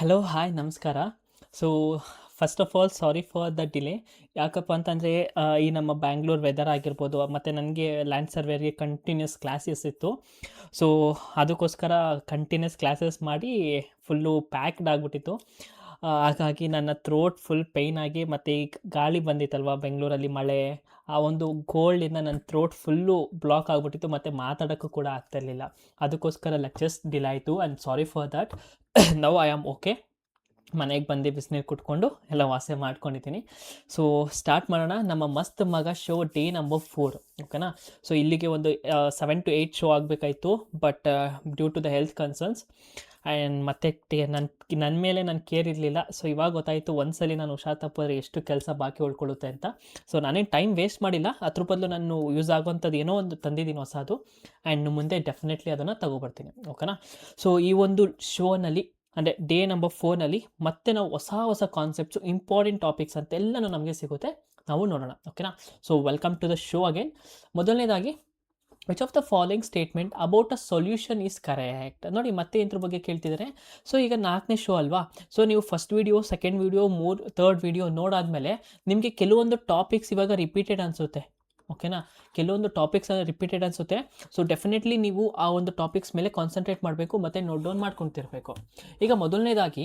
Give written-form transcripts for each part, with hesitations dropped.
Hello hi ನಮಸ್ಕಾರ. So first of all sorry for the delay. ಯಾಕಪ್ಪ ಅಂತಂದರೆ ಈ ನಮ್ಮ ಬ್ಯಾಂಗ್ಳೂರ್ ವೆದರ್ ಆಗಿರ್ಬೋದು ಮತ್ತು ನನಗೆ ಲ್ಯಾಂಡ್ ಸರ್ವೇರ್ಗೆ ಕಂಟಿನ್ಯೂಸ್ ಕ್ಲಾಸಸ್ ಇತ್ತು. ಸೊ ಅದಕ್ಕೋಸ್ಕರ ಕಂಟಿನ್ಯೂಸ್ ಕ್ಲಾಸಸ್ ಮಾಡಿ ಫುಲ್ಲು ಪ್ಯಾಕ್ಡ್ ಆಗಿಬಿಟ್ಟಿತ್ತು. ಹಾಗಾಗಿ ನನ್ನ ಥ್ರೋಟ್ ಫುಲ್ ಪೇಯ್ನ್ ಆಗಿ ಮತ್ತು ಈಗ ಗಾಳಿ ಬಂದಿತ್ತಲ್ವ ಬೆಂಗಳೂರಲ್ಲಿ ಮಳೆ, ಆ ಒಂದು ಕೋಲ್ಡಿಂದ ನನ್ನ ಥ್ರೋಟ್ ಫುಲ್ಲು ಬ್ಲಾಕ್ ಆಗಿಬಿಟ್ಟಿತ್ತು ಮತ್ತು ಮಾತಾಡೋಕ್ಕೂ ಕೂಡ ಆಗ್ತಾಯಿರಲಿಲ್ಲ. ಅದಕ್ಕೋಸ್ಕರ ಲೆಕ್ಚರ್ಸ್ ಡಿಲೇ ಆಯಿತು. I am sorry for that. Now I am okay. ಮನೆಗೆ ಬಂದು ಬಿಸಿನೀರು ಕುಟ್ಕೊಂಡು ಎಲ್ಲ ವಾಸಿ ಮಾಡ್ಕೊಂಡಿದ್ದೀನಿ. ಸೊ ಸ್ಟಾರ್ಟ್ ಮಾಡೋಣ. ನಮ್ಮ ಮಸ್ತ್ ಮಗ ಶೋ ಡೇ ನಂಬರ್ 4. ಓಕೆನಾ. ಸೊ ಇಲ್ಲಿಗೆ ಒಂದು 7 to 8 ಶೋ ಆಗಬೇಕಾಯಿತು. But due to the health concerns and ಮತ್ತೆ ನನ್ನ ಮೇಲೆ ನನ್ನ ಕೇರ್ ಇರಲಿಲ್ಲ. ಸೊ ಇವಾಗ ಗೊತ್ತಾಯಿತು ಒಂದ್ಸಲಿ ನಾನು ಹುಷಾರ್ ತಪ್ಪಿದ್ರೆ ಎಷ್ಟು ಕೆಲಸ ಬಾಕಿ ಉಳ್ಕೊಳ್ಳುತ್ತೆ ಅಂತ. ಸೊ ನಾನೇನು ಟೈಮ್ ವೇಸ್ಟ್ ಮಾಡಿಲ್ಲ. ಅದ್ರ ಬದಲು ನಾನು ಯೂಸ್ ಆಗುವಂಥದ್ದು ಏನೋ ಒಂದು ತಂದಿದ್ದೀನಿ ಹೊಸದು. ಆ್ಯಂಡ್ ಮುಂದೆ ಡೆಫಿನೆಟ್ಲಿ ಅದನ್ನು ತಗೊಬರ್ತೀನಿ. ಓಕೆನಾ. ಸೊ ಈ ಒಂದು ಶೋನಲ್ಲಿ ಅಂದರೆ ಡೇ ನಂಬರ್ 4ನಲ್ಲಿ ಮತ್ತೆ ನಾವು ಹೊಸ ಕಾನ್ಸೆಪ್ಟ್ಸು, ಇಂಪಾರ್ಟೆಂಟ್ ಟಾಪಿಕ್ಸ್ ಅಂತೆಲ್ಲನೂ ನಮಗೆ ಸಿಗುತ್ತೆ. ನಾವು ನೋಡೋಣ. ಓಕೆನಾ. So welcome to the show again. ಮೊದಲನೇದಾಗಿ, which of the following statement about a solution is correct? ನೋಡಿ ಮತ್ತೆ ಇದ್ರ ಬಗ್ಗೆ ಕೇಳ್ತಿದ್ದಾರೆ. ಸೊ ಈಗ 4ನೇ ಶೋ ಅಲ್ವಾ. ಸೊ ನೀವು first video, second video, third video ನೋಡಾದ್ಮೇಲೆ ನಿಮಗೆ ಕೆಲವೊಂದು ಟಾಪಿಕ್ಸ್ ಇವಾಗ ರಿಪೀಟೆಡ್ ಅನಿಸುತ್ತೆ. ಓಕೆನಾ. ಕೆಲವೊಂದು ಟಾಪಿಕ್ಸ್ ರಿಪೀಟೆಡ್ ಅನಿಸುತ್ತೆ. ಸೊ ಡೆಫಿನೆಟ್ಲಿ ನೀವು ಆ ಒಂದು ಟಾಪಿಕ್ಸ್ ಮೇಲೆ ಕಾನ್ಸಂಟ್ರೇಟ್ ಮಾಡಬೇಕು ಮತ್ತು ನೋಟ್ ಡೌನ್ ಮಾಡ್ಕೊತಿರ್ಬೇಕು. ಈಗ ಮೊದಲನೇದಾಗಿ,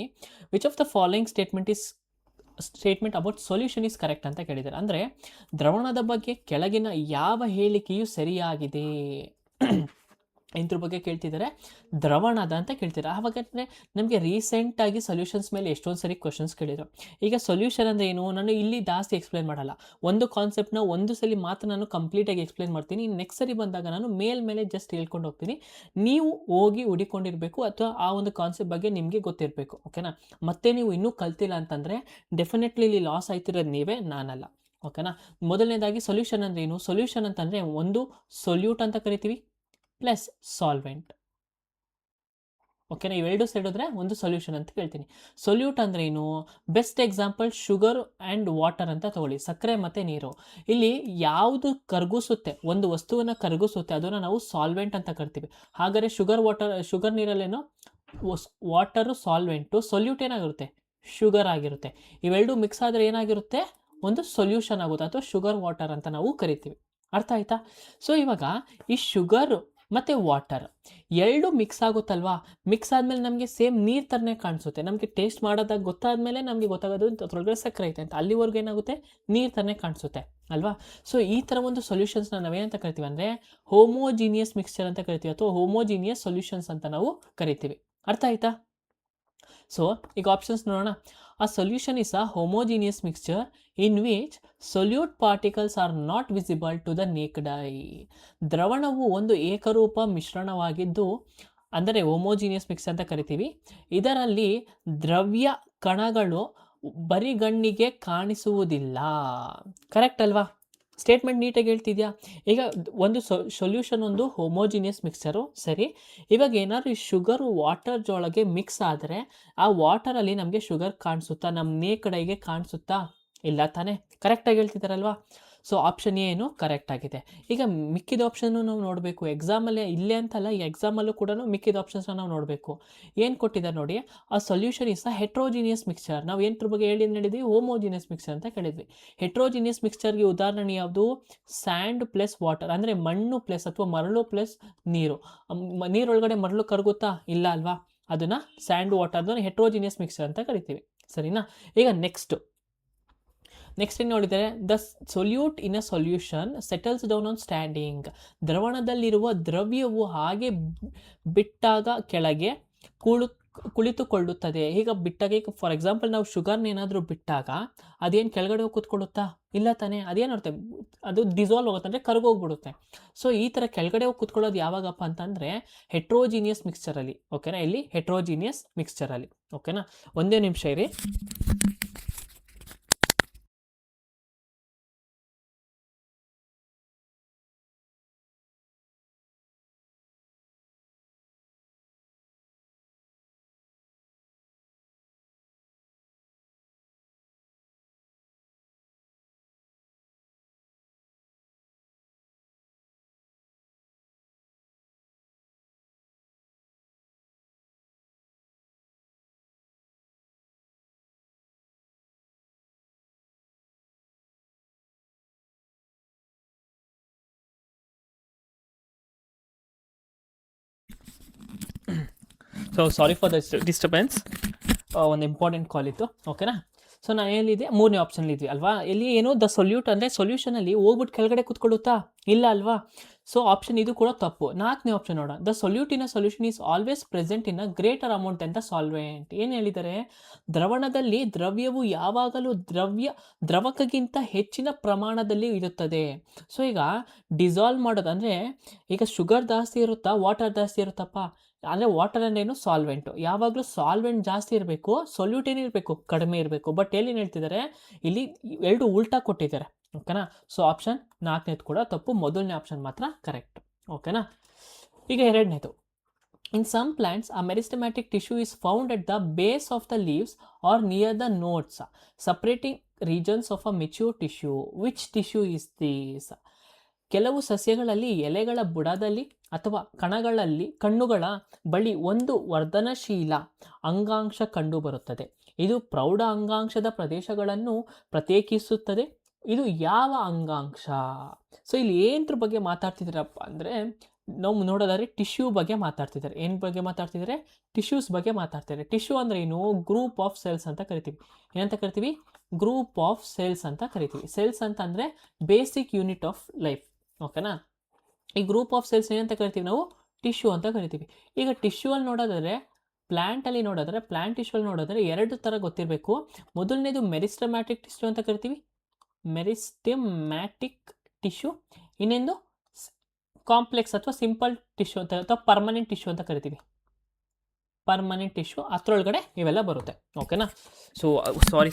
which of the following statement about solution is correct ಅಂತ ಕೇಳಿದ್ದಾರೆ. ಅಂದರೆ ದ್ರವಣದ ಬಗ್ಗೆ ಕೆಳಗಿನ ಯಾವ ಹೇಳಿಕೆಯು ಸರಿಯಾಗಿದೆ ಇದ್ರ ಬಗ್ಗೆ ಕೇಳ್ತಿದ್ದಾರೆ. ದ್ರವಣದ ಅಂತ ಕೇಳ್ತಿದ್ದಾರೆ. ಆವಾಗಂದರೆ ನಮಗೆ ರೀಸೆಂಟಾಗಿ ಸೊಲ್ಯೂಷನ್ಸ್ ಮೇಲೆ ಎಷ್ಟೊಂದು ಸರಿ ಕ್ವಶನ್ಸ್ ಕೇಳಿದರು. ಈಗ ಸೊಲ್ಯೂಷನ್ ಅಂದರೆ ಏನು, ನಾನು ಇಲ್ಲಿ ಜಾಸ್ತಿ ಎಕ್ಸ್ಪ್ಲೈನ್ ಮಾಡಲ್ಲ. ಒಂದು ಕಾನ್ಸೆಪ್ಟ್ನ ಒಂದು ಸಲ ಮಾತ್ರ ನಾನು ಕಂಪ್ಲೀಟಾಗಿ ಎಕ್ಸ್ಪ್ಲೈನ್ ಮಾಡ್ತೀನಿ. ನೆಕ್ಸ್ಟ್ ಸರಿ ಬಂದಾಗ ನಾನು ಮೇಲೆ ಜಸ್ಟ್ ಹೇಳ್ಕೊಂಡು ಹೋಗ್ತೀನಿ. ನೀವು ಹೋಗಿ ಹುಡಿಕೊಂಡಿರಬೇಕು ಅಥವಾ ಆ ಒಂದು ಕಾನ್ಸೆಪ್ಟ್ ಬಗ್ಗೆ ನಿಮಗೆ ಗೊತ್ತಿರಬೇಕು. ಓಕೆನಾ. ಮತ್ತೆ ನೀವು ಇನ್ನೂ ಕಲ್ತಿಲ್ಲ ಅಂತಂದರೆ ಡೆಫಿನೆಟ್ಲಿ ಇಲ್ಲಿ ಲಾಸ್ ಆಯ್ತಿರೋದು ನೀವೇ, ನಾನಲ್ಲ. ಓಕೆನಾ. ಮೊದಲನೇದಾಗಿ ಸೊಲ್ಯೂಷನ್ ಅಂದರೆ ಏನು? ಸೊಲ್ಯೂಷನ್ ಅಂತಂದರೆ ಒಂದು ಸೊಲ್ಯೂಟ್ ಅಂತ ಕರಿತೀವಿ ಪ್ಲಸ್ ಸಾಲ್ವೆಂಟ್. ಓಕೆನಾ. ಇವೆರಡು ಸೇರಿದ್ರೆ ಒಂದು ಸೊಲ್ಯೂಷನ್ ಅಂತ ಹೇಳ್ತೀನಿ. ಸೊಲ್ಯೂಟ್ ಅಂದರೆ ಏನು? Best example sugar and water ಅಂತ ತಗೊಳ್ಳಿ. ಸಕ್ಕರೆ ಮತ್ತು ನೀರು. ಇಲ್ಲಿ ಯಾವುದು ಕರಗಿಸುತ್ತೆ, ಒಂದು ವಸ್ತುವನ್ನು ಕರಗಿಸುತ್ತೆ, ಅದನ್ನು ನಾವು ಸಾಲ್ವೆಂಟ್ ಅಂತ ಕರಿತೀವಿ. ಹಾಗಾದರೆ ಶುಗರ್ ನೀರಲ್ಲೇನೋ ವಾಟರು ಸಾಲ್ವೆಂಟು, ಸೊಲ್ಯೂಟ್ ಏನಾಗಿರುತ್ತೆ? ಶುಗರ್ ಆಗಿರುತ್ತೆ. ಇವೆರಡು ಮಿಕ್ಸ್ ಆದರೆ ಏನಾಗಿರುತ್ತೆ? ಒಂದು ಸೊಲ್ಯೂಷನ್ ಆಗುತ್ತೆ ಅಥವಾ ಶುಗರ್ ವಾಟರ್ ಅಂತ ನಾವು ಕರಿತೀವಿ. ಅರ್ಥ ಆಯ್ತಾ? ಸೊ ಇವಾಗ ಈ ಶುಗರ್ ಮತ್ತು ವಾಟರ್ ಎರಡು ಮಿಕ್ಸ್ ಆಗುತ್ತಲ್ವಾ. ಮಿಕ್ಸ್ ಆದಮೇಲೆ ನಮಗೆ ಸೇಮ್ ನೀರು ಥರನೇ ಕಾಣಿಸುತ್ತೆ. ನಮಗೆ ಟೇಸ್ಟ್ ಮಾಡೋದಾಗ ಗೊತ್ತಾದಮೇಲೆ ನಮಗೆ ಗೊತ್ತಾಗೋದು ಅದರೊಳಗಡೆ ಸಕ್ಕರೆ ಐತೆ ಅಂತ. ಅಲ್ಲಿವರೆಗೂ ಏನಾಗುತ್ತೆ? ನೀರು ಥರನೇ ಕಾಣಿಸುತ್ತೆ ಅಲ್ವಾ. ಸೊ ಈ ಥರ ಒಂದು ಸೊಲ್ಯೂಷನ್ಸ್ನ ನಾವೇನಂತ ಕರಿತೀವಿ ಅಂದರೆ ಹೋಮೋಜಿನಿಯಸ್ ಮಿಕ್ಸ್ಚರ್ ಅಂತ ಕರಿತೀವಿ ಅಥವಾ ಹೋಮೋಜಿನಿಯಸ್ ಸೊಲ್ಯೂಷನ್ಸ್ ಅಂತ ನಾವು ಕರಿತೀವಿ. ಅರ್ಥ ಆಯ್ತಾ? ಸೊ ಈಗ ಆಪ್ಷನ್ಸ್ ನೋಡೋಣ. A solution is a homogeneous mixture in which solute particles are not visible to the naked eye. ದ್ರವಣವು ಒಂದು ಏಕರೂಪ ಮಿಶ್ರಣವಾಗಿದ್ದು, ಅಂದರೆ ಹೋಮೋಜಿನಿಯಸ್ ಮಿಕ್ಸ್ ಅಂತ ಕರಿತೀವಿ. ಇದರಲ್ಲಿ ದ್ರವ್ಯ ಕಣಗಳು ಬರಿಗಣ್ಣಿಗೆ ಕಾಣಿಸುವುದಿಲ್ಲ. ಕರೆಕ್ಟ್ ಅಲ್ವಾ? ಸ್ಟೇಟ್ಮೆಂಟ್ ನೀಟಾಗಿ ಹೇಳ್ತಿದ್ಯಾ? ಈಗ ಒಂದು ಸೊಲ್ಯೂಷನ್ ಒಂದು ಹೋಮೋಜಿನಿಯಸ್ ಮಿಕ್ಸರು ಸರಿ. ಇವಾಗ ಏನಾದ್ರು ಈ ಶುಗರು ವಾಟರ್ ಜೊಳಗೆ ಮಿಕ್ಸ್ ಆದರೆ ಆ ವಾಟರಲ್ಲಿ ನಮಗೆ ಶುಗರ್ ಕಾಣಿಸುತ್ತಾ? ನಮ್ಮ ನೇಕಡೆಗೆ ಕಾಣಿಸುತ್ತಾ? ಇಲ್ಲ ತಾನೇ. ಕರೆಕ್ಟಾಗಿ ಹೇಳ್ತಿದ್ದಾರಲ್ವಾ. ಸೊ ಆಪ್ಷನ್ ಏನು ಕರೆಕ್ಟ್ ಆಗಿದೆ. ಈಗ ಮಿಕ್ಕಿದ ಆಪ್ಷನ್ನು ನಾವು ನೋಡಬೇಕು. ಎಕ್ಸಾಮಲ್ಲೇ ಇಲ್ಲೇ ಅಂತಲ್ಲ, ಈ ಎಕ್ಸಾಮಲ್ಲೂ ಕೂಡ ಮಿಕ್ಕಿದ ಆಪ್ಷನ್ಸ್ನ ನಾವು ನೋಡಬೇಕು. ಏನು ಕೊಟ್ಟಿದ್ದಾರೆ ನೋಡಿ. ಆ solution is a heterogeneous mixture. ನಾವು ಏನರ ಬಗ್ಗೆ ಹೇಳಿದ್ವಿ? ಹೋಮೋಜಿನಿಯಸ್ ಮಿಕ್ಸ್ಚರ್ ಅಂತ ಕೇಳಿದ್ವಿ. ಹೆಟ್ರೋಜಿನಿಯಸ್ ಮಿಕ್ಸ್ಚರ್ಗೆ ಉದಾಹರಣೆ ಯಾವುದು? ಸ್ಯಾಂಡ್ ಪ್ಲಸ್ ವಾಟರ್, ಅಂದರೆ ಮಣ್ಣು ಪ್ಲಸ್ ಅಥವಾ ಮರಳು ಪ್ಲಸ್ ನೀರು. ನೀರೊಳಗಡೆ ಮರಳು ಕರಗುತ್ತಾ? ಇಲ್ಲ ಅಲ್ವಾ. ಅದನ್ನು ಸ್ಯಾಂಡ್ ವಾಟರ್ನ ಹೆಟ್ರೋಜಿನಿಯಸ್ ಮಿಕ್ಸ್ಚರ್ ಅಂತ ಕರಿತೀವಿ. ಸರಿನಾ. ಈಗ ನೆಕ್ಸ್ಟ್ ಏನು ನೋಡಿದರೆ, the solute in a solution settles down on standing. ದ್ರವಣದಲ್ಲಿರುವ ದ್ರವ್ಯವು ಹಾಗೆ ಬಿಟ್ಟಾಗ ಕೆಳಗೆ ಕುಳಿತುಕೊಳ್ಳುತ್ತದೆ. ಈಗ ಬಿಟ್ಟಾಗ, ಈಗ ಫಾರ್ ಎಕ್ಸಾಂಪಲ್ ನಾವು ಶುಗರ್ನ ಏನಾದರೂ ಬಿಟ್ಟಾಗ ಅದೇನು ಕೆಳಗಡೆ ಹೋಗಿ ಕೂತ್ಕೊಳ್ಳುತ್ತಾ? ಇಲ್ಲ ತಾನೇ. ಅದೇನಿರುತ್ತೆ? ಅದು ಡಿಸಾಲ್ವ್ ಆಗುತ್ತೆ, ಅಂದರೆ ಕರಗೋಗ್ಬಿಡುತ್ತೆ. ಸೊ ಈ ಥರ ಕೆಳಗಡೆ ಹೋಗಿ ಕೂತ್ಕೊಳ್ಳೋದು ಯಾವಾಗಪ್ಪ ಅಂತಂದರೆ ಹೆಟ್ರೋಜಿನಿಯಸ್ ಮಿಕ್ಸ್ಚರಲ್ಲಿ. ಓಕೆನಾ. ಇಲ್ಲಿ ಹೆಟ್ರೋಜಿನಿಯಸ್ ಮಿಕ್ಸ್ಚರಲ್ಲಿ. ಓಕೆನಾ. ಒಂದೇ ನಿಮಿಷ ಇರಿ. So sorry for the disturbance. ಒಂದು ಇಂಪಾರ್ಟೆಂಟ್ ಕಾಲ್ ಇತ್ತು, ಓಕೆನಾ. ಸೊ ನಾನು ಎಲ್ಲಿದೆ, ಮೂರನೇ ಆಪ್ಷನ್ ಇದ್ವಿ ಅಲ್ವಾ. ಇಲ್ಲಿ ಏನು ದ ಸೊಲ್ಯೂಟ್ ಅಂದರೆ ಸೊಲ್ಯೂಷನಲ್ಲಿ ಹೋಗ್ಬಿಟ್ಟು ಕೆಳಗಡೆ ಕೂತ್ಕೊಳ್ಳುತ್ತಾ, ಇಲ್ಲ ಅಲ್ವಾ. ಸೊ ಆಪ್ಷನ್ ಇದು ಕೂಡ ತಪ್ಪು. ನಾಲ್ಕನೇ ಆಪ್ಷನ್ ನೋಡೋಣ, the solute in a solution is always present in a greater amount ಅಂತ ಸಾಲ್ವೆಂಟ್. ಏನು ಹೇಳಿದ್ದಾರೆ, ದ್ರವಣದಲ್ಲಿ ದ್ರವ್ಯವು ಯಾವಾಗಲೂ ದ್ರವಕ್ಕಿಂತ ಹೆಚ್ಚಿನ ಪ್ರಮಾಣದಲ್ಲಿ ಇರುತ್ತದೆ. ಸೊ ಈಗ ಡಿಸಾಲ್ವ್ ಮಾಡೋದು ಅಂದರೆ, ಈಗ ಶುಗರ್ ಜಾಸ್ತಿ ಇರುತ್ತಾ ವಾಟರ್ ಜಾಸ್ತಿ ಇರುತ್ತಪ್ಪ ಅಂದರೆ ವಾಟರ್ ಅಂದ್ರೇನು ಸಾಲ್ವೆಂಟು, ಯಾವಾಗಲೂ ಸಾಲ್ವೆಂಟ್ ಜಾಸ್ತಿ ಇರಬೇಕು, ಸೊಲ್ಯೂಟ್ ಏನಿರಬೇಕು ಕಡಿಮೆ ಇರಬೇಕು. ಬಟ್ ಎಲ್ಲಿ ಹೇಳ್ತಿದ್ದಾರೆ, ಇಲ್ಲಿ ಎರಡು ಉಲ್ಟಾ ಕೊಟ್ಟಿದ್ದಾರೆ, ಓಕೆನಾ. ಸೊ ಆಪ್ಷನ್ ನಾಲ್ಕನೇದು ಕೂಡ ತಪ್ಪು, ಮೊದಲನೇ ಆಪ್ಷನ್ ಮಾತ್ರ ಕರೆಕ್ಟ್, ಓಕೆನಾ. ಈಗ ಎರಡನೇದು, in some plants a meristematic tissue is found at the base of the leaves or near the nodes separating regions of a mature tissue. Which tissue is these? ಕೆಲವು ಸಸ್ಯಗಳಲ್ಲಿ ಎಲೆಗಳ ಬುಡದಲ್ಲಿ ಅಥವಾ ಕಣ್ಣುಗಳ ಬಳಿ ಒಂದು ವರ್ಧನಶೀಲ ಅಂಗಾಂಶ ಕಂಡುಬರುತ್ತದೆ. ಇದು ಪ್ರೌಢ ಅಂಗಾಂಶದ ಪ್ರದೇಶಗಳನ್ನು ಪ್ರತ್ಯೇಕಿಸುತ್ತದೆ. ಇದು ಯಾವ ಅಂಗಾಂಶ? ಸೊ ಇಲ್ಲಿ ಏನರ ಬಗ್ಗೆ ಮಾತಾಡ್ತಿದ್ದೀರಪ್ಪ ಅಂದರೆ, ನಾವು ನೋಡೋದಾದ್ರೆ ಟಿಶ್ಯೂ ಬಗ್ಗೆ ಮಾತಾಡ್ತಿದ್ದಾರೆ. ಏನು ಬಗ್ಗೆ ಮಾತಾಡ್ತಿದ್ದಾರೆ? ಟಿಶ್ಯೂಸ್ ಬಗ್ಗೆ ಮಾತಾಡ್ತಿದ್ದಾರೆ. ಟಿಶ್ಯೂ ಅಂದರೆ ಏನು? ಗ್ರೂಪ್ ಆಫ್ ಸೆಲ್ಸ್ ಅಂತ ಕರಿತೀವಿ. ಏನಂತ ಕರಿತೀವಿ? ಗ್ರೂಪ್ ಆಫ್ ಸೆಲ್ಸ್ ಅಂತ ಕರಿತೀವಿ. ಸೆಲ್ಸ್ ಅಂತ ಅಂದರೆ ಬೇಸಿಕ್ ಯೂನಿಟ್ ಆಫ್ ಲೈಫ್, ಓಕೆನಾ. ಈ ಗ್ರೂಪ್ ಆಫ್ ಸೆಲ್ಸ್ ಏನಂತ ಕರಿತೀವಿ ನಾವು? ಟಿಶ್ಯೂ ಅಂತ ಕರಿತೀವಿ. ಈಗ ಟಿಶ್ಯೂ ಅಲ್ಲಿ ನೋಡೋದಾದ್ರೆ, ಪ್ಲಾಂಟ್ ಟಿಶ್ಯೂ ಅಲ್ಲಿ ನೋಡೋದಾದ್ರೆ ಎರಡು ಥರ ಗೊತ್ತಿರಬೇಕು. ಮೊದಲನೇದು ಮೆರಿಸ್ಟಮ್ಯಾಟಿಕ್ ಟಿಶ್ಯೂ ಅಂತ ಕರಿತೀವಿ, ಮೆರಿಸ್ಟಮ್ಯಾಟಿಕ್ ಟಿಶ್ಯೂ. ಇನ್ನೊಂದು ಕಾಂಪ್ಲೆಕ್ಸ್ ಅಥವಾ ಸಿಂಪಲ್ ಟಿಶ್ಯೂ ಅಂತ ಅಥವಾ ಪರ್ಮನೆಂಟ್ ಟಿಶ್ಯೂ ಅಂತ ಕರಿತೀವಿ. ಪರ್ಮನೆಂಟ್ ಟಿಶ್ಯೂ ಅಷ್ಟರೊಳಗಡೆ ಇವೆಲ್ಲ ಬರುತ್ತೆ, ಓಕೆನಾ. So sorry.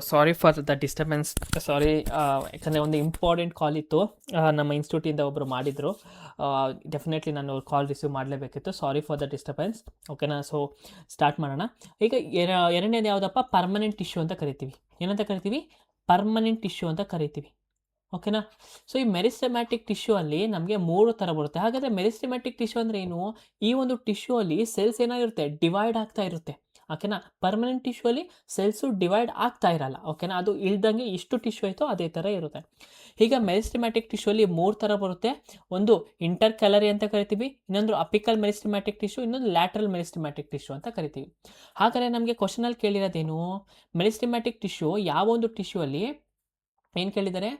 Sorry for the disturbance. Sorry, ಯಾಕಂದರೆ ಒಂದು ಇಂಪಾರ್ಟೆಂಟ್ ಕಾಲ್ ಇತ್ತು, ನಮ್ಮ ಇನ್ಸ್ಟಿಟ್ಯೂಟಿಂದ ಒಬ್ಬರು ಮಾಡಿದರು. ಡೆಫಿನೆಟ್ಲಿ ನಾನು ಕಾಲ್ ರಿಸೀವ್ ಮಾಡಲೇಬೇಕಿತ್ತು. ಸಾರಿ ಫಾರ್ ದ ಡಿಸ್ಟರ್ಬೆನ್ಸ್, ಓಕೆನಾ. ಸೊ ಸ್ಟಾರ್ಟ್ ಮಾಡೋಣ. ಈಗ ಎರಡನೇದು ಯಾವುದಪ್ಪ? ಪರ್ಮನೆಂಟ್ ಟಿಶ್ಯೂ ಅಂತ ಕರಿತೀವಿ. ಏನಂತ ಕರಿತೀವಿ? ಪರ್ಮನೆಂಟ್ ಟಿಶ್ಯೂ ಅಂತ ಕರಿತೀವಿ, ಓಕೆನಾ. ಸೊ ಈ ಮೆರಿಸ್ಟಮ್ಯಾಟಿಕ್ ಟಿಶ್ಯೂ ಅಲ್ಲಿ ನಮಗೆ ಮೂರು ಥರ ಬರುತ್ತೆ. ಹಾಗಾದರೆ ಮೆರಿಸ್ಟಮ್ಯಾಟಿಕ್ ಟಿಶ್ಯೂ ಅಂದರೆ ಏನು? ಈ ಒಂದು ಟಿಶ್ಯೂ ಅಲ್ಲಿ ಸೆಲ್ಸ್ ಏನಾಗಿರುತ್ತೆ? ಡಿವೈಡ್ ಆಗ್ತಾ ಇರುತ್ತೆ, ಓಕೆನಾ. ಪರ್ಮನೆಂಟ್ ಟಿಶ್ಯೂ ಅಲ್ಲಿ ಸೆಲ್ಸು ಡಿವೈಡ್ ಆಗ್ತಾ ಇರಲ್ಲ, ಓಕೆನಾ. ಅದು ಇಲ್ದಂಗೆ ಎಷ್ಟು ಟಿಶ್ಯೂ ಆಯಿತೋ ಅದೇ ಥರ ಇರುತ್ತೆ. ಈಗ ಮೆರಿಸ್ಟಮ್ಯಾಟಿಕ್ ಟಿಶ್ಯೂ ಅಲ್ಲಿ ಮೂರು ಥರ ಬರುತ್ತೆ. ಒಂದು ಇಂಟರ್ ಕ್ಯಾಲರಿ ಅಂತ ಕರಿತೀವಿ, ಇನ್ನೊಂದು ಅಪಿಕಲ್ ಮೆರಿಸ್ಟಮ್ಯಾಟಿಕ್ ಟಿಶ್ಯೂ, ಇನ್ನೊಂದು ಲ್ಯಾಟ್ರಲ್ ಮೆರಿಸ್ಟಮ್ಯಾಟಿಕ್ ಟಿಶ್ಯೂ ಅಂತ ಕರಿತೀವಿ. ಹಾಗಾದರೆ ನಮಗೆ ಕ್ವಶನಲ್ಲಿ ಕೇಳಿರೋದೇನು? ಮೆರಿಸ್ಟಮ್ಯಾಟಿಕ್ ಟಿಶ್ಯೂ ಯಾವ ಒಂದು ಟಿಶ್ಯೂ ಅಲ್ಲಿ ಏನು ಕೇಳಿದ್ದಾರೆ?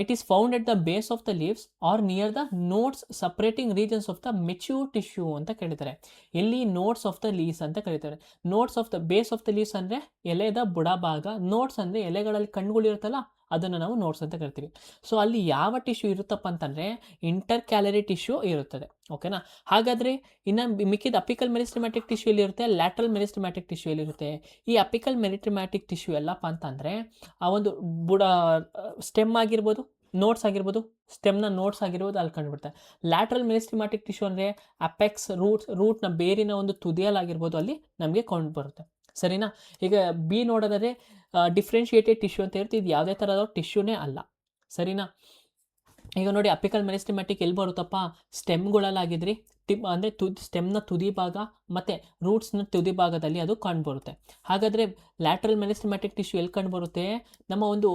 It is found at the base of the leaves or near the nodes separating regions of the mature tissue ಅಂತ ಕೇಳಿದ್ದಾರೆ. ಎಲ್ಲಿ? ನೋಟ್ಸ್ ಆಫ್ ದ ಲೀವ್ಸ್ ಅಂತ ಕರೀತಾರೆ. Nodes of the base of the leaves ಅಂದರೆ ಎಲೆದ ಬುಡಭಾಗ, ನೋಟ್ಸ್ ಅಂದರೆ ಎಲೆಗಳಲ್ಲಿ ಕಣ್ಣುಗಳಿರುತ್ತಲ್ಲ ಅದನ್ನು ನಾವು ನೋಟ್ಸ್ ಅಂತ ಕರಿತೀವಿ. ಸೊ ಅಲ್ಲಿ ಯಾವ ಟಿಶ್ಯೂ ಇರುತ್ತಪ್ಪ ಅಂತಂದರೆ ಇಂಟರ್ ಕ್ಯಾಲರಿ ಟಿಶ್ಯೂ ಇರುತ್ತದೆ, ಓಕೆನಾ. ಹಾಗಾದರೆ ಇನ್ನು ಮಿಕ್ಕಿದ ಅಪಿಕಲ್ ಮೆರಿಸ್ಟಮ್ಯಾಟಿಕ್ ಟಿಶ್ಯೂ ಎಲ್ಲಿರುತ್ತೆ? ಲ್ಯಾಟ್ರಲ್ ಮೆರಿಸ್ಟಮ್ಯಾಟಿಕ್ ಟಿಶ್ಯೂ ಎಲ್ಲಿರುತ್ತೆ? ಈ ಅಪಿಕಲ್ ಮೆರಿಸ್ಟಮ್ಯಾಟಿಕ್ ಟಿಶ್ಯೂ ಎಲ್ಲಪ್ಪ ಅಂತಂದರೆ ಆ ಒಂದು ಬುಡ ಸ್ಟೆಮ್ ಆಗಿರ್ಬೋದು, ನೋಟ್ಸ್ ಆಗಿರ್ಬೋದು, ಸ್ಟೆಮ್ನ ನೋಟ್ಸ್ ಆಗಿರ್ಬೋದು ಅಲ್ಲಿ ಕಂಡುಬಿಡ್ತಾರೆ. ಲ್ಯಾಟ್ರಲ್ ಮೆರಿಸ್ಟಮ್ಯಾಟಿಕ್ ಟಿಶ್ಯೂ ಅಂದರೆ ಅಪೆಕ್ಸ್ ರೂಟ್ನ ಬೇರಿನ ಒಂದು ತುದಿಯಲ್ಲಾಗಿರ್ಬೋದು ಅಲ್ಲಿ ನಮಗೆ ಕಂಡು ಬರುತ್ತೆ, ಸರಿನಾ. ಈಗ ಬಿ ನೋಡೋದಾದ್ರೆ ಡಿಫ್ರೆನ್ಷಿಯೇಟೆಡ್ ಟಿಶ್ಯೂ ಅಂತ ಹೇಳ್ತೀವಿ. ಇದು ಯಾವುದೇ ಥರದ ಟಿಶ್ಯೂನೇ ಅಲ್ಲ, ಸರಿನಾ. ಈಗ ನೋಡಿ ಅಪಿಕಲ್ ಮೆರಿಸ್ಟಮ್ಯಾಟಿಕ್ ಎಲ್ಲಿ ಬರುತ್ತಪ್ಪ? ಸ್ಟೆಮ್ಗಳಲ್ಲಾಗಿದ್ರಿ ಅಂದರೆ ಸ್ಟೆಮ್ನ ತುದಿ ಭಾಗ ಮತ್ತು ರೂಟ್ಸ್ನ ತುದಿ ಭಾಗದಲ್ಲಿ ಅದು ಕಂಡುಬರುತ್ತೆ. ಹಾಗಾದರೆ ಲ್ಯಾಟ್ರಲ್ ಮೆರಿಸ್ಟಮ್ಯಾಟಿಕ್ ಟಿಶ್ಯೂ ಎಲ್ಲಿ ಕಂಡುಬರುತ್ತೆ? ನಮ್ಮ ಒಂದು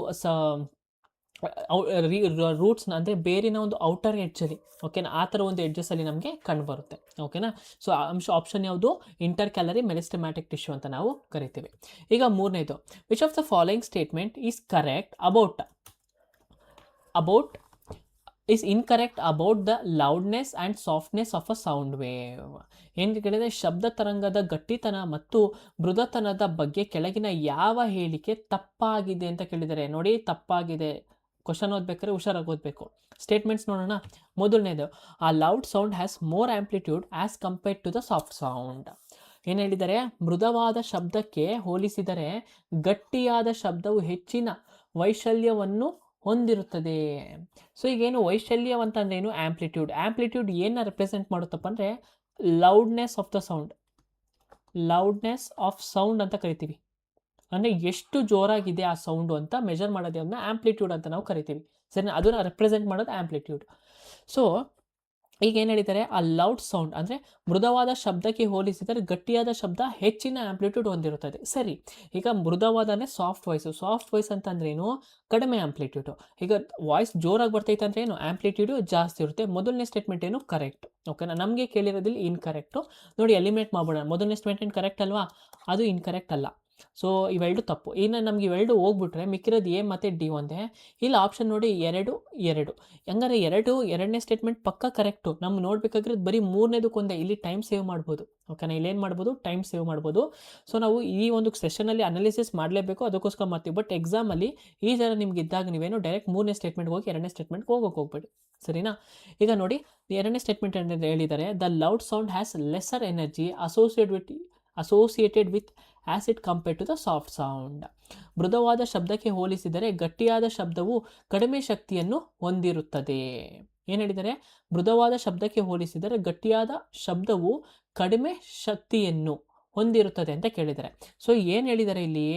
ರೂಟ್ಸ್ನ ಅಂದರೆ ಬೇರಿನ ಒಂದು ಔಟರ್ ಎಡ್ಜಲ್ಲಿ, ಓಕೆನಾ. ಆ ಥರ ಒಂದು ಎಡ್ಜಸ್ಸಲ್ಲಿ ನಮಗೆ ಕಂಡುಬರುತ್ತೆ, ಓಕೆನಾ. ಸೊ ಆಪ್ಷನ್ ಯಾವುದು? ಇಂಟರ್ ಕ್ಯಾಲರಿ ಮೆರಿಸ್ಟಮ್ಯಾಟಿಕ್ ಟಿಶ್ಯೂ ಅಂತ ನಾವು ಕರಿತೀವಿ. ಈಗ ಮೂರನೇದು, which of the following statement is correct about is incorrect about the loudness and softness of a sound wave. ಏನು ಕೇಳಿದರೆ, ಶಬ್ದ ತರಂಗದ ಗಟ್ಟಿತನ ಮತ್ತು ಮೃದುತನದ ಬಗ್ಗೆ ಕೆಳಗಿನ ಯಾವ ಹೇಳಿಕೆ ತಪ್ಪಾಗಿದೆ ಅಂತ ಕೇಳಿದರೆ. ನೋಡಿ, ತಪ್ಪಾಗಿದೆ. ಕ್ವಶನ್ ಓದ್ಬೇಕಾದ್ರೆ ಹುಷಾರಾಗಿ ಓದಬೇಕು. ಸ್ಟೇಟ್ಮೆಂಟ್ಸ್ ನೋಡೋಣ. ಮೊದಲನೇದು, a loud sound has more amplitude as compared to the soft sound. ಏನು ಹೇಳಿದ್ದಾರೆ? ಮೃದುವಾದ ಶಬ್ದಕ್ಕೆ ಹೋಲಿಸಿದರೆ ಗಟ್ಟಿಯಾದ ಶಬ್ದವು ಹೆಚ್ಚಿನ ವೈಶಲ್ಯವನ್ನು ಹೊಂದಿರುತ್ತದೆ. ಸೊ ಈಗೇನು ವೈಶಲ್ಯವಂತಂದ್ರೆ ಏನು? ಆ್ಯಂಪ್ಲಿಟ್ಯೂಡ್ ಏನು ರೆಪ್ರೆಸೆಂಟ್ ಮಾಡುತ್ತಪ್ಪ ಅಂದರೆ loudness of the sound, loudness of sound ಅಂತ ಕರಿತೀವಿ. ಅಂದರೆ ಎಷ್ಟು ಜೋರಾಗಿದೆ ಆ ಸೌಂಡು ಅಂತ ಮೆಜರ್ ಮಾಡೋದೇ ಅದನ್ನ ಆ್ಯಂಪ್ಲಿಟ್ಯೂಡ್ ಅಂತ ನಾವು ಕರಿತೀವಿ, ಸರಿನಾ? ಅದನ್ನು ರೆಪ್ರೆಸೆಂಟ್ ಮಾಡೋದು ಆ್ಯಂಪ್ಲಿಟ್ಯೂಡ್. ಸೊ ಈಗ ಏನು ಹೇಳಿದ್ದಾರೆ, ಆ ಲೌಡ್ ಸೌಂಡ್ ಅಂದರೆ ಮೃದುವಾದ ಶಬ್ದಕ್ಕೆ ಹೋಲಿಸಿದರೆ ಗಟ್ಟಿಯಾದ ಶಬ್ದ ಹೆಚ್ಚಿನ ಆ್ಯಂಪ್ಲಿಟ್ಯೂಡ್ ಹೊಂದಿರುತ್ತದೆ. ಸರಿ, ಈಗ ಮೃದುವಾದ ಅಂದರೆ ಸಾಫ್ಟ್ ವಾಯ್ಸ್ ಅಂತಂದ್ರೇನು, ಕಡಿಮೆ ಆ್ಯಂಪ್ಲಿಟ್ಯೂಡು. ಈಗ ವಾಯ್ಸ್ ಜೋರಾಗಿ ಬರ್ತೈತೆ ಅಂದರೆ ಏನು, ಆ್ಯಂಪ್ಲಿಟ್ಯೂಡು ಜಾಸ್ತಿ ಇರುತ್ತೆ. ಮೊದಲನೇ ಸ್ಟೇಟ್ಮೆಂಟ್ ಏನು, ಕರೆಕ್ಟ್. ಓಕೆನಾ? ನಮಗೆ ಕೇಳಿರೋದಿಲ್ಲ ಇನ್ಕರೆಕ್ಟು. ನೋಡಿ ಎಲಿಮಿನೇಟ್ ಮಾಡ್ಬೋಣ. ಮೊದಲನೇ ಸ್ಟೇಟ್ಮೆಂಟ್ ಕರೆಕ್ಟ್ ಅಲ್ವಾ, ಅದು ಇನ್ಕರೆಕ್ಟ್ ಅಲ್ಲ. ಸೊ ಇವೆರಡು ತಪ್ಪು. ಇನ್ನು ನಮ್ಗೆ ಇವೆರಡು ಹೋಗ್ಬಿಟ್ರೆ ಮಿಕ್ಕಿರೋದು ಎ ಮತ್ತು ಡಿ ಒಂದೇ. ಇಲ್ಲ ಆಪ್ಷನ್ ನೋಡಿ 2 ಹಂಗಾರೆ ಎರಡನೇ ಸ್ಟೇಟ್ಮೆಂಟ್ ಪಕ್ಕ ಕರೆಕ್ಟು. ನಮ್ಗೆ ನೋಡ್ಬೇಕಾಗಿರೋದು ಬರೀ ಮೂರನೇದಕ್ಕೊಂದೇ. ಇಲ್ಲಿ ಟೈಮ್ ಸೇವ್ ಮಾಡ್ಬೋದು. ಓಕೆನಾ? ಇಲ್ಲೇನು ಮಾಡ್ಬೋದು, ಟೈಮ್ ಸೇವ್ ಮಾಡ್ಬೋದು. ಸೊ ನಾವು ಈ ಒಂದು ಸೆಷನಲ್ಲಿ ಅನಾಲಿಸಿಸ್ ಮಾಡಲೇಬೇಕು, ಅದಕ್ಕೋಸ್ಕರ ಮಾಡ್ತೀವಿ. ಬಟ್ ಎಕ್ಸಾಮಲ್ಲಿ ಈ ಥರ ನಿಮ್ಗೆ ಇದ್ದಾಗ ನೀವೇನು ಡೈರೆಕ್ಟ್ ಮೂರನೇ ಸ್ಟೇಟ್ಮೆಂಟ್ಗೆ ಹೋಗಿ ಎರಡನೇ ಸ್ಟೇಟ್ಮೆಂಟ್ಗೆ ಹೋಗ್ಬೇಡಿ. ಸರಿನಾ? ಈಗ ನೋಡಿ ಎರಡನೇ ಸ್ಟೇಟ್ಮೆಂಟ್ ಅಂತ ಹೇಳಿದ್ದಾರೆ, the loud sound has lesser energy associated with as it compared to the soft sound. ಮೃದುವಾದ ಶಬ್ದಕ್ಕೆ ಹೋಲಿಸಿದರೆ ಗಟ್ಟಿಯಾದ ಶಬ್ದವು ಕಡಿಮೆ ಶಕ್ತಿಯನ್ನು ಹೊಂದಿರುತ್ತದೆ. ಏನು ಹೇಳಿದರೆ, ಮೃದುವಾದ ಶಬ್ದಕ್ಕೆ ಹೋಲಿಸಿದರೆ ಗಟ್ಟಿಯಾದ ಶಬ್ದವು ಕಡಿಮೆ ಶಕ್ತಿಯನ್ನು ಹೊಂದಿರುತ್ತದೆ ಅಂತ ಕೇಳಿದ್ದಾರೆ. ಸೊ ಏನು ಹೇಳಿದ್ದಾರೆ ಇಲ್ಲಿ,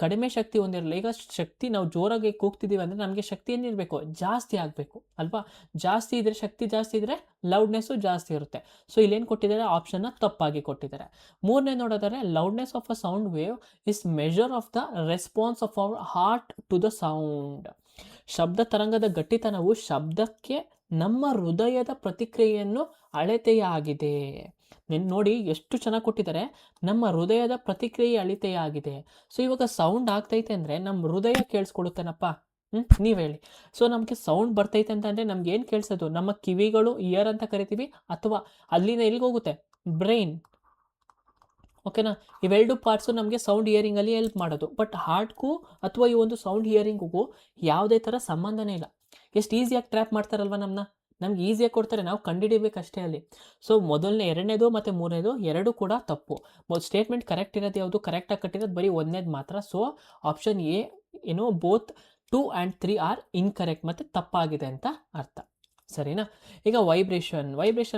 ಕಡಿಮೆ ಶಕ್ತಿ ಹೊಂದಿರಲ್ಲ. ಈಗ ಶಕ್ತಿ ನಾವು ಜೋರಾಗಿ ಕೂಗ್ತಿದ್ದೀವಿ ಅಂದರೆ ನಮಗೆ ಶಕ್ತಿ ಏನಿರಬೇಕು, ಜಾಸ್ತಿ ಆಗಬೇಕು ಅಲ್ವಾ? ಜಾಸ್ತಿ ಇದ್ದರೆ, ಶಕ್ತಿ ಜಾಸ್ತಿ ಇದ್ದರೆ ಲೌಡ್ನೆಸ್ಸು ಜಾಸ್ತಿ ಇರುತ್ತೆ. ಸೊ ಇಲ್ಲೇನು ಕೊಟ್ಟಿದ್ದಾರೆ, ಆಪ್ಷನ್ನ ತಪ್ಪಾಗಿ ಕೊಟ್ಟಿದ್ದಾರೆ. ಮೂರನೇ ನೋಡೋದಾದ್ರೆ, loudness of a sound wave is measure of the response of our heart to the sound. ಶಬ್ದ ತರಂಗದ ಗಟ್ಟಿತನವು ಶಬ್ದಕ್ಕೆ ನಮ್ಮ ಹೃದಯದ ಪ್ರತಿಕ್ರಿಯೆಯನ್ನು ಅಳತೆಯಾಗಿದೆ. ನೋಡಿ ಎಷ್ಟು ಚೆನ್ನಾಗಿ ಕೊಟ್ಟಿದ್ದಾರೆ, ನಮ್ಮ ಹೃದಯದ ಪ್ರತಿಕ್ರಿಯೆ ಅಳತೆಯಾಗಿದೆ. ಸೊ ಇವಾಗ ಸೌಂಡ್ ಆಗ್ತೈತೆ ಅಂದರೆ ನಮ್ಮ ಹೃದಯ ಕೇಳಿಸ್ಕೊಡುತ್ತೇನಪ್ಪ, ನೀವು ಹೇಳಿ. ಸೊ ನಮಗೆ ಸೌಂಡ್ ಬರ್ತೈತೆ ಅಂತಂದರೆ ನಮ್ಗೆ ಏನು ಕೇಳಿಸೋದು, ನಮ್ಮ ಕಿವಿಗಳು ಇಯರ್ ಅಂತ ಕರಿತೀವಿ, ಅಥವಾ ಅಲ್ಲಿಂದ ಎಲ್ಲಿಗೆ ಹೋಗುತ್ತೆ, ಬ್ರೈನ್. ಓಕೆನಾ? ಇವೆರಡು ಪಾರ್ಟ್ಸು ನಮಗೆ ಸೌಂಡ್ ಹಿಯರಿಂಗಲ್ಲಿ ಹೆಲ್ಪ್ ಮಾಡೋದು. ಬಟ್ ಹಾರ್ಟ್ಗೂ ಅಥವಾ ಈ ಒಂದು ಸೌಂಡ್ ಹಿಯರಿಂಗಿಗೂ ಯಾವುದೇ ಥರ ಸಂಬಂಧನೇ ಇಲ್ಲ. ಎಷ್ಟು ಈಸಿಯಾಗಿ ಟ್ರ್ಯಾಪ್ ಮಾಡ್ತಾರಲ್ವ ನಮ್ಗೆ ಈಸಿಯಾಗಿ ಕೊಡ್ತಾರೆ, ನಾವು ಕಂಡುಹಿಡಿಬೇಕಷ್ಟೇ ಅಲ್ಲಿ. ಸೊ ಎರಡನೇದು ಮತ್ತು ಮೂರನೇದು ಎರಡು ಕೂಡ ತಪ್ಪು. ಸ್ಟೇಟ್ಮೆಂಟ್ ಕರೆಕ್ಟ್ ಇರೋದು ಯಾವುದು, ಕರೆಕ್ಟಾಗಿ ಕಟ್ಟಿರೋದು ಬರೀ ಒಂದನೇದು ಮಾತ್ರ. ಸೊ ಆಪ್ಷನ್ ಎ ಏನು, ಬೋತ್ 2 and 3 ಆರ್ ಇನ್ಕರೆಕ್ಟ್, ಮತ್ತು ತಪ್ಪಾಗಿದೆ ಅಂತ ಅರ್ಥ. ಸರಿನಾ? ಈಗ ವೈಬ್ರೇಷನ್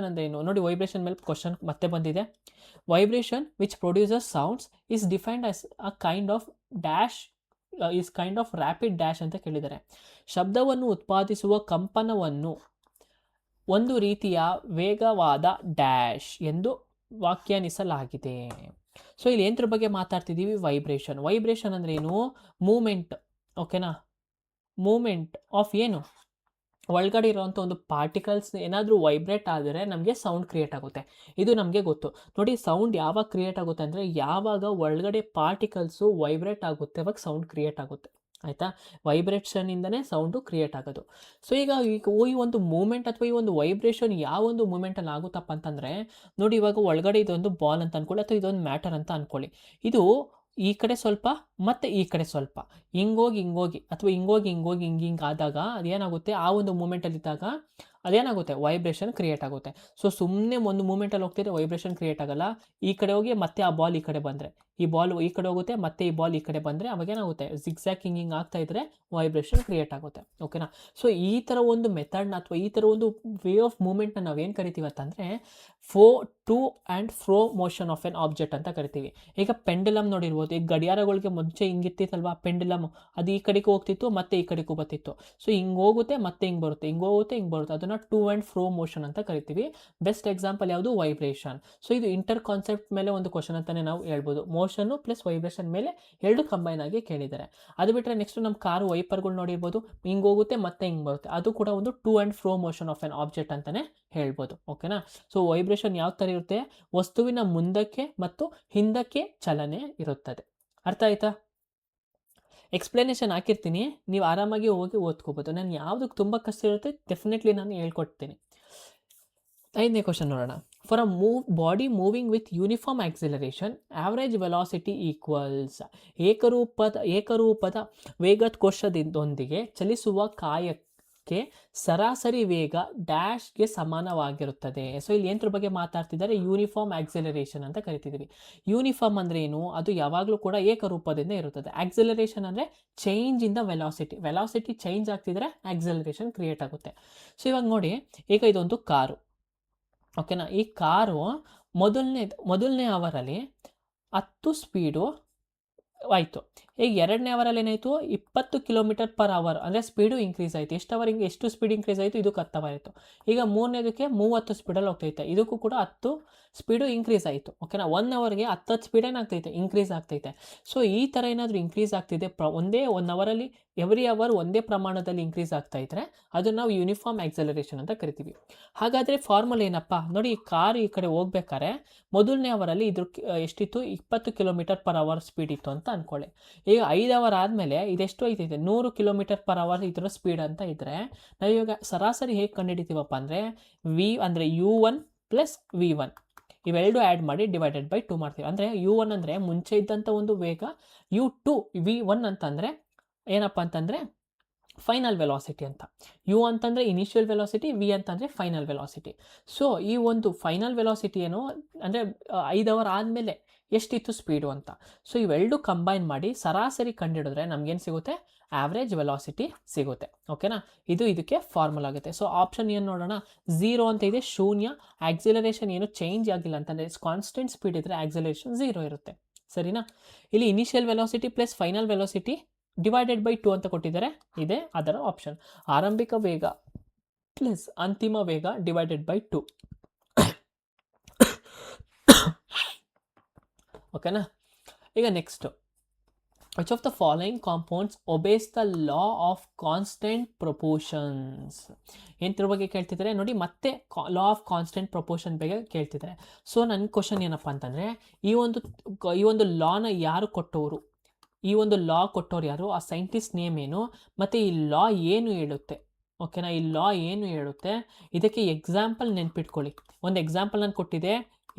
ಅಂದರೆ ಏನು ನೋಡಿ. ವೈಬ್ರೇಷನ್ ಮೇಲೆ ಕ್ವಶನ್ ಮತ್ತೆ ಬಂದಿದೆ. Vibration which produces sounds is defined as a kind of rapid dash ಅಂತ ಕೇಳಿದ್ದಾರೆ. ಶಬ್ದವನ್ನು ಉತ್ಪಾದಿಸುವ ಕಂಪನವನ್ನು ಒಂದು ರೀತಿಯ ವೇಗವಾದ ಡ್ಯಾಶ್ ಎಂದು ವ್ಯಾಖ್ಯಾನಿಸಲಾಗಿದೆ. ಸೊ ಇಲ್ಲಿ ಏನರ ಬಗ್ಗೆ ಮಾತಾಡ್ತಿದ್ದೀವಿ, ವೈಬ್ರೇಷನ್ ಅಂದರೆ ಏನು, ಮೂಮೆಂಟ್. ಓಕೆನಾ? ಮೂಮೆಂಟ್ ಆಫ್ ಏನು, ಒಳಗಡೆ ಇರೋವಂಥ ಒಂದು ಪಾರ್ಟಿಕಲ್ಸ್ ಏನಾದರೂ ವೈಬ್ರೇಟ್ ಆದರೆ ನಮಗೆ ಸೌಂಡ್ ಕ್ರಿಯೇಟ್ ಆಗುತ್ತೆ. ಇದು ನಮಗೆ ಗೊತ್ತು. ನೋಡಿ, ಸೌಂಡ್ ಯಾವಾಗ ಕ್ರಿಯೇಟ್ ಆಗುತ್ತೆ ಅಂದರೆ ಯಾವಾಗ ಒಳಗಡೆ ಪಾರ್ಟಿಕಲ್ಸು ವೈಬ್ರೇಟ್ ಆಗುತ್ತೆ, ಅವಾಗ ಸೌಂಡ್ ಕ್ರಿಯೇಟ್ ಆಗುತ್ತೆ. ಆಯಿತಾ? ವೈಬ್ರೇಷನಿಂದನೇ ಸೌಂಡು ಕ್ರಿಯೇಟ್ ಆಗೋದು. ಸೊ ಈಗ ಈ ಒಂದು ಮೂಮೆಂಟ್ ಅಥವಾ ಈ ಒಂದು ವೈಬ್ರೇಷನ್ ಯಾವ ಒಂದು ಮೂಮೆಂಟಲ್ಲಿ ಆಗುತ್ತಪ್ಪ ಅಂತಂದರೆ, ನೋಡಿ ಇವಾಗ ಒಳಗಡೆ ಇದೊಂದು ಬಾಲ್ ಅಂತ ಅಂದ್ಕೊಳ್ಳಿ, ಅಥವಾ ಇದೊಂದು ಮ್ಯಾಟರ್ ಅಂತ ಅಂದ್ಕೊಳ್ಳಿ. ಇದು ಈ ಕಡೆ ಸ್ವಲ್ಪ ಮತ್ತು ಈ ಕಡೆ ಸ್ವಲ್ಪ ಹಿಂಗೋಗಿ ಅಥವಾ ಹಿಂಗೆ ಆದಾಗ ಅದೇನಾಗುತ್ತೆ, ಆ ಒಂದು ಮೂಮೆಂಟಲ್ಲಿದ್ದಾಗ ಅದೇನಾಗುತ್ತೆ, ವೈಬ್ರೇಷನ್ ಕ್ರಿಯೇಟ್ ಆಗುತ್ತೆ. ಸೊ ಸುಮ್ಮನೆ ಒಂದು ಮೂಮೆಂಟಲ್ಲಿ ಹೋಗ್ತಿದ್ರೆ ವೈಬ್ರೇಷನ್ ಕ್ರಿಯೇಟ್ ಆಗಲ್ಲ. ಈ ಕಡೆ ಹೋಗಿ ಮತ್ತೆ ಆ ಬಾಲ್ ಈ ಕಡೆ ಬಂದರೆ, ಈ ಬಾಲ್ ಈ ಕಡೆ ಹೋಗುತ್ತೆ, ಮತ್ತೆ ಈ ಬಾಲ್ ಈ ಕಡೆ ಬಂದರೆ ಅವಾಗೇನಾಗುತ್ತೆ, ಜಿಗ್ಜ್ಯಾಗ್ ಹಿಂಗೆ ಆಗ್ತಾ ಇದ್ದರೆ ವೈಬ್ರೇಷನ್ ಕ್ರಿಯೇಟ್ ಆಗುತ್ತೆ. ಓಕೆನಾ? ಸೊ ಈ ಥರ ಒಂದು ಮೆಥಡ್ನ ಅಥವಾ ಈ ಥರ ಒಂದು ವೇ ಆಫ್ ಮೂಮೆಂಟ್ನ ನಾವೇನು ಕರಿತೀವಿ ಅಂತಂದರೆ to and fro motion of an object ಅಂತ ಕರಿತೀವಿ. ಈಗ ಪೆಂಡುಲಮ್ ನೋಡಿರ್ಬೋದು, ಈಗ ಗಡಿಯಾರಗಳಿಗೆ ಮುಂಚೆ ಹಿಂಗಿರ್ತಿತ್ತಲ್ವಾ ಪೆಂಡುಲಮ್, ಅದು ಈ ಕಡೆಗೂ ಹೋಗ್ತಿತ್ತು ಮತ್ತೆ ಈ ಕಡೆಗೂ ಬರ್ತಿತ್ತು. ಸೊ ಹಿಂಗೆ ಹೋಗುತ್ತೆ ಮತ್ತೆ ಹಿಂಗೆ ಬರುತ್ತೆ, ಹಿಂಗೆ ಹೋಗುತ್ತೆ ಹಿಂಗೆ ಬರುತ್ತೆ, ಅದನ್ನು ಟು ಆ್ಯಂಡ್ ಫ್ರೋ ಮೋಷನ್ ಅಂತ ಕರಿತೀವಿ. ಬೆಸ್ಟ್ ಎಕ್ಸಾಂಪಲ್ ಯಾವುದು, ವೈಬ್ರೇಷನ್. ಸೊ ಇದು ಇಂಟರ್ ಕಾನ್ಸೆಪ್ಟ್ ಮೇಲೆ ಒಂದು ಕ್ವಶನ್ ಅಂತಲೇ ನಾವು ಹೇಳ್ಬೋದು. ಮೋಷನ್ನು ಪ್ಲಸ್ ವೈಬ್ರೇಷನ್ ಮೇಲೆ ಎರಡು ಕಂಬೈನ್ ಆಗಿ ಕೇಳಿದ್ದಾರೆ. ಅದು ಬಿಟ್ಟರೆ ನೆಕ್ಸ್ಟ್ ನಮ್ಮ ಕಾರು ವೈಪರ್ಗಳು ನೋಡಿರ್ಬೋದು, ಹಿಂಗೆ ಹೋಗುತ್ತೆ ಮತ್ತೆ ಹಿಂಗೆ ಬರುತ್ತೆ, ಅದು ಕೂಡ ಒಂದು to and fro motion of an object ಅಂತಲೇ ಹೇಳ್ಬೋದು. ಓಕೆನಾ? ಸೊ ವೈಬ್ರೇಷನ್ ಯಾವ ಥರ ಇರುತ್ತೆ, ವಸ್ತುವಿನ ಮುಂದಕ್ಕೆ ಮತ್ತು ಹಿಂದಕ್ಕೆ ಚಲನೆ ಇರುತ್ತದೆ. ಅರ್ಥ ಆಯ್ತಾ? ಎಕ್ಸ್ಪ್ಲನೇಷನ್ ಹಾಕಿರ್ತೀನಿ, ನೀವು ಆರಾಮಾಗಿ ಹೋಗಿ ಓದ್ಕೋಬೋದು. ನಾನು ಯಾವುದಕ್ಕೆ ತುಂಬ ಕಷ್ಟ ಇರುತ್ತೆ ಡೆಫಿನೆಟ್ಲಿ ನಾನು ಹೇಳ್ಕೊಡ್ತೀನಿ. 5ನೇ ಕ್ವಶನ್ ನೋಡೋಣ. For a body moving with uniform acceleration average velocity equals. ಏಕರೂಪದ ವೇಗಕೋಶದೊಂದಿಗೆ ಚಲಿಸುವ ಕಾಯಕ್ಕೆ ಸರಾಸರಿ ವೇಗ ಡ್ಯಾಶ್ಗೆ ಸಮಾನವಾಗಿರುತ್ತದೆ. ಸೊ ಇಲ್ಲಿ ಏನರ ಬಗ್ಗೆ ಮಾತಾಡ್ತಿದ್ದಾರೆ, ಯೂನಿಫಾರ್ಮ್ ಆಕ್ಸಿಲರೇಷನ್ ಅಂತ ಕರಿತಿದ್ದೀವಿ. ಯೂನಿಫಾರ್ಮ್ ಅಂದರೆ ಏನು, ಅದು ಯಾವಾಗಲೂ ಕೂಡ ಏಕರೂಪದಿಂದ ಇರುತ್ತದೆ. ಆಕ್ಸಿಲರೇಷನ್ ಅಂದರೆ change in the velocity change ಆಗ್ತಿದ್ರೆ ಆಕ್ಸಿಲರೇಷನ್ ಕ್ರಿಯೇಟ್ ಆಗುತ್ತೆ. ಸೊ ಇವಾಗ ನೋಡಿ, ಈಗ ಇದೊಂದು ಕಾರು. ಓಕೆನಾ? ಈ ಕಾರು ಮೊದಲನೇ ಅವರಲ್ಲಿ 10 ಸ್ಪೀಡು ಆಯಿತು. ಈಗ 2ನೇ ಅವರಲ್ಲಿ ಏನಾಯಿತು 20 km/h ಅಂದರೆ ಸ್ಪೀಡು ಇನ್ಕ್ರೀಸ್ ಆಯಿತು. ಎಷ್ಟು ಸ್ಪೀಡ್ ಇನ್ಕ್ರೀಸ್ ಆಯಿತು ಇದಕ್ಕೆ 10 ಆಯಿತು. ಈಗ 3ನೇದಕ್ಕೆ 30 ಸ್ಪೀಡಲ್ಲಿ ಹೋಗ್ತೈತೆ, ಇದಕ್ಕೂ ಕೂಡ 10 ಸ್ಪೀಡು ಇನ್ಕ್ರೀಸ್ ಆಯಿತು. ಓಕೆನಾ, 1 ಅವರ್ಗೆ 10 ಸ್ಪೀಡ್ ಏನಾಗ್ತೈತೆ ಇನ್ಕ್ರೀಸ್ ಆಗ್ತೈತೆ. ಸೊ ಈ ಥರ ಏನಾದರೂ ಇನ್ಕ್ರೀಸ್ ಆಗ್ತಿದೆ ಒಂದೇ 1 ಅವರಲ್ಲಿ ಎವ್ರಿ ಅವರ್ ಒಂದೇ ಪ್ರಮಾಣದಲ್ಲಿ ಇನ್ಕ್ರೀಸ್ ಆಗ್ತಾ ಇದ್ದರೆ ಅದನ್ನು ನಾವು ಯೂನಿಫಾರ್ಮ್ ಆಕ್ಸಲರೇಷನ್ ಅಂತ ಕರಿತೀವಿ. ಹಾಗಾದರೆ ಫಾರ್ಮುಲಾ ಏನಪ್ಪ ನೋಡಿ, ಈ ಕಾರ್ ಈ ಕಡೆ ಹೋಗ್ಬೇಕಾದ್ರೆ ಮೊದಲನೇ ಅವರಲ್ಲಿ ಇದ್ರ ಎಷ್ಟಿತ್ತು 20 km/h ಸ್ಪೀಡ್ ಇತ್ತು ಅಂತ ಅಂದ್ಕೊಳ್ಳಿ. ಈಗ 5 ಅವರ್ ಆದಮೇಲೆ ಇದೆಷ್ಟು ಐತೈತೆ 100 km/h ಇದರ ಸ್ಪೀಡ್ ಅಂತ ಇದ್ದರೆ ನಾವು ಇವಾಗ ಸರಾಸರಿ ಹೇಗೆ ಕಂಡುಹಿಡಿತೀವಪ್ಪ ಅಂದರೆ ಅಂದರೆ U1 + V1 ಇವೆರಡು ಆ್ಯಡ್ ಮಾಡಿ ಡಿವೈಡೆಡ್ ಬೈ 2 ಮಾಡ್ತೀವಿ. ಅಂದರೆ U1 ಅಂದರೆ ಮುಂಚೆ ಇದ್ದಂಥ ಒಂದು ವೇಗ, U2 V1 ಅಂತಂದರೆ ಏನಪ್ಪ ಅಂತಂದರೆ ಫೈನಲ್ ವೆಲಾಸಿಟಿ ಅಂತ. ಯು ಅಂತಂದರೆ ಇನಿಷಿಯಲ್ ವೆಲಾಸಿಟಿ, ವಿ ಅಂತಂದರೆ ಫೈನಲ್ ವೆಲಾಸಿಟಿ. ಸೊ ಈ ಒಂದು ಫೈನಲ್ ವೆಲಾಸಿಟಿ ಏನು ಅಂದರೆ 5 ಅವರ್ ಆದಮೇಲೆ ಎಷ್ಟಿತ್ತು ಸ್ಪೀಡು ಅಂತ. ಸೊ ಇವೆರಡು ಕಂಬೈನ್ ಮಾಡಿ ಸರಾಸರಿ ಕಂಡುಹಿಡಿದ್ರೆ ನಮಗೇನು ಸಿಗುತ್ತೆ, ಆವ್ರೇಜ್ ವೆಲಾಸಿಟಿ ಸಿಗುತ್ತೆ. ಓಕೆನಾ, ಇದು ಇದಕ್ಕೆ ಫಾರ್ಮುಲಾ ಆಗುತ್ತೆ. ಸೊ ಆಪ್ಷನ್ ಏನು ನೋಡೋಣ, 0 ಅಂತ ಇದೆ, ಶೂನ್ಯ. ಆಕ್ಸಿಲರೇಷನ್ ಏನು ಚೇಂಜ್ ಆಗಿಲ್ಲ ಅಂತಂದರೆ ಕಾನ್ಸ್ಟೆಂಟ್ ಸ್ಪೀಡ್ ಇದ್ದರೆ ಆಕ್ಸಿಲರೇಷನ್ 0 ಇರುತ್ತೆ. ಸರಿನಾ, ಇಲ್ಲಿ initial velocity plus final velocity divided by 2 ಅಂತ ಕೊಟ್ಟಿದ್ದಾರೆ, ಇದೆ ಅದರ ಆಪ್ಷನ್. ಆರಂಭಿಕ ವೇಗ ಪ್ಲಸ್ ಅಂತಿಮ ವೇಗ ಡಿವೈಡೆಡ್ ಬೈ 2. ಓಕೆನಾ, ಈಗ next, which of the following compounds obeys the law of constant proportions? ಎಂತರ ಬಗ್ಗೆ ಕೇಳ್ತಿದ್ದಾರೆ ನೋಡಿ, ಮತ್ತೆ ಲಾ ಆಫ್ ಕಾನ್ಸ್ಟೆಂಟ್ ಪ್ರಪೋರ್ಷನ್ ಬಗ್ಗೆ ಕೇಳ್ತಿದ್ದಾರೆ. ಸೊ ನನ್ನ ಕ್ವಶನ್ ಏನಪ್ಪ ಅಂತಂದರೆ, ಈ ಒಂದು ಲಾನ ಯಾರು ಕೊಟ್ಟವರು, ಈ ಒಂದು ಲಾ ಕೊಟ್ಟವ್ರು ಯಾರು, ಆ ಸೈಂಟಿಸ್ಟ್ ನೇಮ್ ಏನು, ಮತ್ತು ಈ ಲಾ ಏನು ಹೇಳುತ್ತೆ. ಓಕೆನಾ, ಈ ಲಾ ಏನು ಹೇಳುತ್ತೆ, ಇದಕ್ಕೆ ಎಕ್ಸಾಂಪಲ್ ನೆನ್ಪಿಟ್ಕೊಳ್ಳಿ. ಒಂದು ಎಕ್ಸಾಂಪಲ್ ನಾನು ಕೊಟ್ಟಿದ್ದೆ,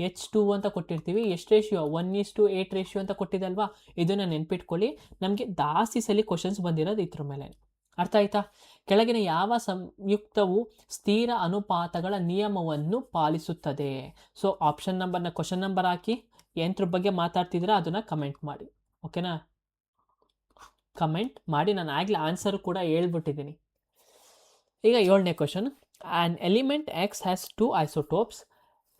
H2 ಅಂತ ಕೊಟ್ಟಿರ್ತೀವಿ, ಎಷ್ಟು ರೇಷಿಯೋ 1:8 ರೇಷಿಯೋ ಅಂತ ಕೊಟ್ಟಿದೆ ಅಲ್ವಾ, ಇದನ್ನು ನೆನ್ಪಿಟ್ಕೊಳ್ಳಿ. ನಮಗೆ ಜಾಸ್ತಿ ಸಲ ಕ್ವಶನ್ಸ್ ಬಂದಿರೋದು ಇದ್ರ ಮೇಲೆ. ಅರ್ಥ ಆಯ್ತಾ? ಕೆಳಗಿನ ಯಾವ ಸಂಯುಕ್ತವು ಸ್ಥಿರ ಅನುಪಾತಗಳ ನಿಯಮವನ್ನು ಪಾಲಿಸುತ್ತದೆ? ಸೊ ಆಪ್ಷನ್ ನಂಬರ್ನ ಕ್ವಶನ್ ನಂಬರ್ ಹಾಕಿ, ಎಂತ್ರ ಬಗ್ಗೆ ಮಾತಾಡ್ತಿದ್ರೆ ಅದನ್ನು ಕಮೆಂಟ್ ಮಾಡಿ. ಓಕೆನಾ, ಕಮೆಂಟ್ ಮಾಡಿ, ನಾನು ಆಗಲೇ ಆನ್ಸರ್ ಕೂಡ ಹೇಳ್ಬಿಟ್ಟಿದ್ದೀನಿ. ಈಗ 7ನೇ question, an element X has 2 isotopes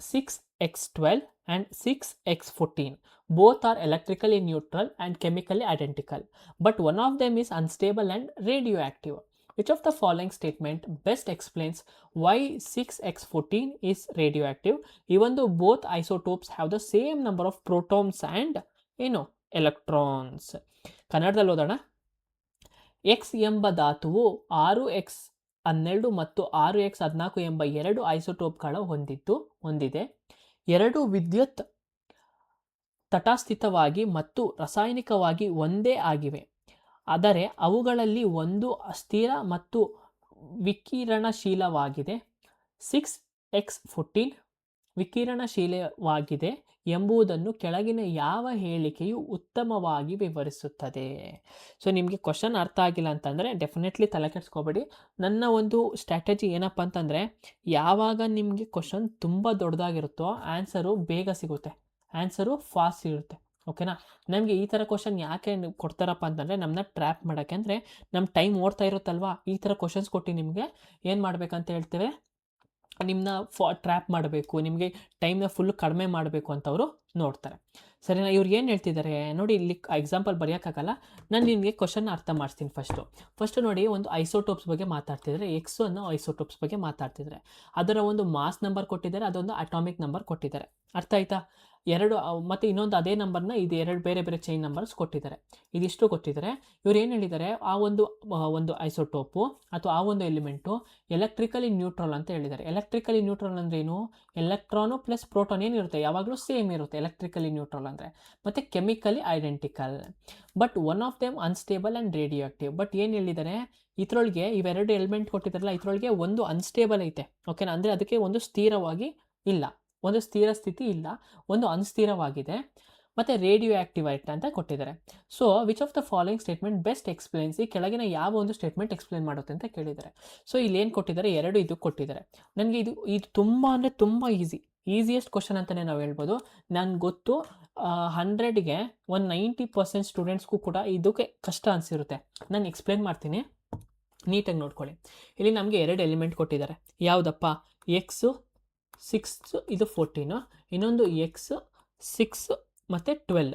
6x12 and 6x14. Both are electrically neutral and chemically identical, but one of them is unstable and radioactive. Which of the following statement best explains why 6x14 is radioactive even though both isotopes have the same number of protons and electrons? ಕನ್ನಡದಲ್ಲಿ ಓದೋಣ. X ಎಂಬ ಧಾತುವು 6x12 ಮತ್ತು 6x14 ಎಂಬ 2 ಐಸೋಟೋಪ್ಗಳ ಹೊಂದಿದೆ. 2 ವಿದ್ಯುತ್ ತಟಸ್ಥಿತವಾಗಿ ಮತ್ತು ರಾಸಾಯನಿಕವಾಗಿ ಒಂದೇ ಆಗಿವೆ, ಆದರೆ ಅವುಗಳಲ್ಲಿ ಒಂದು ಅಸ್ಥಿರ ಮತ್ತು ವಿಕಿರಣಶೀಲವಾಗಿದೆ. 6x14 ವಿಕಿರಣಶೀಲವಾಗಿದೆ ಎಂಬುದನ್ನು ಕೆಳಗಿನ ಯಾವ ಹೇಳಿಕೆಯು ಉತ್ತಮವಾಗಿ ವಿವರಿಸುತ್ತದೆ? ಸೊ ನಿಮಗೆ ಕ್ವಶನ್ ಅರ್ಥ ಆಗಿಲ್ಲ ಅಂತಂದರೆ ಡೆಫಿನೆಟ್ಲಿ ತಲೆ ಕೆಡಿಸ್ಕೋಬೇಡಿ. ನನ್ನ ಒಂದು ಸ್ಟ್ರಾಟಜಿ ಏನಪ್ಪ ಅಂತಂದರೆ, ಯಾವಾಗ ನಿಮಗೆ ಕ್ವಶನ್ ತುಂಬ ದೊಡ್ಡದಾಗಿರುತ್ತೋ ಆನ್ಸರು ಬೇಗ ಸಿಗುತ್ತೆ, ಆನ್ಸರು ಫಾಸ್ಟ್ ಇರುತ್ತೆ. ಓಕೆನಾ, ನಮಗೆ ಈ ಥರ ಕ್ವಶನ್ ಯಾಕೆ ಕೊಡ್ತಾರಪ್ಪ ಅಂತಂದರೆ ನಮ್ಮನ್ನ ಟ್ರ್ಯಾಪ್ ಮಾಡೋಕ್ಕೆ. ಅಂದರೆ ನಮ್ಮ ಟೈಮ್ ಓಡ್ತಾ ಇರುತ್ತಲ್ವ, ಈ ಥರ ಕ್ವಶನ್ಸ್ ಕೊಟ್ಟು ನಿಮಗೆ ಏನು ಮಾಡಬೇಕಂತ ಹೇಳ್ತೇವೆ, ನಿಮ್ಮನ್ನ ಟ್ರ್ಯಾಪ್ ಮಾಡಬೇಕು, ನಿಮಗೆ ಟೈಮ್ನ ಫುಲ್ ಕಡಿಮೆ ಮಾಡಬೇಕು ಅಂತ ಅವರು ನೋಡ್ತಾರೆ. ಸರಿನಾ, ಇವ್ರು ಏನು ಹೇಳ್ತಿದ್ದಾರೆ ನೋಡಿ, ಇಲ್ಲಿ ಎಕ್ಸಾಂಪಲ್ ಬರೆಯೋಕ್ಕಾಗಲ್ಲ, ನಾನು ನಿಮಗೆ ಕ್ವಶನ್ ಅರ್ಥ ಮಾಡಿಸ್ತೀನಿ. ಫಸ್ಟು ನೋಡಿ, ಒಂದು ಐಸೋಟೋಪ್ಸ್ ಬಗ್ಗೆ ಮಾತಾಡ್ತಿದ್ದಾರೆ, ಎಕ್ಸ್ ಅನ್ನೋ ಐಸೋಟೋಪ್ಸ್ ಬಗ್ಗೆ ಮಾತಾಡ್ತಿದ್ದಾರೆ. ಅದರ ಒಂದು ಮಾಸ್ ನಂಬರ್ ಕೊಟ್ಟಿದ್ದಾರೆ, ಅದೊಂದು ಅಟಾಮಿಕ್ ನಂಬರ್ ಕೊಟ್ಟಿದ್ದಾರೆ. ಅರ್ಥ ಆಯ್ತಾ? ಮತ್ತು ಇನ್ನೊಂದು ಅದೇ ನಂಬರ್ನ ಇದು 2 ಬೇರೆ ಬೇರೆ ಚೈನ್ ನಂಬರ್ಸ್ ಕೊಟ್ಟಿದ್ದಾರೆ. ಇದಿಷ್ಟು ಕೊಟ್ಟಿದ್ದಾರೆ. ಇವ್ರು ಏನು ಹೇಳಿದ್ದಾರೆ, ಆ ಒಂದು ಐಸೋಟೋಪು ಅಥವಾ ಆ ಒಂದು ಎಲಿಮೆಂಟು ಎಲೆಕ್ಟ್ರಿಕಲಿ ನ್ಯೂಟ್ರಲ್ ಅಂತ ಹೇಳಿದ್ದಾರೆ. ಎಲೆಕ್ಟ್ರಿಕಲಿ ನ್ಯೂಟ್ರಲ್ ಅಂದರೆ ಏನು, ಎಲೆಕ್ಟ್ರಾನು ಪ್ಲಸ್ ಪ್ರೋಟಾನ್ ಏನಿರುತ್ತೆ ಯಾವಾಗಲೂ ಸೇಮ್ ಇರುತ್ತೆ ಎಲೆಕ್ಟ್ರಿಕಲಿ ನ್ಯೂಟ್ರಲ್ ಅಂದರೆ. ಮತ್ತು chemically identical, but one of them unstable and radio active. But ಏನು ಹೇಳಿದ್ದಾರೆ, ಇದರೊಳಗೆ ಇವೆರಡು ಎಲಿಮೆಂಟ್ ಕೊಟ್ಟಿದ್ದಾರಲ್ಲ, ಇದರೊಳಗೆ ಒಂದು ಅನ್ಸ್ಟೇಬಲ್ ಐತೆ. ಓಕೆನಾ, ಅಂದರೆ ಅದಕ್ಕೆ ಒಂದು ಸ್ಥಿರವಾಗಿ ಇಲ್ಲ, ಒಂದು ಸ್ಥಿರ ಸ್ಥಿತಿ ಇಲ್ಲ, ಒಂದು ಅನ್ಸ್ಥಿರವಾಗಿದೆ, ಮತ್ತು ರೇಡಿಯೋ ಆಕ್ಟಿವ್ ಅಂತ ಕೊಟ್ಟಿದ್ದಾರೆ. So which of the following statement best explains, ಈ ಕೆಳಗಿನ ಯಾವ ಒಂದು ಸ್ಟೇಟ್ಮೆಂಟ್ ಎಕ್ಸ್ಪ್ಲೇನ್ ಮಾಡುತ್ತೆ ಅಂತ ಕೇಳಿದ್ದಾರೆ. ಸೊ ಇಲ್ಲಿ ಏನು ಕೊಟ್ಟಿದ್ದಾರೆ, 2 ಇದು ಕೊಟ್ಟಿದ್ದಾರೆ. ನನಗೆ ಇದು ತುಂಬ ಅಂದರೆ ತುಂಬ ಈಸಿಯೆಸ್ಟ್ ಕ್ವಶನ್ ಅಂತಲೇ ನಾವು ಹೇಳ್ಬೋದು. ನನಗೆ ಗೊತ್ತು 100ಗೆ ಒಂದು 90% ಸ್ಟೂಡೆಂಟ್ಸ್ಗೂ ಕೂಡ ಇದಕ್ಕೆ ಕಷ್ಟ ಅನಿಸಿರುತ್ತೆ. ನಾನು ಎಕ್ಸ್ಪ್ಲೇನ್ ಮಾಡ್ತೀನಿ, ನೀಟಾಗಿ ನೋಡ್ಕೊಳ್ಳಿ. ಇಲ್ಲಿ ನಮಗೆ 2 ಎಲಿಮೆಂಟ್ ಕೊಟ್ಟಿದ್ದಾರೆ. ಯಾವುದಪ್ಪ, ಎಕ್ಸು 6, ಇದು 14, ಇನ್ನೊಂದು x 6 ಮತ್ತು 12.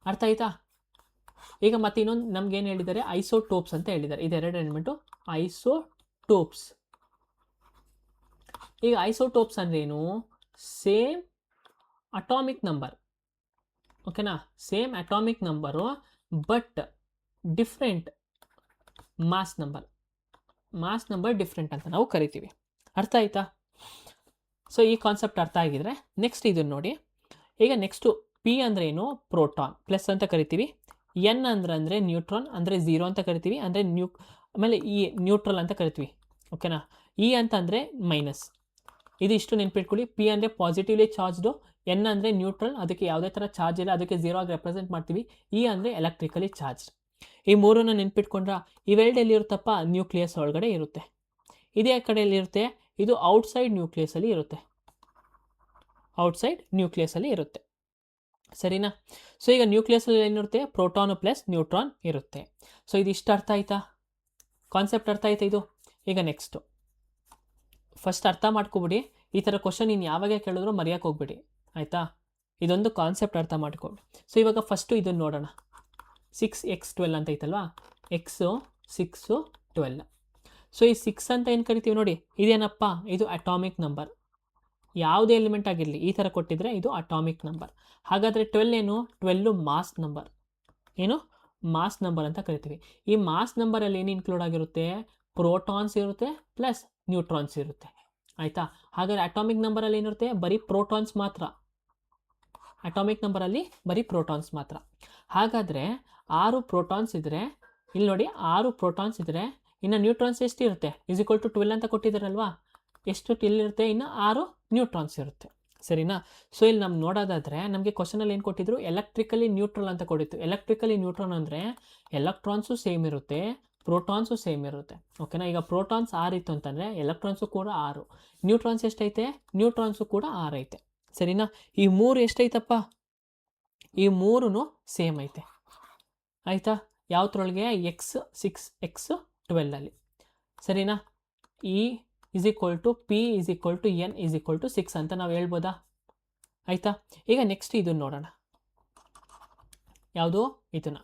ಅರ್ಥ ಆಯ್ತಾ? ಈಗ ಮತ್ತೆ ಇನ್ನೊಂದು ನಮ್ಗೆ ಏನು ಹೇಳಿದ್ದಾರೆ, ಐಸೋಟೋಪ್ಸ್ ಅಂತ ಹೇಳಿದ್ದಾರೆ. ಇದೆರಡು ಎಲಿಮೆಂಟು ಐಸೋಟೋಪ್ಸ್. ಈಗ ಐಸೋಟೋಪ್ಸ್ ಅಂದ್ರೆ ಏನು, ಸೇಮ್ ಅಟಾಮಿಕ್ ನಂಬರ್, ಓಕೆನಾ, same atomic number but different mass number different ಅಂತ ನಾವು ಕರಿತೀವಿ. ಅರ್ಥ ಆಯ್ತಾ? ಸೊ ಈ ಕಾನ್ಸೆಪ್ಟ್ ಅರ್ಥ ಆಗಿದ್ರೆ ನೆಕ್ಸ್ಟ್ ಇದನ್ನು ನೋಡಿ. ಈಗ ನೆಕ್ಸ್ಟು ಪಿ ಅಂದರೆ ಏನು, ಪ್ರೋಟಾನ್ ಪ್ಲಸ್ ಅಂತ ಕರಿತೀವಿ. ಎನ್ ಅಂದರೆ ನ್ಯೂಟ್ರಾನ್ ಅಂದರೆ 0 ಅಂತ ಕರಿತೀವಿ, ಅಂದರೆ ಆಮೇಲೆ ಇ ನ್ಯೂಟ್ರಲ್ ಅಂತ ಕರಿತೀವಿ, ಓಕೆನಾ. ಇ ಅಂತಂದರೆ ಮೈನಸ್. ಇದು ಇಷ್ಟು ನೆನ್ಪಿಟ್ಕೊಳ್ಳಿ. ಪಿ ಅಂದರೆ ಪಾಸಿಟಿವ್ಲಿ ಚಾರ್ಜ್ಡು, ಎನ್ ಅಂದರೆ ನ್ಯೂಟ್ರಲ್, ಅದಕ್ಕೆ ಯಾವುದೇ ಥರ ಚಾರ್ಜ್ ಇಲ್ಲ, ಅದಕ್ಕೆ 0 ಆಗಿ ರೆಪ್ರೆಸೆಂಟ್ ಮಾಡ್ತೀವಿ. ಇ ಅಂದರೆ ಎಲೆಕ್ಟ್ರಿಕಲಿ ಚಾರ್ಜ್ಡ್. ಈ ಮೂರನ್ನು ನೆನ್ಪಿಟ್ಕೊಂಡ್ರೆ ಇವೆರಡು ಎಲ್ಲಿರುತ್ತಪ್ಪ, ನ್ಯೂಕ್ಲಿಯಸ್ ಒಳಗಡೆ ಇರುತ್ತೆ. ಇದೇ ಕಡೆಯಲ್ಲಿರುತ್ತೆ, ಇದು ಔಟ್ಸೈಡ್ ನ್ಯೂಕ್ಲಿಯಸಲ್ಲಿ ಇರುತ್ತೆ, ಔಟ್ಸೈಡ್ ನ್ಯೂಕ್ಲಿಯಸಲ್ಲಿ ಇರುತ್ತೆ, ಸರಿನಾ. ಸೊ ಈಗ ನ್ಯೂಕ್ಲಿಯಸಲ್ಲಿ ಏನಿರುತ್ತೆ, ಪ್ರೋಟಾನು ಪ್ಲಸ್ ನ್ಯೂಟ್ರಾನ್ ಇರುತ್ತೆ. ಸೊ ಇದಿಷ್ಟು ಅರ್ಥ ಆಯ್ತಾ, ಕಾನ್ಸೆಪ್ಟ್ ಅರ್ಥ ಆಯ್ತಾ ಇದು. ಈಗ ನೆಕ್ಸ್ಟು ಫಸ್ಟ್ ಅರ್ಥ ಮಾಡ್ಕೊಬಿಡಿ. ಈ ಥರ ಕ್ವಶನ್ ಇನ್ನು ಯಾವಾಗ ಕೇಳಿದ್ರು ಮರೆಯೋಕೆ ಹೋಗ್ಬಿಡಿ, ಆಯಿತಾ. ಇದೊಂದು ಕಾನ್ಸೆಪ್ಟ್ ಅರ್ಥ ಮಾಡ್ಕೊಬಿಡಿ. ಸೊ ಇವಾಗ ಫಸ್ಟು ಇದನ್ನು ನೋಡೋಣ. 6x12 ಅಂತ ಐತಲ್ವಾ, ಎಕ್ಸು 6 12. ಸೊ ಈ 6 ಅಂತ ಏನು ಕರಿತೀವಿ ನೋಡಿ, ಇದೇನಪ್ಪ, ಇದು ಅಟಾಮಿಕ್ ನಂಬರ್. ಯಾವುದೇ ಎಲಿಮೆಂಟ್ ಆಗಿರಲಿ ಈ ಥರ ಕೊಟ್ಟಿದ್ರೆ ಇದು ಅಟಾಮಿಕ್ ನಂಬರ್. ಹಾಗಾದರೆ 12 ಏನು, 12 ಮಾಸ್ ನಂಬರ್. ಏನು, ಮಾಸ್ ನಂಬರ್ ಅಂತ ಕರಿತೀವಿ. ಈ ಮಾಸ್ ನಂಬರಲ್ಲಿ ಏನು ಇನ್ಕ್ಲೂಡ್ ಆಗಿರುತ್ತೆ, ಪ್ರೋಟಾನ್ಸ್ ಇರುತ್ತೆ ಪ್ಲಸ್ ನ್ಯೂಟ್ರಾನ್ಸ್ ಇರುತ್ತೆ, ಆಯಿತಾ. ಹಾಗಾದರೆ ಅಟಾಮಿಕ್ ನಂಬರಲ್ಲಿ ಏನಿರುತ್ತೆ, ಬರೀ ಪ್ರೋಟಾನ್ಸ್ ಮಾತ್ರ. ಅಟಾಮಿಕ್ ನಂಬರಲ್ಲಿ ಬರೀ ಪ್ರೋಟಾನ್ಸ್ ಮಾತ್ರ. ಹಾಗಾದರೆ 6 ಪ್ರೋಟಾನ್ಸ್ ಇದ್ದರೆ, ಇಲ್ಲಿ ನೋಡಿ 6 ಪ್ರೋಟಾನ್ಸ್ ಇದ್ದರೆ ಇನ್ನು ನ್ಯೂಟ್ರಾನ್ಸ್ ಎಷ್ಟು ಇರುತ್ತೆ, = 12 ಅಂತ ಕೊಟ್ಟಿದ್ದಾರಲ್ವಾ, ಎಷ್ಟು ಇಲ್ಲಿರುತ್ತೆ, ಇನ್ನು 6 ನ್ಯೂಟ್ರಾನ್ಸ್ ಇರುತ್ತೆ, ಸರಿನಾ. ಸೊ ಇಲ್ಲಿ ನಮ್ಗೆ ನೋಡೋದಾದರೆ ನಮಗೆ ಕ್ವಶನಲ್ಲಿ ಏನು ಕೊಟ್ಟಿದ್ರು, ಎಲೆಕ್ಟ್ರಿಕಲಿ ನ್ಯೂಟ್ರಲ್ ಅಂತ ಕೊಟ್ಟಿತ್ತು. ಎಲೆಕ್ಟ್ರಿಕಲಿ ನ್ಯೂಟ್ರಲ್ ಅಂದರೆ ಎಲೆಕ್ಟ್ರಾನ್ಸು ಸೇಮ್ ಇರುತ್ತೆ, ಪ್ರೋಟಾನ್ಸು ಸೇಮ್ ಇರುತ್ತೆ, ಓಕೆನಾ. ಈಗ ಪ್ರೋಟಾನ್ಸ್ 6 ಇತ್ತು ಅಂತಂದರೆ ಎಲೆಕ್ಟ್ರಾನ್ಸು ಕೂಡ 6, ನ್ಯೂಟ್ರಾನ್ಸ್ ಎಷ್ಟೈತೆ, ನ್ಯೂಟ್ರಾನ್ಸು ಕೂಡ 6 ಐತೆ, ಸರಿನಾ. ಈ 3 ಎಷ್ಟೈತಪ್ಪ, ಈ 3 ಸೇಮ್ ಐತೆ, ಆಯಿತಾ. ಯಾವ್ದ್ರೊಳಗೆ, x6x12ಅಲ್ಲಿ, ಸರಿನಾ. ಇ P N 6 ಅಂತ ನಾವು ಹೇಳ್ಬೋದಾ, ಆಯಿತಾ. ಈಗ ನೆಕ್ಸ್ಟ್ ಇದನ್ನು ನೋಡೋಣ, ಯಾವುದು ಇದನ್ನು.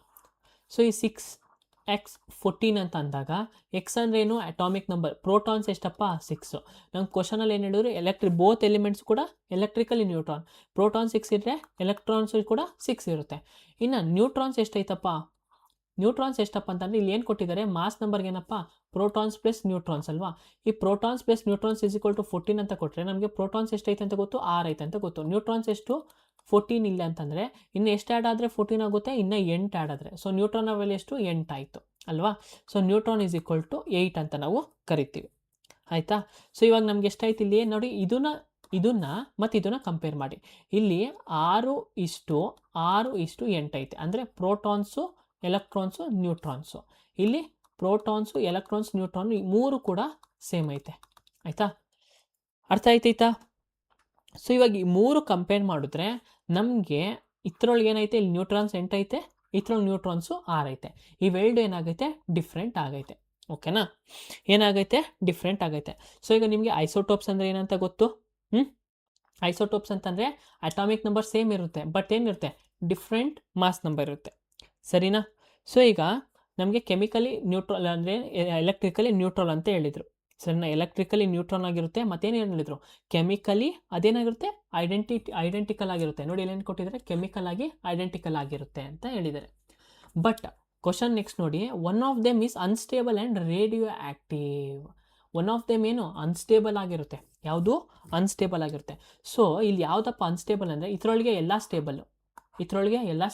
ಸೊ ಈ 6x14 ಅಂತ ಅಂದಾಗ ಎಕ್ಸ್ ಅಂದ್ರೆ ಏನು, ಅಟಾಮಿಕ್ ನಂಬರ್. ಪ್ರೋಟಾನ್ಸ್ ಎಷ್ಟಪ್ಪ, 6. ನಮ್ಮ ಕ್ವಶನಲ್ಲಿ ಏನು ಹೇಳಿದ್ರು, ಬೋತ್ ಎಲಿಮೆಂಟ್ಸ್ ಕೂಡ ಎಲೆಕ್ಟ್ರಿಕಲಿ ನ್ಯೂಟ್ರಾನ್. ಪ್ರೋಟಾನ್ 6 ಇದ್ದರೆ ಎಲೆಕ್ಟ್ರಾನ್ಸ್ ಕೂಡ 6 ಇರುತ್ತೆ. ಇನ್ನು ನ್ಯೂಟ್ರಾನ್ಸ್ ಎಷ್ಟೈತಪ್ಪ, ನ್ಯೂಟ್ರಾನ್ಸ್ ಎಷ್ಟಪ್ಪ ಅಂತಂದರೆ ಇಲ್ಲಿ ಏನು ಕೊಟ್ಟಿದ್ದಾರೆ, ಮಾಸ್ ನಂಬರ್ಗೆ ಏನಪ್ಪ, ಪ್ರೋಟಾನ್ಸ್ ಪ್ಲಸ್ ನ್ಯೂಟ್ರಾನ್ಸ್ ಅಲ್ವಾ. ಈ ಪ್ರೋಟಾನ್ಸ್ ಪ್ಲಸ್ ನ್ಯೂಟ್ರಾನ್ಸ್ = 14 ಅಂತ ಕೊಟ್ಟರೆ ನಮಗೆ ಪ್ರೋಟಾನ್ಸ್ ಎಷ್ಟೈತೆ ಅಂತ ಗೊತ್ತು, 6 ಐತೆ ಅಂತ ಗೊತ್ತು. ನ್ಯೂಟ್ರಾನ್ಸ್ ಎಷ್ಟು, 14 ಇಲ್ಲ ಅಂತಂದರೆ ಇನ್ನು ಎಷ್ಟು ಆ್ಯಡ್ ಆದರೆ 14 ಆಗುತ್ತೆ, ಇನ್ನು 8 ಆ್ಯಡ್ ಆದರೆ. ಸೊ ನ್ಯೂಟ್ರಾನ್ ವ್ಯಾಲ್ಯೂ ಎಷ್ಟು, 8 ಆಯಿತು ಅಲ್ವಾ. ಸೊ ನ್ಯೂಟ್ರಾನ್ = 8 ಅಂತ ನಾವು ಕರಿತೀವಿ, ಆಯಿತಾ. ಸೊ ಇವಾಗ ನಮ್ಗೆ ಎಷ್ಟಾಯ್ತು ಇಲ್ಲಿ ನೋಡಿ, ಇದನ್ನು ಮತ್ತು ಇದನ್ನು ಕಂಪೇರ್ ಮಾಡಿ. ಇಲ್ಲಿ 6:8 ಐತೆ, ಅಂದರೆ ಪ್ರೋಟಾನ್ಸು ಎಲೆಕ್ಟ್ರಾನ್ಸು ನ್ಯೂಟ್ರಾನ್ಸು. ಇಲ್ಲಿ ಪ್ರೋಟಾನ್ಸು ಎಲೆಕ್ಟ್ರಾನ್ಸ್ ನ್ಯೂಟ್ರಾನ್ 3 ಕೂಡ ಸೇಮ್ ಐತೆ, ಆಯಿತಾ. ಅರ್ಥ ಆಯ್ತೈತಾ. ಸೊ ಇವಾಗ ಈ 3 ಕಂಪೇರ್ ಮಾಡಿದ್ರೆ ನಮಗೆ ಇದ್ರೊಳಗೆ ಏನೈತೆ, ಇಲ್ಲಿ ನ್ಯೂಟ್ರಾನ್ಸ್ 8 ಐತೆ, ಇದ್ರೊಳಗೆ ನ್ಯೂಟ್ರಾನ್ಸು 6 ಐತೆ. ಇವೆರಡು ಏನಾಗೈತೆ, ಡಿಫ್ರೆಂಟ್ ಆಗೈತೆ, ಓಕೆನಾ. ಏನಾಗೈತೆ, ಡಿಫ್ರೆಂಟ್ ಆಗೈತೆ. ಸೊ ಈಗ ನಿಮಗೆ ಐಸೋಟೋಪ್ಸ್ ಅಂದರೆ ಏನಂತ ಗೊತ್ತು. ಐಸೋಟೋಪ್ಸ್ ಅಂತಂದರೆ ಅಟಾಮಿಕ್ ನಂಬರ್ ಸೇಮ್ ಇರುತ್ತೆ, ಬಟ್ ಏನಿರುತ್ತೆ, ಡಿಫ್ರೆಂಟ್ ಮಾಸ್ ನಂಬರ್ ಇರುತ್ತೆ, ಸರಿನಾ. ಸೊ ಈಗ ನಮಗೆ ಕೆಮಿಕಲಿ ನ್ಯೂಟ್ರಲ್ ಅಂದರೆ ಎಲೆಕ್ಟ್ರಿಕಲಿ ನ್ಯೂಟ್ರಲ್ ಅಂತ ಹೇಳಿದರು, ಸರಿನಾ. ಎಲೆಕ್ಟ್ರಿಕಲಿ ನ್ಯೂಟ್ರಾನ್ ಆಗಿರುತ್ತೆ, ಮತ್ತೇನು ಹೇಳಿದ್ರು, ಕೆಮಿಕಲಿ ಅದೇನಾಗಿರುತ್ತೆ, ಐಡೆಂಟಿಕಲ್ ಆಗಿರುತ್ತೆ. ನೋಡಿ ಇಲ್ಲೇನು ಕೊಟ್ಟಿದ್ದಾರೆ, ಕೆಮಿಕಲ್ ಆಗಿ ಐಡೆಂಟಿಕಲ್ ಆಗಿರುತ್ತೆ ಅಂತ ಹೇಳಿದ್ದಾರೆ. ಬಟ್ ಕ್ವಶನ್ ನೆಕ್ಸ್ಟ್ ನೋಡಿ, one of them is unstable and radio active. One of them ಏನು, ಅನ್ಸ್ಟೇಬಲ್ ಆಗಿರುತ್ತೆ. ಯಾವುದು, ಅನ್ಸ್ಟೇಬಲ್ ಆಗಿರುತ್ತೆ. ಸೊ ಇಲ್ಲಿ ಯಾವುದಪ್ಪ ಅನ್ಸ್ಟೇಬಲ್ ಅಂದರೆ, ಇದರೊಳಗೆ ಎಲ್ಲ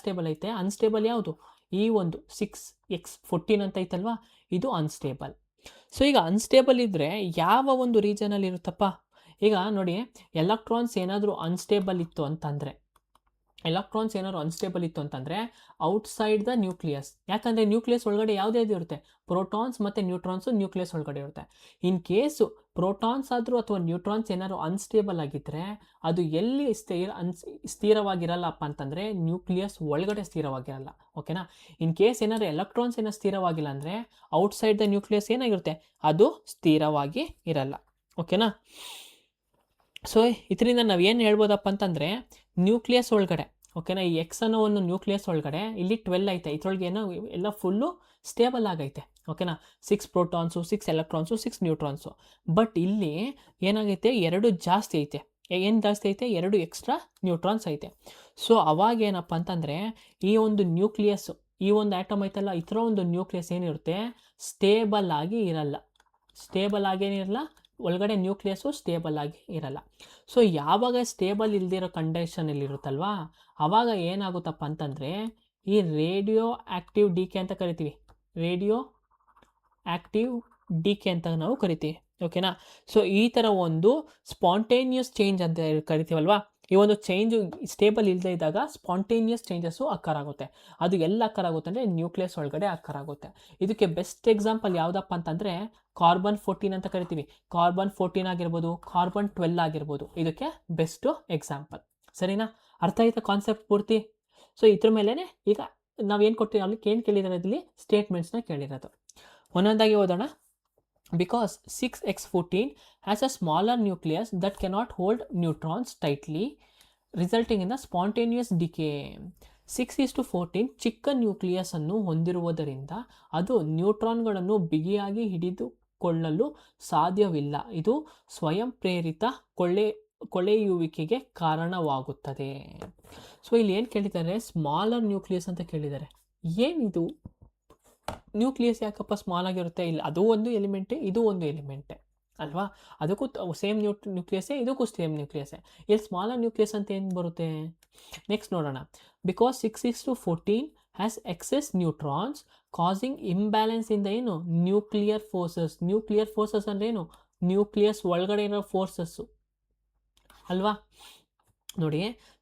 ಸ್ಟೇಬಲ್ ಐತೆ. ಅನ್ಸ್ಟೇಬಲ್ ಯಾವುದು, ಈ ಒಂದು 6x14 ಅಂತ ಐತಲ್ವಾ, ಇದು ಅನ್ಸ್ಟೇಬಲ್. ಸೊ ಈಗ ಅನ್ಸ್ಟೇಬಲ್ ಇದ್ದರೆ ಯಾವ ಒಂದು ರೀಜನಲ್ಲಿ ಇರುತ್ತಪ್ಪ. ಈಗ ನೋಡಿ, ಎಲೆಕ್ಟ್ರಾನ್ಸ್ ಏನಾದರೂ ಅನ್ಸ್ಟೇಬಲ್ ಇತ್ತು ಅಂತಂದರೆ ಔಟ್ಸೈಡ್ ದ ನ್ಯೂಕ್ಲಿಯಸ್. ಯಾಕಂದರೆ ನ್ಯೂಕ್ಲಿಯಸ್ ಒಳಗಡೆ ಯಾವುದ್ಯಾವುದು ಇರುತ್ತೆ, ಪ್ರೋಟಾನ್ಸ್ ಮತ್ತು ನ್ಯೂಟ್ರಾನ್ಸು ನ್ಯೂಕ್ಲಿಯಸ್ ಒಳಗಡೆ ಇರುತ್ತೆ. ಇನ್ ಕೇಸು ಪ್ರೋಟಾನ್ಸ್ ಆದರೂ ಅಥವಾ ನ್ಯೂಟ್ರಾನ್ಸ್ ಏನಾದ್ರು ಅನ್ಸ್ಟೇಬಲ್ ಆಗಿದ್ದರೆ ಅದು ಎಲ್ಲಿ ಸ್ಥಿರವಾಗಿರಲ್ಲಪ್ಪ ಅಂತಂದರೆ ನ್ಯೂಕ್ಲಿಯಸ್ ಒಳಗಡೆ ಸ್ಥಿರವಾಗಿರಲ್ಲ, ಓಕೆನಾ. ಇನ್ ಕೇಸ್ ಏನಾದ್ರು ಎಲೆಕ್ಟ್ರಾನ್ಸ್ ಏನೋ ಸ್ಥಿರವಾಗಿಲ್ಲ ಅಂದರೆ ಔಟ್ಸೈಡ್ ದ ನ್ಯೂಕ್ಲಿಯಸ್ ಏನಾಗಿರುತ್ತೆ, ಅದು ಸ್ಥಿರವಾಗಿ ಇರಲ್ಲ, ಓಕೆನಾ. ಸೊ ಇದರಿಂದ ನಾವು ಏನು ಹೇಳ್ಬೋದಪ್ಪ ಅಂತಂದರೆ, ನ್ಯೂಕ್ಲಿಯಸ್ ಒಳಗಡೆ ಓಕೆನಾ. ಈ ಎಕ್ಸ್ ಅನ್ನೋ ಒಂದು ನ್ಯೂಕ್ಲಿಯಸ್ ಒಳಗಡೆ ಇಲ್ಲಿ 12 ಐತೆ, ಇದ್ರೊಳಗೆ ಏನೋ ಎಲ್ಲ ಫುಲ್ಲು ಸ್ಟೇಬಲ್ ಆಗೈತೆ. ಓಕೆನಾ. 6 ಪ್ರೋಟಾನ್ಸು, 6 ಎಲೆಕ್ಟ್ರಾನ್ಸು, 6 ನ್ಯೂಟ್ರಾನ್ಸು. ಬಟ್ ಇಲ್ಲಿ ಏನಾಗೈತೆ, 2 ಜಾಸ್ತಿ ಐತೆ. ಏನು ಜಾಸ್ತಿ ಐತೆ, 2 ಎಕ್ಸ್ಟ್ರಾ ನ್ಯೂಟ್ರಾನ್ಸ್ ಐತೆ. ಸೊ ಅವಾಗ ಏನಪ್ಪ ಅಂತಂದರೆ ಈ ಒಂದು ನ್ಯೂಕ್ಲಿಯಸ್ಸು, ಈ ಒಂದು ಆಟಮ್ ಐತಲ್ಲ, ಈ ಥರ ಒಂದು ನ್ಯೂಕ್ಲಿಯಸ್ ಏನಿರುತ್ತೆ ಸ್ಟೇಬಲ್ ಆಗಿ ಇರಲ್ಲ. ಸ್ಟೇಬಲ್ ಆಗೇನಿರಲ್ಲ, ಒಳಗಡೆ ನ್ಯೂಕ್ಲಿಯಸ್ಸು ಸ್ಟೇಬಲ್ ಆಗಿ ಇರಲ್ಲ. ಸೊ ಯಾವಾಗ ಸ್ಟೇಬಲ್ ಇಲ್ದಿರೋ ಕಂಡೀಷನಲ್ಲಿ ಇರುತ್ತಲ್ವಾ, ಆವಾಗ ಏನಾಗುತ್ತಪ್ಪ ಅಂತಂದರೆ ಈ ರೇಡಿಯೋ ಆ್ಯಕ್ಟಿವ್ ಡಿಕೆ ಅಂತ ಕರಿತೀವಿ. ರೇಡಿಯೋ ಆ್ಯಕ್ಟಿವ್ ಡಿಕೆ ಅಂತ ನಾವು ಕರಿತೀವಿ. ಓಕೆನಾ. ಸೊ ಈ ಥರ ಒಂದು ಸ್ಪಾಂಟೇನಿಯಸ್ ಚೇಂಜ್ ಅಂತ ಕರಿತೀವಲ್ವಾ, ಈ ಒಂದು ಚೇಂಜು ಸ್ಟೇಬಲ್ ಇಲ್ಲದೆ ಇದ್ದಾಗ ಸ್ಪಾಂಟೇನಿಯಸ್ ಚೇಂಜಸ್ಸು ಆಗುತ್ತೆ. ಅದು ಎಲ್ಲ ಆಗುತ್ತೆ ಅಂದರೆ ನ್ಯೂಕ್ಲಿಯಸ್ ಒಳಗಡೆ ಆಗುತ್ತೆ. ಇದಕ್ಕೆ ಬೆಸ್ಟ್ ಎಕ್ಸಾಂಪಲ್ ಯಾವುದಪ್ಪ ಅಂತಂದರೆ ಕಾರ್ಬನ್ 14 ಅಂತ ಕರಿತೀವಿ. ಕಾರ್ಬನ್ 14 ಆಗಿರ್ಬೋದು, ಕಾರ್ಬನ್ 12 ಆಗಿರ್ಬೋದು, ಇದಕ್ಕೆ ಬೆಸ್ಟು ಎಕ್ಸಾಂಪಲ್. ಸರಿನಾ. ಅರ್ಥ ಆಯ್ತಾ ಕಾನ್ಸೆಪ್ಟ್ ಪೂರ್ತಿ? ಸೊ ಇದ್ರ ಮೇಲೇ ಈಗ ನಾವೇನು ಕೊಡ್ತೀವಿ, ಅಲ್ಲಿ ಏನು ಕೇಳಿದ್ದಾರೆ, ಇದರಲ್ಲಿ ಸ್ಟೇಟ್ಮೆಂಟ್ಸ್ನ ಕೇಳಿರೋದು. ಒಂದೊಂದಾಗಿ ಓದೋಣ. Because 6x14 has a smaller nucleus that cannot hold neutrons tightly, resulting in a spontaneous decay. 6:14 ಚಿಕ್ಕ ನ್ಯೂಕ್ಲಿಯಸ್ ಅನ್ನು ಹೊಂದಿರುವುದರಿಂದ ಅದು ನ್ಯೂಟ್ರಾನ್ಗಳನ್ನು ಬಿಗಿಯಾಗಿ ಹಿಡಿದುಕೊಳ್ಳಲು ಸಾಧ್ಯವಿಲ್ಲ. ಇದು ಸ್ವಯಂ ಪ್ರೇರಿತ ಕೊಳೆಯುವಿಕೆಗೆ ಕಾರಣವಾಗುತ್ತದೆ. ಸೊ ಇಲ್ಲಿ ಏನು ಕೇಳಿದ್ದಾರೆ, ಸ್ಮಾಲರ್ ನ್ಯೂಕ್ಲಿಯಸ್ ಅಂತ ಕೇಳಿದ್ದಾರೆ. ಏನಿದು ನ್ಯೂಕ್ಲಿಯಸ್ ಯಾಕಪ್ಪ ಸ್ಮಾಲ್ ಆಗಿರುತ್ತೆ? ಇಲ್ಲ, ಅದು ಒಂದು ಎಲಿಮೆಂಟೇ, ಇದು ಒಂದು ಎಲಿಮೆಂಟೇ ಅಲ್ವಾ. ಅದಕ್ಕೂ ಸೇಮ್ ನ್ಯೂಕ್ಲಿಯಸ್ಸೇ, ಇದಕ್ಕೂ ಸೇಮ್ ನ್ಯೂಕ್ಲಿಯಸ್ಸೇ. ಇಲ್ಲಿ ಸ್ಮಾಲರ್ ನ್ಯೂಕ್ಲಿಯಸ್ ಅಂತ ಏನು ಬರುತ್ತೆ, ನೆಕ್ಸ್ಟ್ ನೋಡೋಣ. Because 6:14 has excess neutrons causing imbalance in the ಏನು ನ್ಯೂಕ್ಲಿಯರ್ ಫೋರ್ಸಸ್. ನ್ಯೂಕ್ಲಿಯರ್ ಫೋರ್ಸಸ್ ಅಂದರೆ ಏನು, ನ್ಯೂಕ್ಲಿಯಸ್ ಒಳಗಡೆ ಇರೋ ಫೋರ್ಸಸ್ಸು ಅಲ್ವಾ. ನೋಡಿ,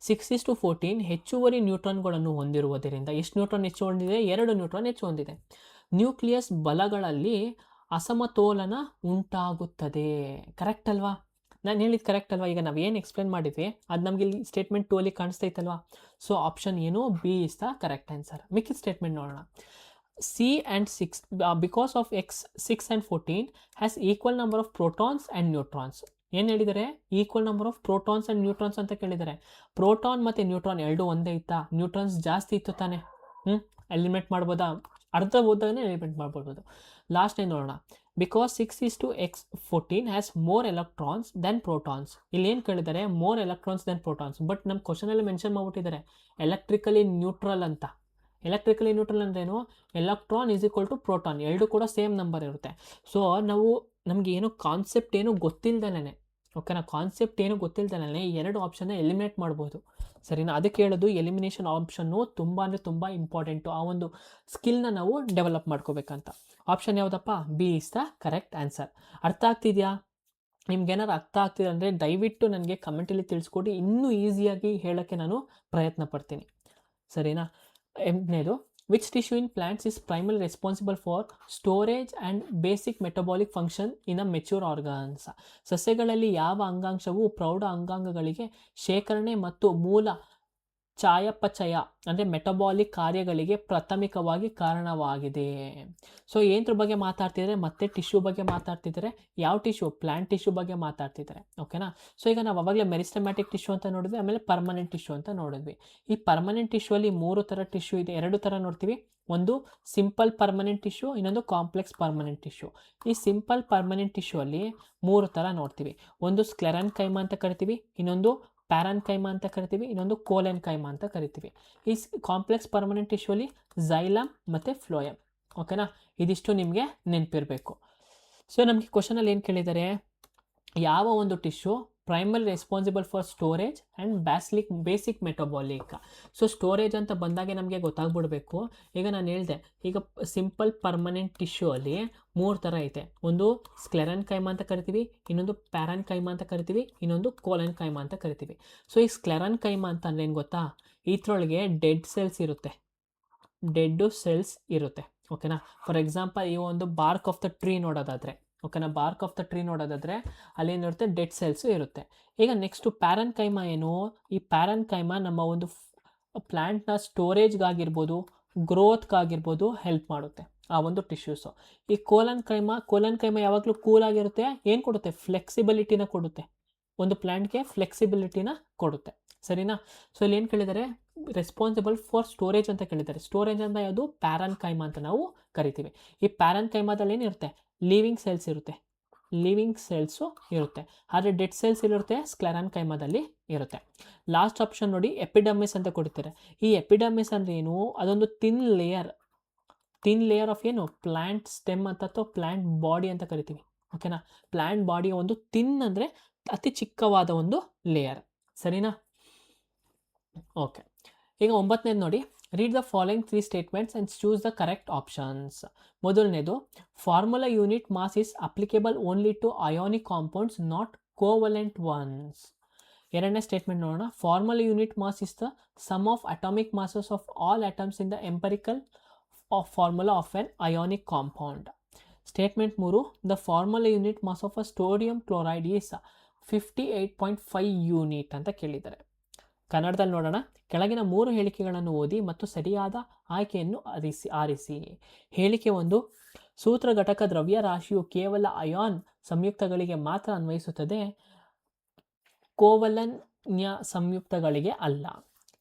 6:14 ಹೆಚ್ಚುವರಿ ನ್ಯೂಟ್ರಾನ್ಗಳನ್ನು ಹೊಂದಿರುವುದರಿಂದ, ಎಷ್ಟು ನ್ಯೂಟ್ರಾನ್ ಹೆಚ್ಚು ಹೊಂದಿದೆ, 2 ನ್ಯೂಟ್ರಾನ್ ಹೆಚ್ಚು ಹೊಂದಿದೆ. ನ್ಯೂಕ್ಲಿಯಸ್ ಬಲಗಳಲ್ಲಿ ಅಸಮತೋಲನ ಉಂಟಾಗುತ್ತದೆ. ಕರೆಕ್ಟ್ ಅಲ್ವಾ? ನಾನು ಹೇಳಿದ್ದು ಕರೆಕ್ಟ್ ಅಲ್ವಾ? ಈಗ ನಾವು ಏನು ಎಕ್ಸ್ಪ್ಲೇನ್ ಮಾಡಿದ್ವಿ ಅದು ನಮಗೆ ಇಲ್ಲಿ ಸ್ಟೇಟ್ಮೆಂಟ್ 2 ಅಲ್ಲಿ ಕಾಣಿಸ್ತೈತಲ್ವಾ. ಸೊ ಆಪ್ಷನ್ ಏನು, B is the correct answer. ಮಿಕ್ಕಿದ ಸ್ಟೇಟ್ಮೆಂಟ್ ನೋಡೋಣ. C and 6 because of x 6 and 14 has equal number of protons and neutrons. ಏನು ಹೇಳಿದ್ದಾರೆ, equal number of protons and neutrons ಅಂತ ಕೇಳಿದ್ದಾರೆ. ಪ್ರೋಟಾನ್ ಮತ್ತು ನ್ಯೂಟ್ರಾನ್ ಎರಡು ಒಂದೇ ಇತ್ತಾ? ನ್ಯೂಟ್ರಾನ್ಸ್ ಜಾಸ್ತಿ ಇತ್ತು ತಾನೆ. ಎಲಿಮಿನೇಟ್ ಮಾಡ್ಬೋದಾ? ಅರ್ಧ ಓದಾಗನೇ ಎಲಿಮಿನೇಟ್ ಮಾಡ್ಬೋದು. ಲಾಸ್ಟ್ ಏನು ನೋಡೋಣ. Because 6:14 has more electrons than protons. ಇಲ್ಲಿ ಏನು ಕೇಳಿದ್ದಾರೆ, more electrons than protons. But ನಮ್ಮ ಕ್ವಶನಲ್ಲಿ ಮೆನ್ಷನ್ ಮಾಡ್ಬಿಟ್ಟಿದ್ದಾರೆ ಎಲೆಕ್ಟ್ರಿಕಲಿ ನ್ಯೂಟ್ರಲ್ ಅಂತ. ಎಲೆಕ್ಟ್ರಿಕಲಿ ನ್ಯೂಟ್ರಲ್ ಅಂದ್ರೇನು, electron is equal to proton, ಎರಡು ಕೂಡ ಸೇಮ್ ನಂಬರ್ ಇರುತ್ತೆ. ಸೊ ನಮಗೆ ಏನೋ ಕಾನ್ಸೆಪ್ಟ್ ಏನು ಗೊತ್ತಿಲ್ದಲೇ, ಓಕೆನಾ, ಕಾನ್ಸೆಪ್ಟ್ ಏನು ಗೊತ್ತಿಲ್ದಲೇ ಈ ಎರಡು ಆಪ್ಷನ್ನ ಎಲಿಮಿನೇಟ್ ಮಾಡ್ಬೋದು. ಸರಿನಾ. ಅದಕ್ಕೆ ಹೇಳೋದು ಎಲಿಮಿನೇಷನ್ ಆಪ್ಷನ್ನು ತುಂಬ ಅಂದರೆ ತುಂಬ ಇಂಪಾರ್ಟೆಂಟು. ಆ ಒಂದು ಸ್ಕಿಲ್ನ ನಾವು ಡೆವಲಪ್ ಮಾಡ್ಕೋಬೇಕಂತ. ಆಪ್ಷನ್ ಯಾವುದಪ್ಪ, B is the correct answer. ಅರ್ಥ ಆಗ್ತಿದೆಯಾ? ನಿಮ್ಗೇನಾರು ಅರ್ಥ ಆಗ್ತಿದೆ ಅಂದರೆ ದಯವಿಟ್ಟು ನನಗೆ ಕಮೆಂಟಲ್ಲಿ ತಿಳಿಸ್ಕೊಡಿ, ಇನ್ನೂ ಈಸಿಯಾಗಿ ಹೇಳೋಕ್ಕೆ ನಾನು ಪ್ರಯತ್ನ ಪಡ್ತೀನಿ. ಸರಿನಾ. ಎಂಟನೇದು, which tissue in plants is primary responsible for storage and basic metabolic function in a mature organs. ಸಸ್ಯಗಳಲ್ಲಿ ಯಾವ ಅಂಗಾಂಶವು ಪ್ರೌಢ ಅಂಗಾಂಗಗಳಿಗೆ ಶೇಖರಣೆ ಮತ್ತು ಮೂಲ ಚಯಾಪಚಯ ಅಂದರೆ ಮೆಟಬಾಲಿಕ್ ಕಾರ್ಯಗಳಿಗೆ ಪ್ರಾಥಮಿಕವಾಗಿ ಕಾರಣವಾಗಿದೆ. ಸೊ ಏನರ ಬಗ್ಗೆ ಮಾತಾಡ್ತಿದ್ದಾರೆ, ಮತ್ತೆ ಟಿಶ್ಯೂ ಬಗ್ಗೆ ಮಾತಾಡ್ತಿದ್ದಾರೆ. ಯಾವ ಟಿಶ್ಯೂ? ಪ್ಲಾಂಟ್ ಟಿಶ್ಯೂ ಬಗ್ಗೆ ಮಾತಾಡ್ತಿದ್ದಾರೆ. ಓಕೆನಾ. ಸೊ ಈಗ ನಾವು ಅವಾಗಲೇ ಮೆರಿಸ್ಟಮ್ಯಾಟಿಕ್ ಟಿಶ್ಯೂ ಅಂತ ನೋಡಿದ್ವಿ, ಆಮೇಲೆ ಪರ್ಮನೆಂಟ್ ಟಿಶ್ಯೂ ಅಂತ ನೋಡಿದ್ವಿ. ಈ ಪರ್ಮನೆಂಟ್ ಟಿಶ್ಯೂ ಅಲ್ಲಿ 3 ಥರ ಟಿಶ್ಯೂ ಇದೆ, 2 ಥರ ನೋಡ್ತೀವಿ. ಒಂದು ಸಿಂಪಲ್ ಪರ್ಮನೆಂಟ್ ಟಿಶ್ಯೂ, ಇನ್ನೊಂದು ಕಾಂಪ್ಲೆಕ್ಸ್ ಪರ್ಮನೆಂಟ್ ಟಿಶ್ಯೂ. ಈ ಸಿಂಪಲ್ ಪರ್ಮನೆಂಟ್ ಟಿಶ್ಯೂ ಅಲ್ಲಿ 3 ಥರ ನೋಡ್ತೀವಿ. ಒಂದು ಸ್ಕ್ಲೆರನ್ ಕೈಮಾ ಅಂತ ಕರಿತೀವಿ, ಇನ್ನೊಂದು ಪ್ಯಾರನ್ ಕೈಮಾ ಅಂತ ಕರಿತೀವಿ, ಇನ್ನೊಂದು ಕೋಲೆನ್ ಕೈಮಾ ಅಂತ ಕರಿತೀವಿ. ಈ ಕಾಂಪ್ಲೆಕ್ಸ್ ಪರ್ಮನೆಂಟ್ ಟಿಶ್ಯೂ ಅಲ್ಲಿ ಝೈಲಮ್ ಮತ್ತು ಫ್ಲೋಯಮ್. ಓಕೆನಾ. ಇದಿಷ್ಟು ನಿಮಗೆ ನೆನಪಿರಬೇಕು. ಸೊ ನಮಗೆ ಕ್ವಶನಲ್ಲಿ ಏನು ಕೇಳಿದ್ದಾರೆ, ಯಾವ ಒಂದು tissue primary responsible for storage and basic metabolic. So storage ಅಂತ ಬಂದಾಗೆ ನಮಗೆ ಗೊತ್ತಾಗ್ಬಿಡ್ಬೇಕು. ಈಗ ನಾನು ಹೇಳಿದೆ, ಈಗ ಸಿಂಪಲ್ ಪರ್ಮನೆಂಟ್ ಟಿಶ್ಯೂ ಅಲ್ಲಿ 3 ಥರ ಐತೆ. ಒಂದು ಸ್ಕ್ಲೆರನ್ ಕೈಮಾ ಅಂತ ಕರಿತೀವಿ, ಇನ್ನೊಂದು ಪ್ಯಾರನ್ ಕೈಮಾ ಅಂತ ಕರಿತೀವಿ, ಇನ್ನೊಂದು ಕೋಲೆನ್ ಕೈಮಾ ಅಂತ ಕರಿತೀವಿ. ಸೊ ಈ ಸ್ಕ್ಲೆರನ್ ಕೈಮಾ ಅಂತ ಅಂದ್ರೆ ಏನು ಗೊತ್ತಾ, ಇದ್ರೊಳಗೆ ಡೆಡ್ ಸೆಲ್ಸ್ ಇರುತ್ತೆ. ಓಕೆನಾ. ಫಾರ್ ಎಕ್ಸಾಂಪಲ್, ಈ ಒಂದು ಬಾರ್ಕ್ ಆಫ್ ದ ಟ್ರೀ ನೋಡೋದಾದರೆ, ಓಕೆನಾ, ಬಾರ್ಕ್ ಆಫ್ ದ ಟ್ರೀ ನೋಡೋದಾದರೆ ಅಲ್ಲೇನಿರುತ್ತೆ, ಡೆಡ್ ಸೆಲ್ಸು ಇರುತ್ತೆ. ಈಗ ನೆಕ್ಸ್ಟು ಪ್ಯಾರನ್ ಕೈಮಾ ಏನು, ಈ ಪ್ಯಾರನ್ ಕೈಮಾ ನಮ್ಮ ಒಂದು ಪ್ಲ್ಯಾಂಟ್ನ ಸ್ಟೋರೇಜ್ಗಾಗಿರ್ಬೋದು, ಗ್ರೋತ್ಗಾಗಿರ್ಬೋದು ಹೆಲ್ಪ್ ಮಾಡುತ್ತೆ ಆ ಒಂದು ಟಿಶ್ಯೂಸು. ಈ ಕೋಲನ್ ಕೈಮಾ ಯಾವಾಗಲೂ ಕೂಲ್ ಆಗಿರುತ್ತೆ. ಏನು ಕೊಡುತ್ತೆ, ಫ್ಲೆಕ್ಸಿಬಿಲಿಟಿನ ಕೊಡುತ್ತೆ. ಒಂದು ಪ್ಲ್ಯಾಂಟ್ಗೆ ಫ್ಲೆಕ್ಸಿಬಿಲಿಟಿನ ಕೊಡುತ್ತೆ, ಸರಿನಾ. ಸೊ ಇಲ್ಲಿ ಏನು ಕೇಳಿದ್ದಾರೆ, ರೆಸ್ಪಾನ್ಸಿಬಲ್ ಫಾರ್ ಸ್ಟೋರೇಜ್ ಅಂತ ಕೇಳಿದ್ದಾರೆ. ಸ್ಟೋರೇಜ್ ಅಂತ ಯಾವುದು, ಪ್ಯಾರನ್ಕೈಮಾ ಅಂತ ನಾವು ಕರಿತೀವಿ. ಈ ಪ್ಯಾರನ್ಕೈಮಾದಲ್ಲಿ ಏನಿರುತ್ತೆ, ಲಿವಿಂಗ್ ಸೆಲ್ಸ್ ಇರುತ್ತೆ, ಲಿವಿಂಗ್ ಸೆಲ್ಸು ಇರುತ್ತೆ. ಆದರೆ ಡೆಡ್ ಸೆಲ್ಸ್ ಇರುತ್ತೆ ಸ್ಕ್ಲೆರನ್ಕೈಮಾದಲ್ಲಿ ಇರುತ್ತೆ. ಲಾಸ್ಟ್ ಆಪ್ಷನ್ ನೋಡಿ, ಎಪಿಡರ್ಮಿಸ್ ಅಂತ ಕೊಡ್ತಾರೆ. ಈ ಎಪಿಡರ್ಮಿಸ್ ಅಂದರೆ ಏನು, ಅದೊಂದು ಥಿನ್ ಲೇಯರ್ ಆಫ್ ಏನು, ಪ್ಲ್ಯಾಂಟ್ ಸ್ಟೆಮ್ ಅಂತ ಅಥವಾ ಪ್ಲ್ಯಾಂಟ್ ಬಾಡಿ ಅಂತ ಕರಿತೀವಿ, ಓಕೆನಾ. ಪ್ಲ್ಯಾಂಟ್ ಬಾಡಿಯ ಒಂದು ಥಿನ್ ಅಂದರೆ ಅತಿ ಚಿಕ್ಕವಾದ ಒಂದು ಲೇಯರ್, ಸರಿನಾ. ಓಕೆ, ಈಗ 9ನೇದು ನೋಡಿ, read the following 3 statements and choose the correct options. ಮೊದಲನೇದು, formula unit mass is applicable only to ionic compounds not covalent ones. ಎರಡನೇ ಸ್ಟೇಟ್ಮೆಂಟ್ ನೋಡೋಣ, formula unit mass is the sum of atomic masses of all atoms in the empirical formula of an ionic compound. Statement 3, the formula unit mass of a sodium chloride is 58.5 unit ಅಂತ ಕೇಳಿದ್ದಾರೆ. ಕನ್ನಡದಲ್ಲಿ ನೋಡೋಣ, ಕೆಳಗಿನ 3 ಹೇಳಿಕೆಗಳನ್ನು ಓದಿ ಮತ್ತು ಸರಿಯಾದ ಆಯ್ಕೆಯನ್ನು ಆರಿಸಿ. ಹೇಳಿಕೆ 1, ಸೂತ್ರ ಘಟಕ ದ್ರವ್ಯರಾಶಿಯು ಕೇವಲ ಅಯಾನ್ ಸಂಯುಕ್ತಗಳಿಗೆ ಮಾತ್ರ ಅನ್ವಯಿಸುತ್ತದೆ, ಕೋವಲನ್ಯ ಸಂಯುಕ್ತಗಳಿಗೆ ಅಲ್ಲ.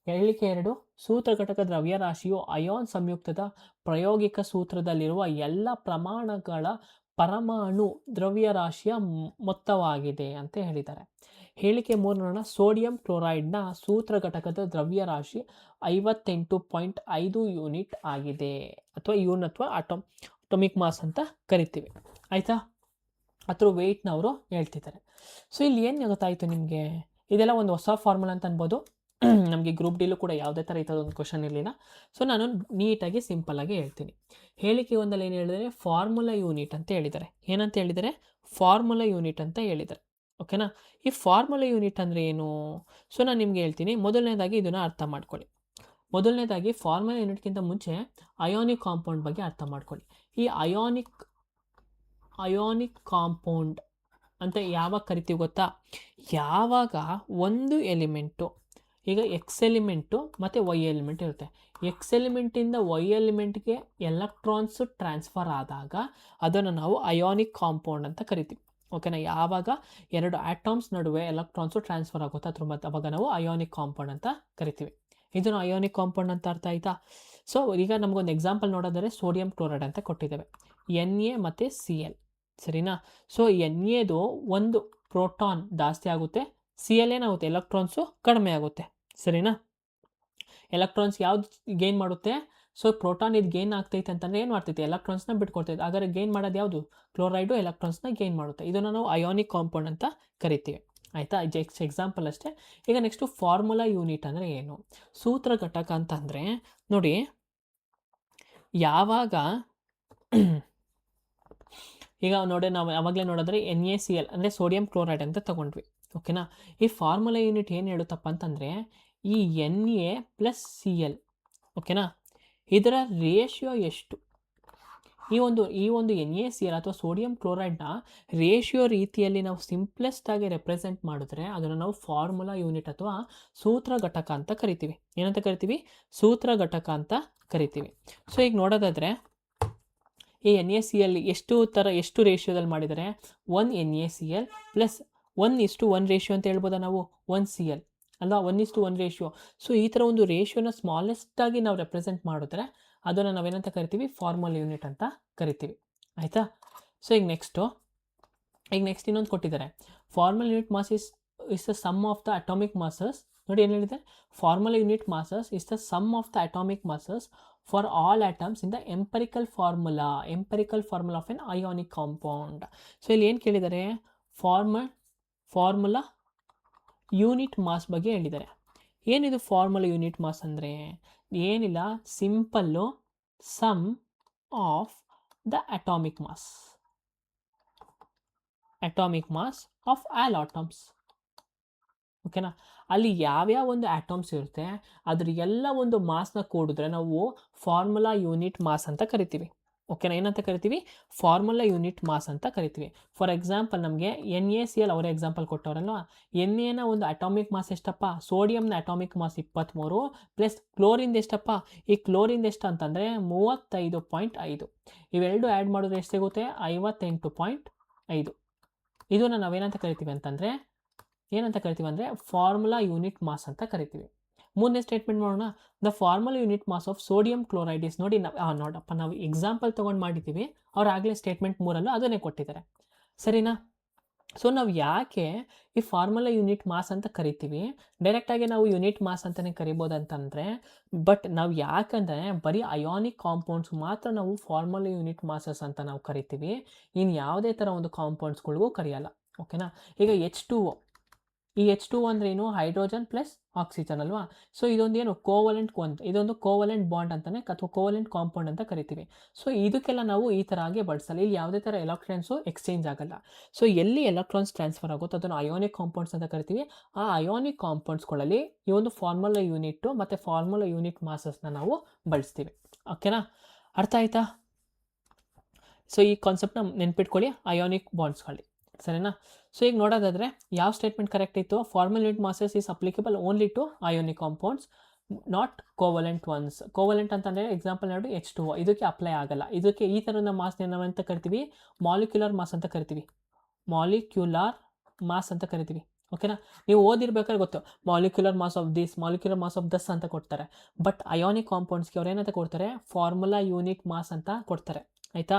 ಹೇಳಿಕೆ 2, ಸೂತ್ರ ಘಟಕ ದ್ರವ್ಯರಾಶಿಯು ಅಯಾನ್ ಸಂಯುಕ್ತದ ಪ್ರಾಯೋಗಿಕ ಸೂತ್ರದಲ್ಲಿರುವ ಎಲ್ಲ ಪ್ರಮಾಣಗಳ ಪರಮಾಣು ದ್ರವ್ಯರಾಶಿಯ ಮೊತ್ತವಾಗಿದೆ ಅಂತ ಹೇಳಿದ್ದಾರೆ. ಹೇಳಿಕೆ 3 ನೋಡೋಣ, ಸೋಡಿಯಂ ಕ್ಲೋರೈಡ್ನ ಸೂತ್ರ ಘಟಕದ ದ್ರವ್ಯರಾಶಿ 58.5 ಯೂನಿಟ್ ಆಗಿದೆ, ಅಥವಾ ಅಥವಾ ಅಟೋಮಿಕ್ ಮಾಸ್ ಅಂತ ಕರಿತೀವಿ, ಆಯಿತಾ. ಅಥವಾ ವೆಯ್ಟ್ನ ಅವರು ಹೇಳ್ತಿದ್ದಾರೆ. ಸೊ ಇಲ್ಲಿ ಏನು ಗೊತ್ತಾಯಿತು ನಿಮಗೆ, ಇದೆಲ್ಲ ಒಂದು ಹೊಸ ಫಾರ್ಮುಲಾ ಅಂತ ಅನ್ಬೋದು. ನಮಗೆ ಗ್ರೂಪ್ ಡಿಲೂ ಕೂಡ ಯಾವುದೇ ಥರ ಇಂಥದ್ದೊಂದು ಕ್ವಶನ್ ಇರಲಿಲ್ಲ. ಸೊ ನಾನು ನೀಟಾಗಿ ಸಿಂಪಲ್ಲಾಗಿ ಹೇಳ್ತೀನಿ. ಹೇಳಿಕೆ 1ಲ್ಲಿ ಏನು ಹೇಳಿದರೆ, ಫಾರ್ಮುಲಾ ಯೂನಿಟ್ ಅಂತ ಹೇಳಿದ್ದಾರೆ. ಏನಂತ ಹೇಳಿದರೆ, ಫಾರ್ಮುಲಾ ಯೂನಿಟ್ ಅಂತ ಹೇಳಿದ್ದಾರೆ, ಓಕೆನಾ. ಈ ಫಾರ್ಮುಲಾ ಯೂನಿಟ್ ಅಂದರೆ ಏನು, ಸೊ ನಾನು ನಿಮಗೆ ಹೇಳ್ತೀನಿ. ಮೊದಲನೇದಾಗಿ ಇದನ್ನು ಅರ್ಥ ಮಾಡ್ಕೊಳ್ಳಿ. ಮೊದಲನೇದಾಗಿ ಫಾರ್ಮುಲಾ ಯೂನಿಟ್ಗಿಂತ ಮುಂಚೆ ಅಯಾನಿಕ್ ಕಾಂಪೌಂಡ್ ಬಗ್ಗೆ ಅರ್ಥ ಮಾಡ್ಕೊಳ್ಳಿ. ಈ ಅಯಾನಿಕ್ ಕಾಂಪೌಂಡ್ ಅಂತ ಯಾವಾಗ ಕರಿತೀವಿ ಗೊತ್ತಾ, ಯಾವಾಗ ಒಂದು ಎಲಿಮೆಂಟು, ಈಗ ಎಕ್ಸ್ ಎಲಿಮೆಂಟು ಮತ್ತು ವೈ ಎಲಿಮೆಂಟ್ ಇರುತ್ತೆ. ಎಕ್ಸ್ ಎಲಿಮೆಂಟಿಂದ ವೈ ಎಲಿಮೆಂಟ್ಗೆ ಎಲೆಕ್ಟ್ರಾನ್ಸು ಟ್ರಾನ್ಸ್ಫರ್ ಆದಾಗ ಅದನ್ನು ನಾವು ಅಯಾನಿಕ್ ಕಾಂಪೌಂಡ್ ಅಂತ ಕರಿತೀವಿ, ಓಕೆನಾ. ಯಾವಾಗ 2 ಆಟಮ್ಸ್ ನಡುವೆ ಎಲೆಕ್ಟ್ರಾನ್ಸು ಟ್ರಾನ್ಸ್ಫರ್ ಆಗುತ್ತೆ ಅವಾಗ ನಾವು ಅಯಾನಿಕ್ ಕಾಂಪೌಂಡ್ ಅಂತ ಕರಿತೀವಿ. ಇದನ್ನು ಅಯಾನಿಕ್ ಕಾಂಪೌಂಡ್ ಅಂತ ಅರ್ಥ ಆಯಿತಾ. ಸೊ ಈಗ ನಮಗೊಂದು ಎಕ್ಸಾಂಪಲ್ ನೋಡೋದಾದರೆ ಸೋಡಿಯಂ ಕ್ಲೋರೈಡ್ ಅಂತ ಕೊಟ್ಟಿದ್ದೇವೆ, Na ಮತ್ತು Cl, ಸರಿನಾ. ಸೊ ಎದು ಒಂದು ಪ್ರೋಟಾನ್ ಜಾಸ್ತಿ ಆಗುತ್ತೆ, Cl ಏನಾಗುತ್ತೆ, ಎಲೆಕ್ಟ್ರಾನ್ಸು ಕಡಿಮೆ ಆಗುತ್ತೆ, ಸರಿನಾ. ಎಲೆಕ್ಟ್ರಾನ್ಸ್ ಯಾವ್ದು ಗೇನ್ ಮಾಡುತ್ತೆ, ಸೊ ಪ್ರೋಟಾನ್ ಇದು ಗೇನ್ ಆಗ್ತೈತೆ ಅಂತಂದರೆ ಏನು ಮಾಡ್ತೈತೆ, ಎಲೆಕ್ಟ್ರಾನ್ಸ್ನ ಬಿಟ್ಕೊಡ್ತೈತೆ. ಹಾಗಾದ್ರೆ ಗೇನ್ ಮಾಡೋದು ಯಾವುದು, ಕ್ಲೋರೈಡು ಎಲೆಕ್ಟ್ರಾನ್ಸ್ನ ಗೇನ್ ಮಾಡುತ್ತೆ. ಇದನ್ನು ನಾವು ಅಯಾನಿಕ್ ಕಾಂಪೌಂಡ್ ಅಂತ ಕರಿತೀವಿ, ಆಯಿತಾ. ಎಕ್ಸಾಂಪಲ್ ಅಷ್ಟೇ. ಈಗ ನೆಕ್ಸ್ಟು ಫಾರ್ಮುಲಾ ಯೂನಿಟ್ ಅಂದರೆ ಏನು, ಸೂತ್ರ ಘಟಕ ಅಂತಂದರೆ ನೋಡಿ, ಯಾವಾಗ ಈಗ ನೋಡಿ ನಾವು ಯಾವಾಗಲೇ ನೋಡಿದ್ರೆ NaCl ಅಂದರೆ ಸೋಡಿಯಂ ಕ್ಲೋರೈಡ್ ಅಂತ ತಗೊಂಡ್ವಿ, ಓಕೆನಾ. ಈ ಫಾರ್ಮುಲಾ ಯೂನಿಟ್ ಏನು ಹೇಳುತ್ತಪ್ಪ ಅಂತಂದರೆ, ಈ Na ಪ್ಲಸ್ Cl, ಓಕೆನಾ, ಇದರ ರೇಷಿಯೋ ಎಷ್ಟು, ಈ ಒಂದು NaCl ಅಥವಾ ಸೋಡಿಯಂ ಕ್ಲೋರೈಡ್ನ ರೇಷಿಯೋ ರೀತಿಯಲ್ಲಿ ನಾವು ಸಿಂಪ್ಲೆಸ್ಟ್ ಆಗಿ ರೆಪ್ರೆಸೆಂಟ್ ಮಾಡಿದ್ರೆ ಅದನ್ನು ನಾವು ಫಾರ್ಮುಲಾ ಯೂನಿಟ್ ಅಥವಾ ಸೂತ್ರ ಘಟಕ ಅಂತ ಕರಿತೀವಿ. ಏನಂತ ಕರಿತೀವಿ, ಸೂತ್ರ ಘಟಕ ಅಂತ ಕರಿತೀವಿ. ಸೊ ಈಗ ನೋಡೋದಾದರೆ ಈ NaCl ಎಷ್ಟು ರೇಷಿಯೋದಲ್ಲಿ ಮಾಡಿದರೆ, 1 NaCl ಪ್ಲಸ್ 1:1 ರೇಷಿಯೋ ಅಂತ ಹೇಳ್ಬೋದಾ ನಾವು, 1 Cl ಅಲ್ವಾ, 1:1 ರೇಷಿಯೋ. ಸೊ ಈ ಥರ ಒಂದು ರೇಷಿಯೋನ ಸ್ಮಾಲೆಸ್ಟಾಗಿ ನಾವು ರೆಪ್ರೆಸೆಂಟ್ ಮಾಡಿದ್ರೆ ಅದನ್ನು ನಾವೇನಂತ ಕರಿತೀವಿ, ಫಾರ್ಮುಲಾ ಯೂನಿಟ್ ಅಂತ ಕರಿತೀವಿ, ಆಯಿತಾ. ಸೊ ಈಗ ನೆಕ್ಸ್ಟ್ ಇನ್ನೊಂದು ಕೊಟ್ಟಿದ್ದಾರೆ, formula unit mass is the sum of the atomic masses. ನೋಡಿ ಏನು ಹೇಳಿದೆ, formula unit masses is the sum of the atomic masses for all atoms in the empirical formula of an ionic compound. So ಇಲ್ಲಿ ಏನು ಕೇಳಿದ್ದಾರೆ, formula unit mass ಬಗ್ಗೆ ಹೇಳಿದ್ದಾರೆ. ಏನಿದು formula unit mass ಅಂದರೆ ಏನಿಲ್ಲ, simple sum of the atomic mass of all atoms, ಓಕೆನಾ. ಅಲ್ಲಿ ಯಾವ್ಯಾವ ಒಂದು ಆಟಮ್ಸ್ ಇರುತ್ತೆ ಅದ್ರ ಎಲ್ಲ ಒಂದು ಮಾಸ್ನ ಕೂಡಿದ್ರೆ ನಾವು ಫಾರ್ಮುಲಾ ಯೂನಿಟ್ ಮಾಸ್ ಅಂತ ಕರಿತೀವಿ, ಓಕೆನಾ. ಏನಂತ ಕರಿತೀವಿ, ಫಾರ್ಮುಲಾ ಯೂನಿಟ್ ಮಾಸ್ ಅಂತ ಕರಿತೀವಿ. ಫಾರ್ ಎಕ್ಸಾಂಪಲ್ ನಮಗೆ NaCl ಅವರೇ ಎಕ್ಸಾಂಪಲ್ ಕೊಟ್ಟವರಲ್ವಾ, Na ಒಂದು ಅಟಾಮಿಕ್ ಮಾಸ್ ಎಷ್ಟಪ್ಪ, ಸೋಡಿಯಂನ ಅಟಾಮಿಕ್ ಮಾಸ್ 23 ಪ್ಲಸ್ ಕ್ಲೋರಿನ್ ಎಷ್ಟಪ್ಪ, ಈ ಕ್ಲೋರಿನ್ ಎಷ್ಟು ಅಂತಂದರೆ 35.5. ಇವೆರಡು ಆ್ಯಡ್ ಮಾಡಿದ್ರೆ ಎಷ್ಟು ಸಿಗುತ್ತೆ, 58.5. ಇದನ್ನು ನಾವೇನಂತ ಕರಿತೀವಿ ಅಂತಂದರೆ ಏನಂತ ಕರಿತೀವಿ ಅಂದರೆ ಫಾರ್ಮುಲಾ ಯೂನಿಟ್ ಮಾಸ್ ಅಂತ ಕರಿತೀವಿ. ಮೂರನೇ ಸ್ಟೇಟ್ಮೆಂಟ್ ನೋಡೋಣ. The formula unit mass of sodium chloride is ನೋಡಿ ನೋಡಪ್ಪ ನಾವು ಎಕ್ಸಾಂಪಲ್ ತೊಗೊಂಡು ಮಾಡಿದ್ದೀವಿ, ಅವ್ರು ಆಗಲೇ ಸ್ಟೇಟ್ಮೆಂಟ್ 3 ಅದನ್ನೇ ಕೊಟ್ಟಿದ್ದಾರೆ, ಸರಿನಾ? ಸೊ ನಾವು ಯಾಕೆ ಈ ಫಾರ್ಮುಲಾ ಯೂನಿಟ್ ಮಾಸ್ ಅಂತ ಕರಿತೀವಿ, ಡೈರೆಕ್ಟಾಗಿ ನಾವು ಯೂನಿಟ್ ಮಾಸ್ ಅಂತಲೇ ಕರಿಬೋದಂತಂದರೆ, ಬಟ್ ನಾವು ಯಾಕಂದರೆ ಬರೀ ಅಯಾನಿಕ್ ಕಾಂಪೌಂಡ್ಸ್ ಮಾತ್ರ ನಾವು ಫಾರ್ಮುಲಾ ಯೂನಿಟ್ ಮಾಸಸ್ ಅಂತ ನಾವು ಕರಿತೀವಿ, ಇನ್ನು ಯಾವುದೇ ಥರ ಒಂದು ಕಾಂಪೌಂಡ್ಸ್ಗಳಿಗೂ ಕರೆಯಲ್ಲ. ಓಕೆನಾ? ಈಗ H2O, ಈ H2O ಅಂದ್ರೆ ಏನು? ಹೈಡ್ರೋಜನ್ ಪ್ಲಸ್ ಆಕ್ಸಿಜನ್ ಅಲ್ವಾ? ಸೊ ಇದೊಂದು ಏನು ಇದೊಂದು ಕೋವಲೆಂಟ್ ಬಾಂಡ್ ಅಂತಾನೆ ಅಥವಾ ಕೋವಲೆಂಟ್ ಕಾಂಪೌಂಡ್ ಅಂತ ಕರಿತೀವಿ. ಸೊ ಇದಕ್ಕೆಲ್ಲ ನಾವು ಈ ಥರ ಆಗಿ ಬಳಸಲ್ಲ, ಇಲ್ಲಿ ಯಾವುದೇ ಥರ ಎಲೆಕ್ಟ್ರಾನ್ಸು ಎಕ್ಸ್ಚೇಂಜ್ ಆಗಲ್ಲ. ಸೊ ಎಲ್ಲಿ ಎಲೆಕ್ಟ್ರಾನ್ಸ್ ಟ್ರಾನ್ಸ್ಫರ್ ಆಗುತ್ತೋ ಅದನ್ನು ಅಯೋನಿಕ್ ಕಾಂಪೌಂಡ್ಸ್ ಅಂತ ಕರಿತೀವಿ. ಆ ಅಯೋನಿಕ್ ಕಾಂಪೌಂಡ್ಸ್ಗಳಲ್ಲಿ ಈ ಒಂದು ಫಾರ್ಮುಲಾ ಯೂನಿಟ್ಟು ಮತ್ತು ಫಾರ್ಮುಲಾ ಯೂನಿಟ್ ಮಾಸಸ್ನ ನಾವು ಬಳಸ್ತೀವಿ. ಓಕೆನಾ? ಅರ್ಥ ಆಯ್ತಾ? ಸೊ ಈ ಕಾನ್ಸೆಪ್ಟ್ನ ನೆನ್ಪಿಟ್ಕೊಳ್ಳಿ, ಅಯೋನಿಕ್ ಬಾಂಡ್ಸ್ಗಳಲ್ಲಿ, ಸರಿನಾ? ಸೊ ಈಗ ನೋಡೋದಾದರೆ ಯಾವ ಸ್ಟೇಟ್ಮೆಂಟ್ ಕರೆಕ್ಟ್ ಇತ್ತು? Formula unit masses is applicable only to ionic compounds, not covalent ones. Covalent ಅಂತಂದರೆ ಎಕ್ಸಾಂಪಲ್ ನೋಡಿ H2O, ಇದಕ್ಕೆ ಅಪ್ಲೈ ಆಗಲ್ಲ. ಇದಕ್ಕೆ ಈ ಥರದ ಮಾಸ್ನ ನಾವಂತ ಕರಿತೀವಿ, ಮಾಲಿಕ್ಯುಲರ್ ಮಾಸ್ ಅಂತ ಕರಿತೀವಿ. ಮಾಲಿಕ್ಯುಲರ್ ಮಾಸ್ ಅಂತ ಕರಿತೀವಿ. ಓಕೆನಾ? ನೀವು ಓದಿರ್ಬೇಕಾದ್ರೆ ಗೊತ್ತು, molecular mass of this, molecular mass of thus ಅಂತ ಕೊಡ್ತಾರೆ. ಬಟ್ ಅಯೋನಿಕ್ ಕಾಂಪೌಂಡ್ಸ್ಗೆ ಅವ್ರು ಏನಂತ ಕೊಡ್ತಾರೆ? ಫಾರ್ಮುಲಾ ಯೂನಿಟ್ ಮಾಸ್ ಅಂತ ಕೊಡ್ತಾರೆ. ಆಯಿತಾ?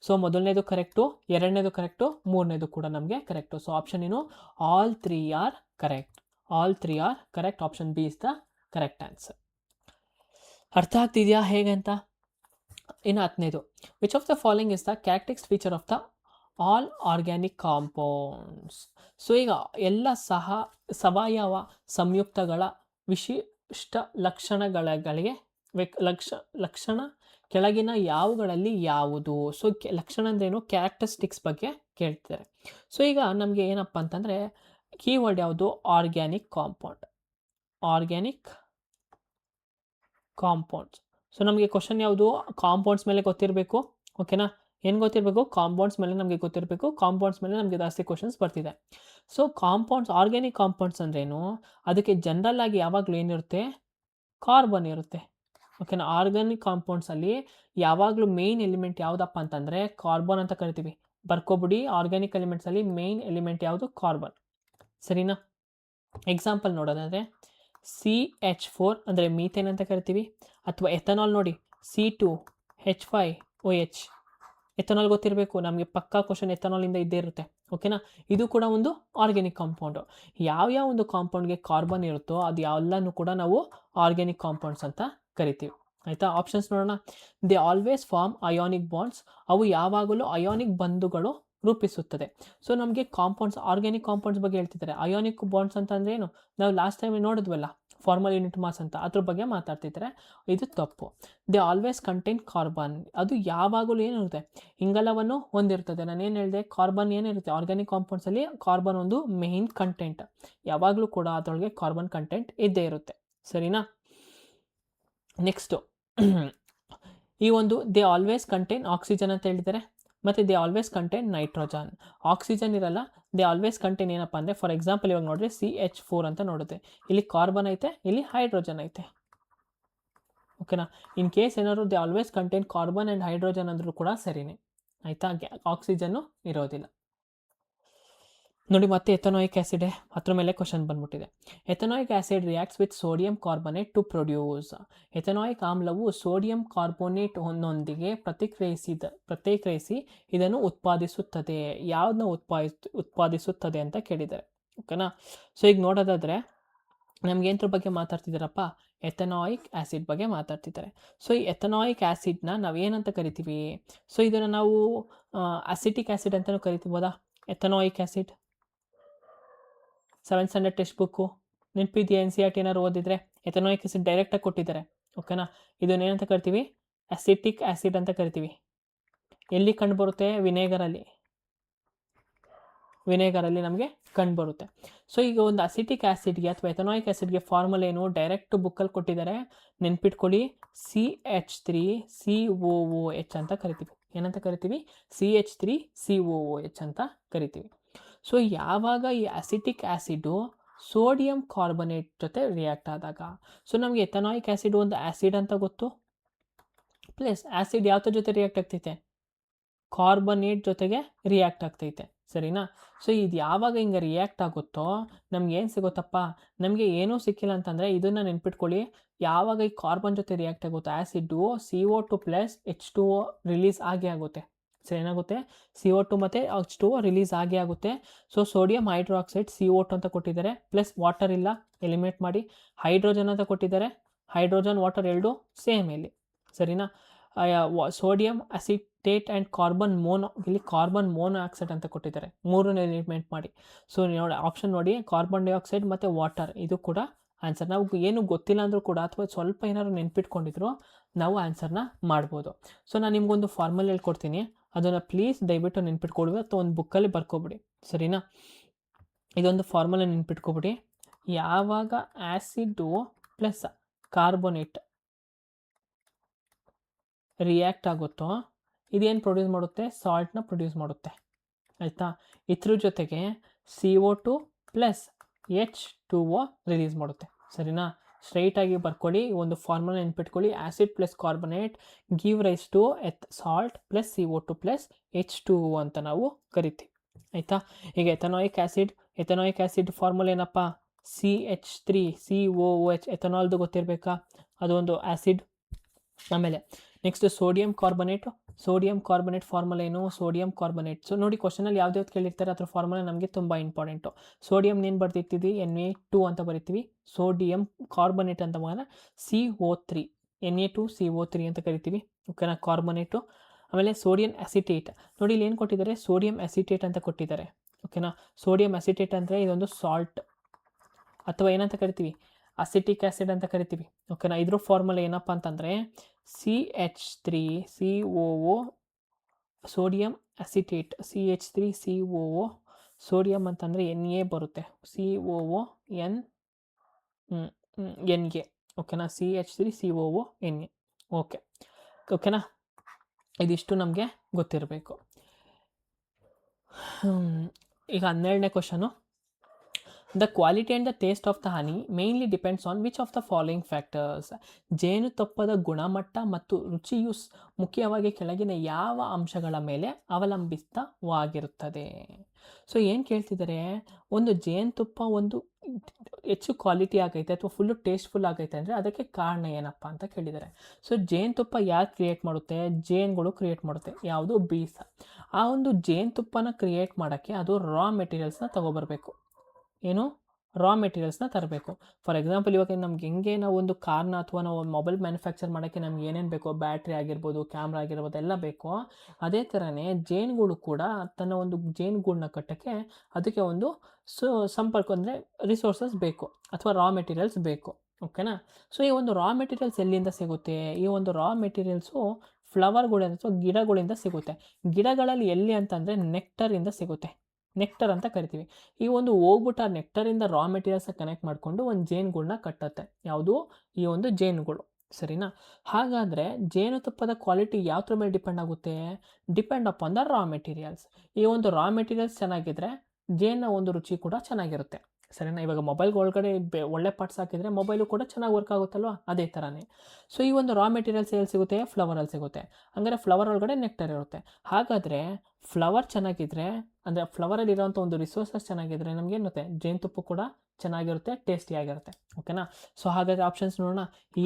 ಸೊ ಮೊದಲನೇದು ಕರೆಕ್ಟು, ಎರಡನೇದು ಕರೆಕ್ಟು, ಮೂರನೇದು ಕೂಡ ನಮಗೆ ಕರೆಕ್ಟು. ಸೊ ಆಪ್ಷನ್ ಏನು? All 3 are correct. All 3 are correct. Option B is the correct answer. ಅರ್ಥ ಆಗ್ತಿದೆಯಾ ಹೇಗೆ ಅಂತ? ಇನ್ನು 10ನೇದು, which of the following is the characteristic feature of the all organic compounds? So ಈಗ ಎಲ್ಲ ಸಾವಯವ ಸಂಯುಕ್ತಗಳ ವಿಶಿಷ್ಟ ಲಕ್ಷಣಗಳಿಗೆ ಲಕ್ಷಣ ಕೆಳಗಿನ ಯಾವುಗಳಲ್ಲಿ ಯಾವುದು? ಸೊ ಲಕ್ಷಣ ಅಂದ್ರೇನು? ಕ್ಯಾರೆಕ್ಟರಿಸ್ಟಿಕ್ಸ್ ಬಗ್ಗೆ ಕೇಳ್ತಾರೆ. ಸೊ ಈಗ ನಮಗೆ ಏನಪ್ಪ ಅಂತಂದರೆ ಕೀವರ್ಡ್ ಯಾವುದು? Organic compound. Organic compounds. So ನಮಗೆ ಕ್ವಶನ್ ಯಾವುದು? ಕಾಂಪೌಂಡ್ಸ್ ಮೇಲೆ ಗೊತ್ತಿರಬೇಕು. ಓಕೆನಾ? ಏನು ಗೊತ್ತಿರಬೇಕು? ಕಾಂಪೌಂಡ್ಸ್ ಮೇಲೆ ನಮಗೆ ಗೊತ್ತಿರಬೇಕು. ಕಾಂಪೌಂಡ್ಸ್ ಮೇಲೆ ನಮಗೆ ಜಾಸ್ತಿ ಕ್ವಶನ್ಸ್ ಬರ್ತಿದೆ. ಸೊ ಕಾಂಪೌಂಡ್ಸ್, ಆರ್ಗ್ಯಾನಿಕ್ ಕಾಂಪೌಂಡ್ಸ್ ಅಂದ್ರೇನು? ಅದಕ್ಕೆ ಜನರಲ್ ಆಗಿ ಯಾವಾಗಲೂ ಏನಿರುತ್ತೆ? ಕಾರ್ಬನ್ ಇರುತ್ತೆ. ಓಕೆನಾ? ಆರ್ಗ್ಯಾನಿಕ್ ಕಾಂಪೌಂಡ್ಸಲ್ಲಿ ಯಾವಾಗಲೂ ಮೇನ್ ಎಲಿಮೆಂಟ್ ಯಾವುದಪ್ಪ ಅಂತಂದರೆ ಕಾರ್ಬನ್ ಅಂತ ಕರಿತೀವಿ. ಬರ್ಕೊಬಿಡಿ, ಆರ್ಗ್ಯಾನಿಕ್ ಎಲಿಮೆಂಟ್ಸಲ್ಲಿ ಮೇನ್ ಎಲಿಮೆಂಟ್ ಯಾವುದು? ಕಾರ್ಬನ್, ಸರಿನಾ? ಎಕ್ಸಾಂಪಲ್ ನೋಡೋದಾದರೆ CH4 ಅಂದರೆ ಮೀಥೇನ್ ಅಂತ ಕರಿತೀವಿ. ಅಥವಾ ಎಥನಾಲ್ ನೋಡಿ, C2H5OH. ಎಥನಾಲ್ ಗೊತ್ತಿರಬೇಕು ನಮಗೆ, ಪಕ್ಕಾ ಕ್ವಶನ್ ಎಥನಾಲಿಂದ ಇದ್ದೇ ಇರುತ್ತೆ. ಓಕೆನಾ? ಇದು ಕೂಡ ಒಂದು ಆರ್ಗ್ಯಾನಿಕ್ ಕಾಂಪೌಂಡು. ಯಾವ್ಯಾವ ಒಂದು ಕಾಂಪೌಂಡ್ಗೆ ಕಾರ್ಬನ್ ಇರುತ್ತೋ ಅದು ಎಲ್ಲನೂ ಕೂಡ ನಾವು ಆರ್ಗ್ಯಾನಿಕ್ ಕಾಂಪೌಂಡ್ಸ್ ಅಂತ ಕರಿತೀವಿ. ಆಯಿತಾ? ಆಪ್ಷನ್ಸ್ ನೋಡೋಣ. They always form ionic bonds. ಅವು ಯಾವಾಗಲೂ ಅಯೋನಿಕ್ ಬಂಧುಗಳು ರೂಪಿಸುತ್ತದೆ. ಸೊ ನಮಗೆ ಕಾಂಪೌಂಡ್ಸ್, ಆರ್ಗ್ಯಾನಿಕ್ ಕಾಂಪೌಂಡ್ಸ್ ಬಗ್ಗೆ ಹೇಳ್ತಿದ್ದಾರೆ. ಅಯೋನಿಕ್ ಬಾಂಡ್ಸ್ ಅಂತಂದ್ರೆ ಏನು? ನಾವು ಲಾಸ್ಟ್ ಟೈಮ್ ನೋಡಿದ್ವಲ್ಲ, ಫಾರ್ಮಲ್ ಯೂನಿಟ್ ಮಾಸ್ ಅಂತ, ಅದ್ರ ಬಗ್ಗೆ ಮಾತಾಡ್ತಿದ್ದಾರೆ. ಇದು ತಪ್ಪು. They always contain carbon. ಅದು ಯಾವಾಗಲೂ ಏನಿರುತ್ತೆ? ಇಂಗಾಲವನ್ನು ಹೊಂದಿರ್ತದೆ. ನಾನೇನು ಹೇಳಿದೆ? ಕಾರ್ಬನ್ ಏನಿರುತ್ತೆ ಆರ್ಗ್ಯಾನಿಕ್ ಕಾಂಪೌಂಡ್ಸಲ್ಲಿ? ಕಾರ್ಬನ್ ಒಂದು ಮೇನ್ ಕಂಟೆಂಟ್. ಯಾವಾಗಲೂ ಕೂಡ ಅದರೊಳಗೆ ಕಾರ್ಬನ್ ಕಂಟೆಂಟ್ ಇದ್ದೇ ಇರುತ್ತೆ, ಸರಿನಾ? ನೆಕ್ಸ್ಟು ಈ ಒಂದು ದೇ ಆಲ್ವೇಸ್ ಕಂಟೈನ್ ಆಕ್ಸಿಜನ್ ಅಂತ ಹೇಳಿದ್ದಾರೆ. ಮತ್ತು they always contain nitrogen. Oxygen ಇರಲ್ಲ, ದೇ ಆಲ್ವೇಸ್ ಕಂಟೈನ್ ಏನಪ್ಪ ಅಂದರೆ, ಫಾರ್ ಎಕ್ಸಾಂಪಲ್ ಇವಾಗ ನೋಡಿದ್ರೆ CH4 ಅಂತ ನೋಡುತ್ತೆ. ಇಲ್ಲಿ ಕಾರ್ಬನ್ ಐತೆ, ಇಲ್ಲಿ ಹೈಡ್ರೋಜನ್ ಐತೆ. ಓಕೆನಾ? ಇನ್ ಕೇಸ್ ಏನಾದ್ರು they always contain carbon and hydrogen ಅಂದರೂ ಕೂಡ ಸರಿನೇ. ಆಯಿತಾ? ಆಕ್ಸಿಜನ್ನು ಇರೋದಿಲ್ಲ. ನೋಡಿ ಮತ್ತೆ ಎಥನಾಯಿಕ್ ಆ್ಯಸಿಡ್, ಅದ್ರ ಮೇಲೆ ಕ್ವಶನ್ ಬಂದ್ಬಿಟ್ಟಿದೆ. Ethanoic acid reacts with sodium carbonate to produce. Ethanoic ಆಮ್ಲವು ಸೋಡಿಯಂ ಕಾರ್ಬೋನೇಟ್ ನೊಂದಿಗೆ ಪ್ರತಿಕ್ರಿಯಿಸಿ ಇದನ್ನು ಉತ್ಪಾದಿಸುತ್ತದೆ. ಯಾವುದನ್ನ ಉತ್ಪಾದಿಸುತ್ತದೆ ಅಂತ ಕೇಳಿದ್ದಾರೆ. ಓಕೆನಾ? ಸೊ ಈಗ ನೋಡೋದಾದರೆ ನಮ್ಗೆ ಏನರ ಬಗ್ಗೆ ಮಾತಾಡ್ತಿದ್ದಾರಪ್ಪ? ಎಥನಾಯಿಕ್ ಆ್ಯಸಿಡ್ ಬಗ್ಗೆ ಮಾತಾಡ್ತಿದ್ದಾರೆ. ಸೊ ಈ ಎಥನಾಯಿಕ್ ಆ್ಯಸಿಡ್ನ ನಾವು ಏನಂತ ಕರಿತೀವಿ? ಸೊ ಇದನ್ನು ನಾವು ಅಸಿಟಿಕ್ ಆ್ಯಸಿಡ್ ಅಂತಲೂ ಕರಿತೀಬೋದಾ? Ethanoic acid 7th standard text book ನೆನಪಿದೆಯಾ? NCERT ಏನಾದ್ರು ಓದಿದ್ರೆ ಎಥನಾಯಿಕ್ ಆ್ಯಸಿಡ್ ಡೈರೆಕ್ಟಾಗಿ ಕೊಟ್ಟಿದ್ದಾರೆ. ಓಕೆನಾ? ಇದನ್ನೇನಂತ ಕರಿತೀವಿ? ಅಸಿಟಿಕ್ ಆ್ಯಸಿಡ್ ಅಂತ ಕರಿತೀವಿ. ಎಲ್ಲಿ ಕಂಡು ಬರುತ್ತೆ? ವಿನೇಗರಲ್ಲಿ ನಮಗೆ ಕಂಡು ಬರುತ್ತೆ. ಸೊ ಈಗ ಒಂದು ಅಸಿಟಿಕ್ ಆ್ಯಸಿಡ್ಗೆ ಅಥವಾ ಎಥನಾಯಿಕ್ ಆ್ಯಸಿಡ್ಗೆ ಫಾರ್ಮುಲಾ ಏನು? ಡೈರೆಕ್ಟ್ ಬುಕ್ಕಲ್ಲಿ ಕೊಟ್ಟಿದ್ದಾರೆ, ನೆನ್ಪಿಟ್ಕೊಳ್ಳಿ. CH3COOH ಅಂತ ಕರಿತೀವಿ. ಏನಂತ ಕರಿತೀವಿ? CH3COOH ಅಂತ ಕರಿತೀವಿ. ಸೊ ಯಾವಾಗ ಈ ಅಸಿಟಿಕ್ ಆ್ಯಸಿಡು ಸೋಡಿಯಂ ಕಾರ್ಬೊನೇಟ್ ಜೊತೆ ರಿಯಾಕ್ಟ್ ಆದಾಗ, ಸೊ ನಮಗೆ ಎಥನಾಯಿಕ್ ಆ್ಯಸಿಡ್ ಒಂದು ಆ್ಯಸಿಡ್ ಅಂತ ಗೊತ್ತು, ಪ್ಲಸ್ ಆ್ಯಸಿಡ್ ಯಾವ್ದ್ರ ಜೊತೆ ರಿಯಾಕ್ಟ್ ಆಗ್ತೈತೆ? ಕಾರ್ಬನೇಟ್ ಜೊತೆಗೆ ರಿಯಾಕ್ಟ್ ಆಗ್ತೈತೆ, ಸರಿನಾ? ಸೊ ಇದು ಯಾವಾಗ ಹಿಂಗೆ ರಿಯಾಕ್ಟ್ ಆಗುತ್ತೋ ನಮ್ಗೆ ಏನು ಸಿಗುತ್ತಪ್ಪ, ನಮಗೆ ಏನೂ ಸಿಕ್ಕಿಲ್ಲ ಅಂತಂದರೆ ಇದನ್ನು ನೆನ್ಪಿಟ್ಕೊಳ್ಳಿ, ಯಾವಾಗ ಈ ಕಾರ್ಬನ್ ಜೊತೆ ರಿಯಾಕ್ಟ್ ಆಗುತ್ತೋ acid CO2 plus H2O release ಆಗೇ ಆಗುತ್ತೆ. ಸೊ ಏನಾಗುತ್ತೆ, CO2 ಮತ್ತು H2O ರಿಲೀಸ್ ಆಗೇ ಆಗುತ್ತೆ. ಸೊ ಸೋಡಿಯಂ ಹೈಡ್ರಾಕ್ಸೈಡ್ CO2 ಅಂತ ಕೊಟ್ಟಿದ್ದಾರೆ, ಪ್ಲಸ್ ವಾಟರ್ ಇಲ್ಲ, ಎಲಿಮಿನೇಟ್ ಮಾಡಿ. ಹೈಡ್ರೋಜನ್ ಅಂತ ಕೊಟ್ಟಿದ್ದಾರೆ, ಹೈಡ್ರೋಜನ್ ವಾಟರ್ ಎರಡು ಸೇಮ್ ಇಲ್ಲಿ, ಸರಿನಾ? Sodium acetate and carbon mono, ಇಲ್ಲಿ ಕಾರ್ಬನ್ ಮೋನೋ ಆಕ್ಸೈಡ್ ಅಂತ ಕೊಟ್ಟಿದ್ದಾರೆ, ಮೂರನ್ನು ಎಲಿಮಿನೇಟ್ ಮಾಡಿ. ಸೊ ನೋಡಿ ಆಪ್ಷನ್ ನೋಡಿ, ಕಾರ್ಬನ್ ಡೈಆಕ್ಸೈಡ್ ಮತ್ತು ವಾಟರ್, ಇದು ಕೂಡ ಆನ್ಸರ್. ನಾವು ಏನು ಗೊತ್ತಿಲ್ಲ ಅಂದರೂ ಕೂಡ ಅಥವಾ ಸ್ವಲ್ಪ ಏನಾದ್ರು ನೆನ್ಪಿಟ್ಕೊಂಡಿದ್ರು ನಾವು ಆನ್ಸರ್ನ ಮಾಡ್ಬೋದು. ಸೊ ನಾನು ನಿಮ್ಗೊಂದು ಫಾರ್ಮಲ್ ಹೇಳ್ಕೊಡ್ತೀನಿ, ಅದನ್ನು ಪ್ಲೀಸ್ ದಯವಿಟ್ಟು ನೆನ್ಪಿಟ್ಕೊಳ್ವಿ ಅಥವಾ ಒಂದು ಬುಕ್ಕಲ್ಲಿ ಬರ್ಕೊಬಿಡಿ, ಸರಿನಾ? ಇದೊಂದು ಫಾರ್ಮುಲಾ ನೆನ್ಪಿಟ್ಕೊಬಿಡಿ. ಯಾವಾಗ ಆ್ಯಸಿಡು ಪ್ಲಸ್ ಕಾರ್ಬೋನೇಟ್ ರಿಯಾಕ್ಟ್ ಆಗುತ್ತೋ ಇದೇನು ಪ್ರೊಡ್ಯೂಸ್ ಮಾಡುತ್ತೆ, ಸಾಲ್ಟ್ನ ಪ್ರೊಡ್ಯೂಸ್ ಮಾಡುತ್ತೆ, ಆಯಿತಾ? ಇದ್ರ ಜೊತೆಗೆ CO2 ಪ್ಲಸ್ H2O ರಿಲೀಸ್ ಮಾಡುತ್ತೆ, ಸರಿನಾ? ಸ್ಟ್ರೈಟಾಗಿ ಬರ್ಕೊಳ್ಳಿ, ಒಂದು ಫಾರ್ಮುಲಾ ನೆನ್ಪಿಟ್ಕೊಳ್ಳಿ, acid plus carbonate give rise to salt plus CO2 plus H2O ಅಂತ ನಾವು ಕರಿತೀವಿ, ಆಯಿತಾ? ಈಗ ಎಥನಾಯಿಕ್ ಆ್ಯಸಿಡ್ ಫಾರ್ಮುಲಾ ಏನಪ್ಪ, CH3COOH, ಎಥನಾಲ್ದು ಗೊತ್ತಿರಬೇಕಾ, ಅದೊಂದು ಆ್ಯಸಿಡ್. ಆಮೇಲೆ ನೆಕ್ಸ್ಟ್ ಸೋಡಿಯಂ ಕಾರ್ಬನೇಟ್ ಫಾರ್ಮುಲಾ ಏನು, ಸೋಡಿಯಂ ಕಾರ್ಬನೇಟ್. ಸೊ ನೋಡಿ ಕ್ವಶನಲ್ಲಿ ಯಾವ್ದು ಕೇಳಿರ್ತಾರೆ ಅದ್ರ ಫಾರ್ಮುಲಾ ನಮಗೆ ತುಂಬ ಇಂಪಾರ್ಟೆಂಟು. ಸೋಡಿಯಂ ಏನು ಬರ್ದಿರ್ತೀವಿ, Na2 ಅಂತ ಬರಿತೀವಿ, ಸೋಡಿಯಂ ಕಾರ್ಬನೇಟ್ ಅಂತ ಮಗನ CO3, Na2CO3 ಅಂತ ಕರಿತೀವಿ, ಓಕೆನಾ, ಕಾರ್ಬನೇಟು. ಆಮೇಲೆ ಸೋಡಿಯಂ ಅಸಿಟೇಟ್, ನೋಡಿ ಇಲ್ಲಿ ಏನು ಕೊಟ್ಟಿದ್ದಾರೆ, ಸೋಡಿಯಂ ಅಸಿಟೇಟ್ ಅಂತ ಕೊಟ್ಟಿದ್ದಾರೆ, ಓಕೆನಾ. ಸೋಡಿಯಂ ಅಸಿಟೇಟ್ ಅಂದರೆ ಇದೊಂದು ಸಾಲ್ಟ್ ಅಥವಾ ಏನಂತ ಕರಿತೀವಿ, ಅಸಿಟಿಕ್ ಆ್ಯಸಿಡ್ ಅಂತ ಕರಿತೀವಿ, ಓಕೆನಾ. ಇದ್ರ ಫಾರ್ಮುಲಾ ಏನಪ್ಪ ಅಂತಂದರೆ CH3COO, sodium acetate, CH3COO, sodium ಅಂತಂದರೆ Na ಬರುತ್ತೆ, COON Na, ಓಕೆನಾ, CH3COO Na, ಓಕೆನಾ. ಇದಿಷ್ಟು ನಮಗೆ ಗೊತ್ತಿರಬೇಕು. ಈಗ 12ನೇ question, the quality and the taste of the honey mainly depends on which of the following factors. ಜೇನುತುಪ್ಪದ ಗುಣಮಟ್ಟ ಮತ್ತು ರುಚಿಯು ಮುಖ್ಯವಾಗಿ ಕೆಳಗಿನ ಯಾವ ಅಂಶಗಳ ಮೇಲೆ ಅವಲಂಬಿತವಾಗಿರುತ್ತದೆ. ಸೊ ಏನು ಕೇಳ್ತಿದ್ದಾರೆ, ಒಂದು ಜೇನುತುಪ್ಪ ಒಂದು ಹೆಚ್ಚು ಕ್ವಾಲಿಟಿ ಆಗೈತೆ ಅಥವಾ ಫುಲ್ಲು ಟೇಸ್ಟ್ಫುಲ್ ಆಗೈತೆ ಅಂದರೆ ಅದಕ್ಕೆ ಕಾರಣ ಏನಪ್ಪ ಅಂತ ಕೇಳಿದ್ದಾರೆ. ಸೊ ಜೇನುತುಪ್ಪ ಯಾರು ಕ್ರಿಯೇಟ್ ಮಾಡುತ್ತೆ, ಜೇನುಗಳು ಕ್ರಿಯೇಟ್ ಮಾಡುತ್ತೆ, ಯಾವುದು ಬೀಸ್. ಆ ಒಂದು ಜೇನುತುಪ್ಪನ ಕ್ರಿಯೇಟ್ ಮಾಡೋಕ್ಕೆ ಅದು ರಾ ಮೆಟೀರಿಯಲ್ಸ್ನ ತೊಗೊಬರ್ಬೇಕು, ಏನು ರಾ ಮೆಟೀರಿಯಲ್ಸ್ನ ತರಬೇಕು. ಫಾರ್ ಎಕ್ಸಾಂಪಲ್ ಇವಾಗ ನಮ್ಗೆ ಹೆಂಗೆ ನಾವು ಒಂದು ಕಾರ್ನ ಅಥವಾ ನಾವು ಮೊಬೈಲ್ ಮ್ಯಾನುಫ್ಯಾಕ್ಚರ್ ಮಾಡೋಕ್ಕೆ ನಮ್ಗೆ ಏನೇನು ಬೇಕೋ, ಬ್ಯಾಟ್ರಿ ಆಗಿರ್ಬೋದು, ಕ್ಯಾಮ್ರಾ ಆಗಿರ್ಬೋದು, ಎಲ್ಲ ಬೇಕೋ, ಅದೇ ಥರನೇ ಜೇನುಗಳು ಕೂಡ ತನ್ನ ಒಂದು ಜೇನುಗೂಡನ್ನ ಕಟ್ಟೋಕ್ಕೆ ಅದಕ್ಕೆ ಒಂದು ಸಂಪರ್ಕ ಅಂದರೆ ರಿಸೋರ್ಸಸ್ ಬೇಕು ಅಥವಾ ರಾ ಮೆಟೀರಿಯಲ್ಸ್ ಬೇಕು, ಓಕೆನಾ. ಸೊ ಈ ಒಂದು ರಾ ಮೆಟೀರಿಯಲ್ಸ್ ಎಲ್ಲಿಂದ ಸಿಗುತ್ತೆ, ಈ ಒಂದು ರಾ ಮೆಟೀರಿಯಲ್ಸು ಫ್ಲವರ್ಗಳಿಂದ ಅಥವಾ ಗಿಡಗಳಿಂದ ಸಿಗುತ್ತೆ. ಗಿಡಗಳಲ್ಲಿ ಎಲ್ಲಿ ಅಂತಂದರೆ ನೆಕ್ಟರಿಂದ ಸಿಗುತ್ತೆ, ನೆಕ್ಟರ್ ಅಂತ ಕರಿತೀವಿ. ಈ ಒಂದು ಹೋಗ್ಬಿಟ್ಟು ಆ ನೆಕ್ಟರಿಂದ ರಾ ಮೆಟೀರಿಯಲ್ಸ್ನ ಕನೆಕ್ಟ್ ಮಾಡಿಕೊಂಡು ಒಂದು ಜೇನುಗೂಡನ್ನ ಕಟ್ಟುತ್ತೆ, ಯಾವುದು ಈ ಒಂದು ಜೇನುಗಳು, ಸರಿನಾ. ಹಾಗಾದರೆ ಜೇನುತುಪ್ಪದ ಕ್ವಾಲಿಟಿ ಯಾವ್ದ್ರ ಮೇಲೆ ಡಿಪೆಂಡ್ ಆಗುತ್ತೆ, depend upon the raw materials. ಈ ಒಂದು ರಾ ಮೆಟೀರಿಯಲ್ಸ್ ಚೆನ್ನಾಗಿದ್ದರೆ ಜೇನ ಒಂದು ರುಚಿ ಕೂಡ ಚೆನ್ನಾಗಿರುತ್ತೆ, ಸರಿನಾ. ಇವಾಗ ಮೊಬೈಲ್ಗೆ ಒಳಗಡೆ ಒಳ್ಳೆ ಪಾರ್ಟ್ಸ್ ಹಾಕಿದರೆ ಮೊಬೈಲು ಕೂಡ ಚೆನ್ನಾಗಿ ವರ್ಕ್ ಆಗುತ್ತಲ್ವ, ಅದೇ ಥರನೇ. ಸೊ ಈ ಒಂದು ರಾ ಮೆಟೀರಿಯಲ್ಸ್ ಎಲ್ಲಿ ಸಿಗುತ್ತೆ, ಫ್ಲವರಲ್ಲಿ ಸಿಗುತ್ತೆ. ಹಂಗಾರೆ ಫ್ಲವರ್ ಒಳಗಡೆ ನೆಕ್ಟರ್ ಇರುತ್ತೆ. ಹಾಗಾದರೆ ಫ್ಲವರ್ ಚೆನ್ನಾಗಿದ್ದರೆ ಅಂದರೆ ಫ್ಲವರಲ್ಲಿ ಇರೋವಂಥ ಒಂದು ರಿಸೋರ್ಸಸ್ ಚೆನ್ನಾಗಿದ್ದರೆ ನಮಗೇನುತ್ತೆ, ಜೇನುತುಪ್ಪ ಕೂಡ ಚೆನ್ನಾಗಿರುತ್ತೆ, ಟೇಸ್ಟಿಯಾಗಿರುತ್ತೆ, ಓಕೆನಾ. ಸೊ ಹಾಗಾದರೆ ಆಪ್ಷನ್ಸ್ ನೋಡೋಣ.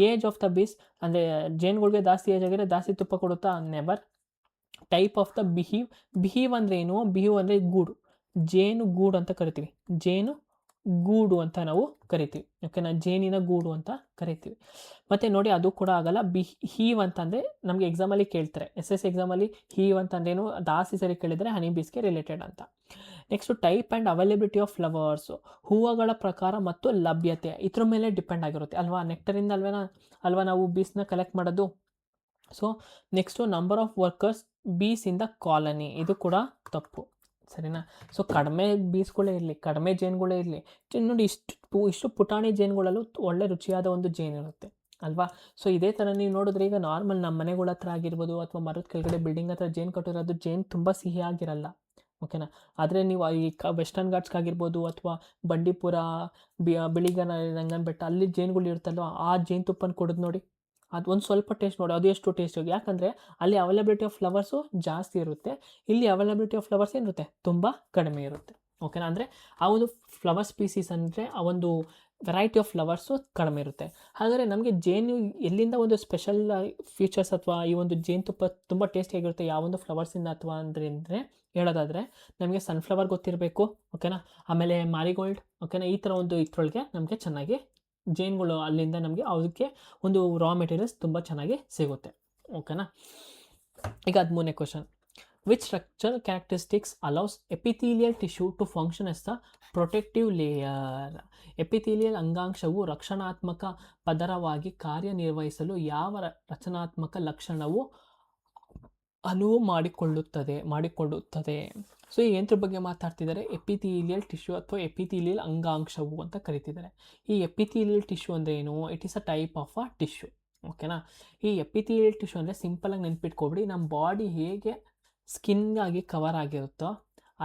ಏಜ್ ಆಫ್ ದ ಬೀಸ್ ಅಂದರೆ ಜೇನುಗಳಿಗೆ ಜಾಸ್ತಿ ಏಜ್ ಆಗಿದ್ರೆ ಜಾಸ್ತಿ ತುಪ್ಪ ಕೊಡುತ್ತಾ, ನೆವರ್. ಟೈಪ್ ಆಫ್ ದ ಬಿಹೀವ್ ಅಂದರೆ ಏನು, ಬಿಹೀವ್ ಅಂದರೆ ಗೂಡು, ಜೇನು ಗೂಡು ಅಂತ ಕರಿತೀವಿ, ಜೇನು ಗೂಡು ಅಂತ ನಾವು ಕರಿತೀವಿ, ಓಕೆನಾ, ಜೇನಿನ ಗೂಡು ಅಂತ ಕರಿತೀವಿ. ಮತ್ತು ನೋಡಿ ಅದು ಕೂಡ ಆಗಲ್ಲ. ಹೀವ್ ಅಂತಂದರೆ ನಮಗೆ ಎಕ್ಸಾಮಲ್ಲಿ ಕೇಳ್ತಾರೆ, SS ಎಕ್ಸಾಮಲ್ಲಿ ಹೀವ್ ಅಂತಂದೇನು ಜಾಸ್ತಿ ಸರಿ ಕೇಳಿದರೆ ಹನಿ ಬೀಸ್ಗೆ ರಿಲೇಟೆಡ್ ಅಂತ. Next type and availability of flowers, ಹೂವುಗಳ ಪ್ರಕಾರ ಮತ್ತು ಲಭ್ಯತೆ ಇದ್ರ ಮೇಲೆ ಡಿಪೆಂಡ್ ಆಗಿರುತ್ತೆ ಅಲ್ವಾ, ನೆಕ್ಟರಿಂದ ಅಲ್ವಾ ನಾವು ಬೀಸ್ನ ಕಲೆಕ್ಟ್ ಮಾಡೋದು. So next number of workers bees in the colony, ಇದು ಕೂಡ ತಪ್ಪು, ಸರಿನಾ. ಸೊ ಕಡಿಮೆ ಬೀಸ್ಗಳೇ ಇರಲಿ, ಕಡಿಮೆ ಜೇನುಗಳೇ ಇರಲಿ, ನೋಡಿ ಇಷ್ಟು ಪುಟಾಣಿ ಜೇನುಗಳಲ್ಲೂ ಒಳ್ಳೆ ರುಚಿಯಾದ ಒಂದು ಜೇನಿರುತ್ತೆ ಅಲ್ವಾ. ಸೊ ಇದೇ ಥರ ನೀವು ನೋಡಿದ್ರೆ ಈಗ ನಾರ್ಮಲ್ ನಮ್ಮ ಮನೆಗಳ ಹತ್ರ ಆಗಿರ್ಬೋದು ಅಥವಾ ಮರದ ಕೆಳಗಡೆ ಬಿಲ್ಡಿಂಗ್ ಹತ್ರ ಜೇನು ಕಟ್ಟಿರೋದು ಜೇನು ತುಂಬ ಸಿಹಿಯಾಗಿರಲ್ಲ, ಓಕೆನಾ. ಆದರೆ ನೀವು ಈ ವೆಸ್ಟರ್ನ್ ಘಾಟ್ಸ್ಗಾಗಿರ್ಬೋದು ಅಥವಾ ಬಂಡೀಪುರ, ಬಿಳಿಗಿರಿ ರಂಗನ ಬೆಟ್ಟ ಅಲ್ಲಿ ಜೇನುಗಳು ಇರುತ್ತಲ್ವ, ಆ ಜೇನುತುಪ್ಪನ ಕುಡಿದು ನೋಡಿ, ಅದು ಒಂದು ಸ್ವಲ್ಪ ಟೇಸ್ಟ್ ನೋಡಿ ಅದು ಎಷ್ಟು ಟೇಸ್ಟ್, ಯಾಕಂದರೆ ಅಲ್ಲಿ ಅವೈಲಬಿಲಿಟಿ ಆಫ್ ಫ್ಲವರ್ಸು ಜಾಸ್ತಿ ಇರುತ್ತೆ, ಇಲ್ಲಿ ಅವೈಲಬಿಲಿಟಿ ಆಫ್ ಫ್ಲವರ್ಸ್ ಏನಿರುತ್ತೆ ತುಂಬ ಕಡಿಮೆ ಇರುತ್ತೆ. ಓಕೆನಾ, ಅಂದರೆ ಆ ಒಂದು ಫ್ಲವರ್ ಸ್ಪೀಸೀಸ್ ಅಂದರೆ ಆ ಒಂದು ವೆರೈಟಿ ಆಫ್ ಫ್ಲವರ್ಸು ಕಡಿಮೆ ಇರುತ್ತೆ. ಹಾಗಾದರೆ ನಮಗೆ ಜೇನು ಎಲ್ಲಿಂದ ಒಂದು ಸ್ಪೆಷಲ್ ಫೀಚರ್ಸ್ ಅಥವಾ ಈ ಒಂದು ಜೇನುತುಪ್ಪ ತುಂಬ ಟೇಸ್ಟಿಯಾಗಿರುತ್ತೆ ಯಾವೊಂದು ಫ್ಲವರ್ಸಿಂದ ಅಥವಾ ಅಂದರೆ ಹೇಳೋದಾದರೆ ನಮಗೆ ಸನ್ಫ್ಲವರ್ ಗೊತ್ತಿರಬೇಕು. ಓಕೆನಾ, ಆಮೇಲೆ ಮಾರಿಗೋಲ್ಡ್. ಓಕೆನಾ, ಈ ಥರ ಒಂದು ಇದ್ರೊಳಗೆ ನಮಗೆ ಚೆನ್ನಾಗಿ ಜೇನುಗಳು ಅಲ್ಲಿಂದ ನಮಗೆ ಅದಕ್ಕೆ ಒಂದು ರಾ ಮೆಟೀರಿಯಲ್ಸ್ ತುಂಬ ಚೆನ್ನಾಗಿ ಸಿಗುತ್ತೆ. ಓಕೆನಾ, ಈಗ 13ನೇ question. Which structure characteristics allows epithelial tissue to function as the protective layer? Epithelial ಅಂಗಾಂಶವು ರಕ್ಷಣಾತ್ಮಕ ಪದರವಾಗಿ ಕಾರ್ಯನಿರ್ವಹಿಸಲು ಯಾವ ರಚನಾತ್ಮಕ ಲಕ್ಷಣವು ಅನುವು ಮಾಡಿಕೊಳ್ಳುತ್ತದೆ. ಸೊ ಈ ಯಂತ್ರ ಬಗ್ಗೆ ಮಾತಾಡ್ತಿದ್ದಾರೆ, ಎಪಿಥೀಲಿಯಲ್ ಟಿಶ್ಯೂ ಅಥವಾ ಎಪಿಥೀಲಿಯಲ್ ಅಂಗಾಂಶವು ಅಂತ ಕರಿತಿದ್ದಾರೆ. ಈ ಎಪಿಥೀಲಿಯಲ್ ಟಿಶ್ಯೂ ಅಂದರೆ ಏನು? It is a type of a tissue. ಓಕೆನಾ, ಈ ಎಪಿಥೀಲಿಯಲ್ ಟಿಶ್ಯೂ ಅಂದರೆ ಸಿಂಪಲಾಗಿ ನೆನ್ಪಿಟ್ಕೊಬಿಡಿ, ನಮ್ಮ ಬಾಡಿ ಹೇಗೆ ಸ್ಕಿನ್ನಾಗಿ ಕವರ್ ಆಗಿರುತ್ತೋ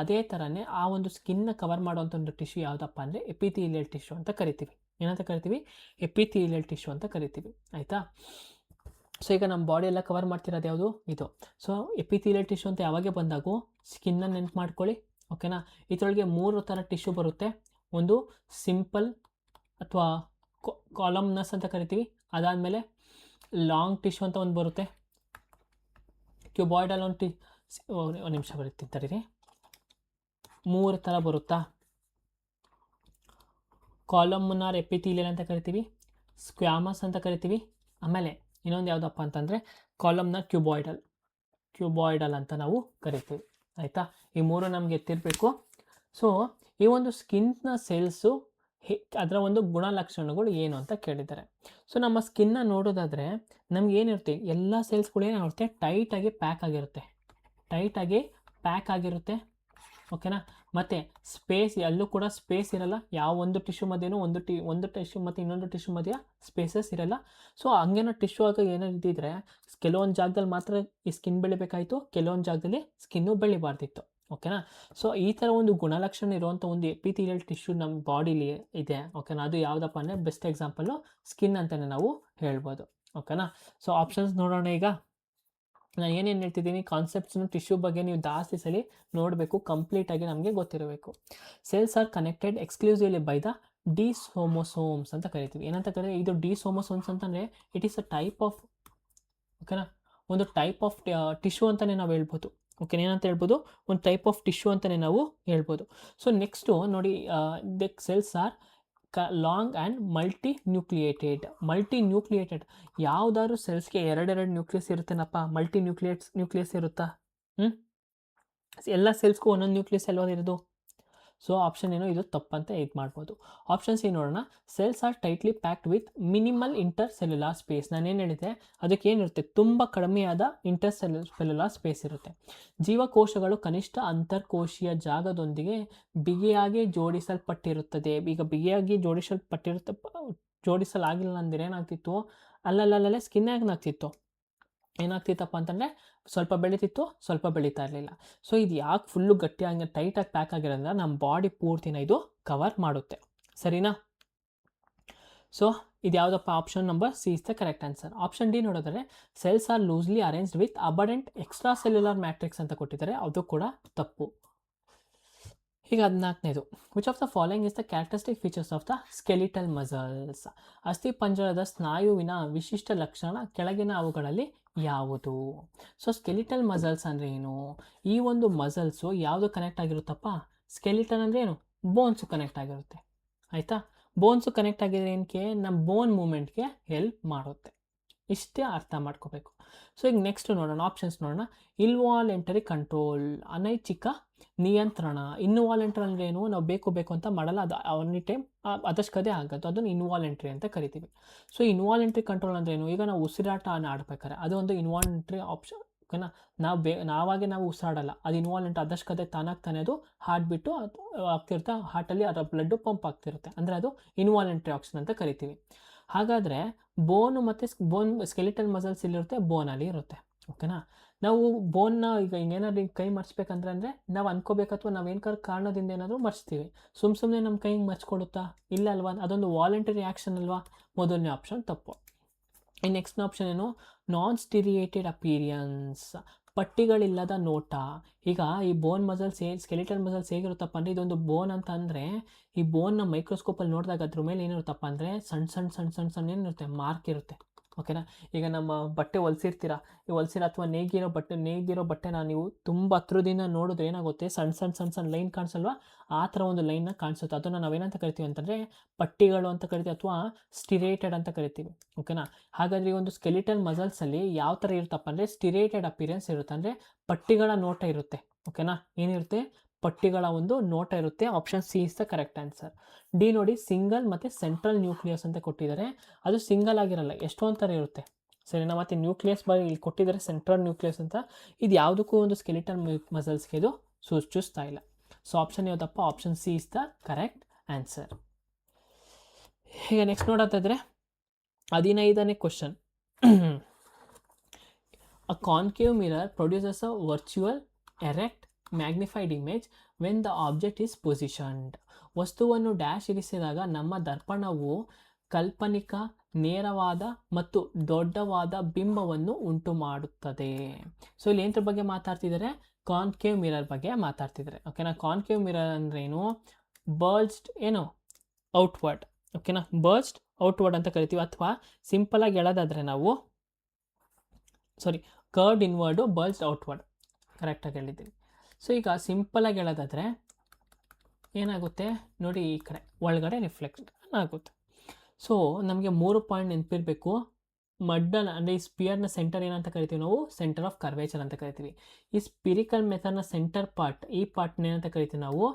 ಅದೇ ಥರನೇ ಆ ಒಂದು ಸ್ಕಿನ್ನ ಕವರ್ ಮಾಡುವಂಥ ಒಂದು ಟಿಶ್ಯೂ ಯಾವುದಪ್ಪ ಅಂದರೆ ಎಪಿಥೀಲಿಯಲ್ ಟಿಶ್ಯೂ ಅಂತ ಕರಿತೀವಿ. ಏನಂತ ಕರಿತೀವಿ? ಎಪಿಥೀಲಿಯಲ್ ಟಿಶ್ಯೂ ಅಂತ ಕರಿತೀವಿ. ಆಯಿತಾ? ಸೊ ಈಗ ನಮ್ಮ ಬಾಡಿ ಎಲ್ಲ ಕವರ್ ಮಾಡ್ತಿರೋದು ಯಾವುದು? ಇದು. ಸೊ ಎಪಿಥೀಲಿಯಲ್ ಟಿಶ್ಯೂ ಅಂತ ಯಾವಾಗ ಬಂದಾಗೂ ಸ್ಕಿನ್ನ ನೆನ್ಪು ಮಾಡ್ಕೊಳ್ಳಿ. ಓಕೆನಾ, ಇದರೊಳಗೆ 3 ಥರ ಟಿಶ್ಯೂ ಬರುತ್ತೆ. ಒಂದು ಸಿಂಪಲ್ ಅಥವಾ ಕಾಲಮ್ನಸ್ ಅಂತ ಕರಿತೀವಿ. ಅದಾದಮೇಲೆ ಲಾಂಗ್ ಟಿಶ್ಯೂ ಅಂತ ಒಂದು ಬರುತ್ತೆ. ಕ್ಯೂಬಾಯ್ಡಲ್ ಒಂದು ನಿಮಿಷ ಬರುತ್ತೆ ತಡೀರಿ. 3 ಥರ ಬರುತ್ತಾ? ಕಾಲಮ್ನಾರ್ ಎಪಿಥೀಲಿಯಲ್ ಅಂತ ಕರಿತೀವಿ, ಸ್ಕ್ವಾಮಸ್ ಅಂತ ಕರಿತೀವಿ, ಆಮೇಲೆ ಇನ್ನೊಂದು ಯಾವುದಪ್ಪ ಅಂತಂದರೆ ಕಾಲಮ್ನಾರ್ ಕ್ಯೂಬಾಯ್ಡಲ್ ಅಂತ ನಾವು ಕರಿತೀವಿ. ಆಯಿತಾ? ಈ 3 ನಮಗೆ ಎತ್ತಿರಬೇಕು. ಸೊ ಈ ಒಂದು ಸ್ಕಿನ್ನ ಸೆಲ್ಸು ಅದರ ಒಂದು ಗುಣಲಕ್ಷಣಗಳು ಏನು ಅಂತ ಕೇಳಿದ್ದಾರೆ. ಸೊ ನಮ್ಮ ಸ್ಕಿನ್ನ ನೋಡೋದಾದರೆ ನಮ್ಗೆ ಏನಿರುತ್ತೆ, ಎಲ್ಲ ಸೆಲ್ಸ್ಗಳು ಏನಾಗಿರುತ್ತೆ, ಟೈಟಾಗಿ ಪ್ಯಾಕ್ ಆಗಿರುತ್ತೆ. ಓಕೆನಾ, ಮತ್ತು ಸ್ಪೇಸ್ ಎಲ್ಲೂ ಕೂಡ ಸ್ಪೇಸ್ ಇರಲ್ಲ. ಯಾವ ಒಂದು ಟಿಶ್ಯೂ ಮಧ್ಯೆನೂ ಒಂದು ಟಿಶ್ಯೂ ಮತ್ತು ಇನ್ನೊಂದು ಟಿಶ್ಯೂ ಮಧ್ಯ ಸ್ಪೇಸಸ್ ಇರಲ್ಲ. ಸೊ ಹಂಗೇನೋ ಟಿಶ್ಯೂ ಆಗ ಏನಾದಿದ್ದರೆ ಕೆಲವೊಂದು ಜಾಗದಲ್ಲಿ ಮಾತ್ರ ಈ ಸ್ಕಿನ್ ಬೆಳಿಬೇಕಾಯಿತು, ಕೆಲವೊಂದು ಜಾಗದಲ್ಲಿ ಸ್ಕಿನ್ನು ಬೆಳಿಬಾರ್ದಿತ್ತು. ಓಕೆನಾ, ಸೊ ಈ ಥರ ಒಂದು ಗುಣಲಕ್ಷಣ ಇರುವಂಥ ಒಂದು ಎಪಿಥೀಲಿಯಲ್ ಟಿಶ್ಯೂ ನಮ್ಮ ಬಾಡಿಲಿ ಇದೆ. ಓಕೆನಾ, ಅದು ಯಾವುದಪ್ಪ ಅಂದರೆ ಬೆಸ್ಟ್ ಎಕ್ಸಾಂಪಲ್ಲು ಸ್ಕಿನ್ ಅಂತಲೇ ನಾವು ಹೇಳ್ಬೋದು. ಓಕೆನಾ, ಸೊ ಆಪ್ಷನ್ಸ್ ನೋಡೋಣ. ಈಗ ನಾನು ಏನೇನು ಹೇಳ್ತಿದ್ದೀನಿ ಕಾನ್ಸೆಪ್ಟ್ಸ್ನು ಟಿಶ್ಯೂ ಬಗ್ಗೆ ನೀವು ಜಾಸ್ತಿ ಸಲ ನೋಡಬೇಕು, ಕಂಪ್ಲೀಟಾಗಿ ನಮಗೆ ಗೊತ್ತಿರಬೇಕು. Cells are connected exclusively by the desmosomes ಅಂತ ಕರಿತೀವಿ. ಏನಂತ ಕರೀತೀವಿ? ಇದು ಡಿಸೋಮೋಸೋಮ್ಸ್ ಅಂತಂದರೆ it is a type of, ಓಕೆನಾ, ಒಂದು ಟೈಪ್ ಆಫ್ ಟಿಶ್ಯೂ ಅಂತಲೇ ನಾವು ಹೇಳ್ಬೋದು. ಓಕೆ, ಏನಂತ ಹೇಳ್ಬೋದು? ಒಂದು ಟೈಪ್ ಆಫ್ ಟಿಶ್ಯೂ ಅಂತಲೇ ನಾವು ಹೇಳ್ಬೋದು. ಸೊ ನೆಕ್ಸ್ಟು ನೋಡಿ, the cells R long and multi nucleated. ಯಾವುದಾದ್ರು ಸೆಲ್ಸ್ಗೆ 2 ನ್ಯೂಕ್ಲಿಯಸ್ ಇರುತ್ತೇನಪ್ಪ? ನ್ಯೂಕ್ಲಿಯಸ್ ಇರುತ್ತಾ? ಎಲ್ಲ ಸೆಲ್ಸ್ಗೂ ಒಂದೊಂದು ನ್ಯೂಕ್ಲಿಯಸ್ ಅಲ್ವಾ ಇರೋದು? ಸೊ ಆಪ್ಷನ್ ಏನು? ಇದು ತಪ್ಪಂತ ಇದು ಮಾಡ್ಬೋದು. ಆಪ್ಷನ್ ಸಿ ನೋಡೋಣ. Cells R tightly packed with minimal intercellular space. ನಾನೇನು ಹೇಳಿದೆ, ಅದಕ್ಕೆ ಏನಿರುತ್ತೆ, ತುಂಬ ಕಡಿಮೆಯಾದ ಇಂಟರ್ಸೆಲ್ಯುಲಾರ್ ಸ್ಪೇಸ್ ಇರುತ್ತೆ. ಜೀವಕೋಶಗಳು ಕನಿಷ್ಠ ಅಂತರ್ಕೋಶೀಯ ಜಾಗದೊಂದಿಗೆ ಬಿಗಿಯಾಗಿ ಜೋಡಿಸಲ್ಪಟ್ಟಿರುತ್ತದೆ. ಈಗ ಬಿಗಿಯಾಗಿ ಜೋಡಿಸಲಾಗಿಲ್ಲ ಅಂದರೆ ಏನಾಗ್ತಿತ್ತು, ಅಲ್ಲಲ್ಲೇ ಸ್ಕಿನ್ ಏನಾಗ್ತಿತ್ತಪ್ಪ ಅಂತಂದರೆ ಸ್ವಲ್ಪ ಬೆಳೀತಿತ್ತು, ಸ್ವಲ್ಪ ಬೆಳೀತಾ ಇರಲಿಲ್ಲ. ಸೊ ಇದು ಯಾಕೆ ಫುಲ್ಲು ಗಟ್ಟಿಯಾಗಿ ಟೈಟಾಗಿ ಪ್ಯಾಕ್ ಆಗಿರೋದ್ರಿಂದ ನಮ್ಮ ಬಾಡಿ ಪೂರ್ತಿನ ಇದು ಕವರ್ ಮಾಡುತ್ತೆ. ಸರಿನಾ? ಸೊ ಇದು ಯಾವುದಪ್ಪ? Option number C is the correct answer. Option D ನೋಡಿದ್ರೆ cells are loosely arranged with abundant extra cellular matrix ಅಂತ ಕೊಟ್ಟಿದ್ದಾರೆ, ಅದು ಕೂಡ ತಪ್ಪು. ಈಗ 14ನೇದು. Which of the following is the characteristic features of the skeletal muscles? ಅಸ್ಥಿಪಂಜರದ ಸ್ನಾಯುವಿನ ವಿಶಿಷ್ಟ ಲಕ್ಷಣ ಕೆಳಗಿನ ಅವುಗಳಲ್ಲಿ ಯಾವುದು? ಸೊ ಸ್ಕೆಲಿಟಲ್ ಮಸಲ್ಸ್ ಅಂದರೆ ಏನು? ಈ ಒಂದು ಮಸಲ್ಸು ಯಾವುದು ಕನೆಕ್ಟ್ ಆಗಿರುತ್ತಪ್ಪ? ಸ್ಕೆಲಿಟಲ್ ಅಂದರೆ ಏನು? ಬೋನ್ಸು ಕನೆಕ್ಟ್ ಆಗಿರುತ್ತೆ. ಆಯಿತಾ? ಬೋನ್ಸು ಕನೆಕ್ಟ್ ಆಗಿದ್ರೆ ಏನಕ್ಕೆ? ನಮ್ಮ ಬೋನ್ ಮೂಮೆಂಟ್ಗೆ ಹೆಲ್ಪ್ ಮಾಡುತ್ತೆ. ಇಷ್ಟೇ ಅರ್ಥ ಮಾಡ್ಕೋಬೇಕು. ಸೊ ಈಗ ನೆಕ್ಸ್ಟ್ ನೋಡೋಣ, ಆಪ್ಷನ್ಸ್ ನೋಡೋಣ. ಇನ್ವಾಲೆಂಟರಿ ಕಂಟ್ರೋಲ್, ಅನೈಚ್ಛಿಕ ನಿಯಂತ್ರಣ. ಇನ್ವಾಲೆಂಟ್ರಿ ಅಂದರೆ ಏನು? ನಾವು ಬೇಕು ಅಂತ ಮಾಡಲ್ಲ, ಅದು ಎನಿ ಟೈಮ್ ಅದಷ್ಟೇ ಆಗೋದು, ಅದನ್ನು ಇನ್ವಾಲೆಂಟ್ರಿ ಅಂತ ಕರಿತೀವಿ. ಸೊ ಇನ್ವಾಲೆಂಟ್ರಿ ಕಂಟ್ರೋಲ್ ಅಂದರೆ ಏನು? ಈಗ ನಾವು ಉಸಿರಾಟ ಆಡ್ಬೇಕಾರೆ ಅದು ಒಂದು ಇನ್ವಾಲೆಂಟ್ರಿ ಆಪ್ಷನ್. ಓಕೆನಾ, ನಾವು ಉಸಿರಾಡಲ್ಲ, ಅದು ಇನ್ವಾಲೆಂಟ್ರಿ, ಅದಷ್ಟೇ ತಾನಾಗ್ತಾನೆ ಅದು ಹಾರ್ಟ್ಬಿಟ್ಟು ಆಗ್ತಿರುತ್ತೆ, ಹಾರ್ಟಲ್ಲಿ ಅದರ ಬ್ಲಡ್ಡು ಪಂಪ್ ಆಗ್ತಿರುತ್ತೆ, ಅಂದರೆ ಅದು ಇನ್ವಾಲೆಂಟ್ರಿ ಆಪ್ಷನ್ ಅಂತ ಕರಿತೀವಿ. ಹಾಗಾದರೆ ಬೋನು ಮತ್ತು ಸ್ಕೆಲಿಟಲ್ ಮಸಲ್ಸ್ ಇಲ್ಲಿರುತ್ತೆ, ಬೋನಲ್ಲಿ ಇರುತ್ತೆ. ಓಕೆನಾ, ನಾವು ಬೋನ್ನ ಈಗ ಹಿಂಗೇನಾದ್ರು ಕೈ ಮರ್ಚ್ಬೇಕಂದ್ರೆ ನಾವು ಅನ್ಕೋಬೇಕು, ಅಥವಾ ನಾವೇನು ಕಾರಣದಿಂದ ಏನಾದರೂ ಮರ್ಚ್ತೀವಿ. ಸುಮ್ಮನೆ ನಮ್ಮ ಕೈ ಹಿಂಗೆ ಮರ್ಚ್ಕೊಡುತ್ತಾ? ಇಲ್ಲ ಅಲ್ವಾ? ಅದೊಂದು ವಾಲಂಟರಿ ಆ್ಯಕ್ಷನ್ ಅಲ್ವಾ? ಮೊದಲನೇ ಆಪ್ಷನ್ ತಪ್ಪು. ಈ ನೆಕ್ಸ್ಟ್ ಆಪ್ಷನ್ ಏನು, ನಾನ್ ಸ್ಟಿರಿಯೇಟೆಡ್ ಅಪೀರಿಯನ್ಸ್, ಪಟ್ಟಿಗಳಿಲ್ಲದ ನೋಟ. ಈಗ ಈ ಬೋನ್ ಮಸಲ್ಸ್ ಸ್ಕೆಲಿಟಲ್ ಮಸಲ್ಸ್ ಹೇಗಿರುತ್ತಪ್ಪ ಅಂದರೆ, ಇದೊಂದು ಬೋನ್ ಅಂತ ಅಂದರೆ ಈ ಬೋನ್ನ ಮೈಕ್ರೋಸ್ಕೋಪಲ್ಲಿ ನೋಡಿದಾಗ ಅದ್ರ ಮೇಲೆ ಏನಿರುತ್ತಪ್ಪ ಅಂದರೆ ಸಣ್ಣ ಸಣ್ಣ ಸಣ್ಣ ಸಣ್ಣ ಸಣ್ಣ ಏನಿರುತ್ತೆ, ಮಾರ್ಕ್ ಇರುತ್ತೆ. ಓಕೆನಾ. ಈಗ ನಮ್ಮ ಬಟ್ಟೆ ಹೊಲ್ಸಿರ್ತೀರಾ, ಈ ಹೊಲ್ಸಿರೋ ಅಥವಾ ನೇಯ್ದಿರೋ ಬಟ್ಟೆನ ನೀವು ತುಂಬ ಹತ್ರದಿಂದ ನೋಡಿದ್ರೆ ಏನಾಗುತ್ತೆ, ಸಣ್ಣ ಸಣ್ಣ ಸಣ್ಣ ಸಣ್ಣ ಲೈನ್ ಕಾಣಿಸಲ್ವಾ, ಆ ಥರ ಒಂದು ಲೈನ್ನ ಕಾಣಿಸುತ್ತೆ. ಅದನ್ನು ನಾವೇನಂತ ಕರಿತೀವಿ ಅಂತಂದರೆ ಪಟ್ಟಿಗಳು ಅಂತ ಕರಿತೀವಿ, ಅಥವಾ ಸ್ಟಿರೇಟೆಡ್ ಅಂತ ಕರಿತೀವಿ. ಓಕೆನಾ. ಹಾಗಾದರೆ ಈ ಒಂದು ಸ್ಕೆಲಿಟಲ್ ಮಸಲ್ಸಲ್ಲಿ ಯಾವ ಥರ ಇರುತ್ತಪ್ಪ ಅಂದರೆ ಸ್ಟಿರೇಟೆಡ್ ಅಪಿರೆನ್ಸ್ ಇರುತ್ತೆ, ಅಂದರೆ ಪಟ್ಟಿಗಳ ನೋಟ ಇರುತ್ತೆ. ಓಕೆನಾ. ಏನಿರುತ್ತೆ, ಪಟ್ಟಿಗಳ ಒಂದು ನೋಟ ಇರುತ್ತೆ. Option C is the correct answer. D ನೋಡಿ, ಸಿಂಗಲ್ ಮತ್ತು ಸೆಂಟ್ರಲ್ ನ್ಯೂಕ್ಲಿಯಸ್ ಅಂತ ಕೊಟ್ಟಿದ್ದಾರೆ. ಅದು ಸಿಂಗಲ್ ಆಗಿರಲ್ಲ, ಎಷ್ಟೊಂದು ಥರ ಇರುತ್ತೆ. ಸರಿನಾ. ಮತ್ತು ನ್ಯೂಕ್ಲಿಯಸ್ ಇಲ್ಲಿ ಕೊಟ್ಟಿದ್ದಾರೆ ಸೆಂಟ್ರಲ್ ನ್ಯೂಕ್ಲಿಯಸ್ ಅಂತ. ಇದು ಯಾವುದಕ್ಕೂ ಒಂದು ಸ್ಕೆಲಿಟಲ್ ಮಸಲ್ಸ್ಗೆ ಇದು ಸೂಚಿಸ್ತಾ ಇಲ್ಲ. ಸೊ ಆಪ್ಷನ್ ಯಾವುದಪ್ಪ, option C is the correct answer. ಈಗ ನೆಕ್ಸ್ಟ್ ನೋಡೋದಾದರೆ 15ನೇ question. A concave mirror produces a virtual, erect, magnified image when the object is positioned. ವಸ್ತುವನ್ನು ಡ್ಯಾಶ್ ಇರಿಸಿದಾಗ ನಮ್ಮ ದರ್ಪಣವು ಕಾಲ್ಪನಿಕ, ನೇರವಾದ ಮತ್ತು ದೊಡ್ಡವಾದ ಬಿಂಬವನ್ನು ಉಂಟು ಮಾಡುತ್ತದೆ. ಸೊ ಇಲ್ಲಿ ಏನರ ಬಗ್ಗೆ ಮಾತಾಡ್ತಿದ್ದಾರೆ, ಕಾನ್ಕೇವ್ ಮಿರರ್ ಬಗ್ಗೆ ಮಾತಾಡ್ತಿದ್ದಾರೆ. ಓಕೆನಾ. ಕಾನ್ಕೇವ್ ಮಿರರ್ ಅಂದ್ರೆ ಏನು, ಬರ್ಜ್ಡ್ ಏನು ಔಟ್ವರ್ಡ್. ಓಕೆನಾ, ಬರ್ಜ್ಡ್ ಔಟ್ವರ್ಡ್ ಅಂತ ಕರಿತೀವಿ. ಅಥವಾ ಸಿಂಪಲ್ ಆಗಿ ಹೇಳೋದಾದ್ರೆ ನಾವು ಕರ್ವ್ಡ್ ಇನ್ವರ್ಡು, ಬರ್ಜ್ಡ್ ಔಟ್ವರ್ಡ್, ಕರೆಕ್ಟಾಗಿ ಹೇಳಿದ್ದೀನಿ. ಸೊ ಈಗ ಸಿಂಪಲಾಗಿ ಹೇಳೋದಾದರೆ ಏನಾಗುತ್ತೆ ನೋಡಿ, ಈ ಕಡೆ ಒಳಗಡೆ ರಿಫ್ಲೆಕ್ಟ್ ಆಗುತ್ತೆ. ಸೊ ನಮಗೆ 3 ಪಾಯಿಂಟ್ ನೆನಪಿರಬೇಕು. ಮಡ್ಡನ ಅಂದರೆ ಈ ಸ್ಪಿಯರ್ನ ಸೆಂಟರ್ ಏನಂತ ಕರಿತೀವಿ ನಾವು, ಸೆಂಟರ್ ಆಫ್ ಕರ್ವೇಚರ್ ಅಂತ ಕರಿತೀವಿ. ಈ ಸ್ಪಿರಿಕಲ್ ಮೆಥಡ್ನ ಸೆಂಟರ್ ಪಾರ್ಟ್, ಈ ಪಾರ್ಟ್ನ ಏನಂತ ಕರಿತೀವಿ ನಾವು,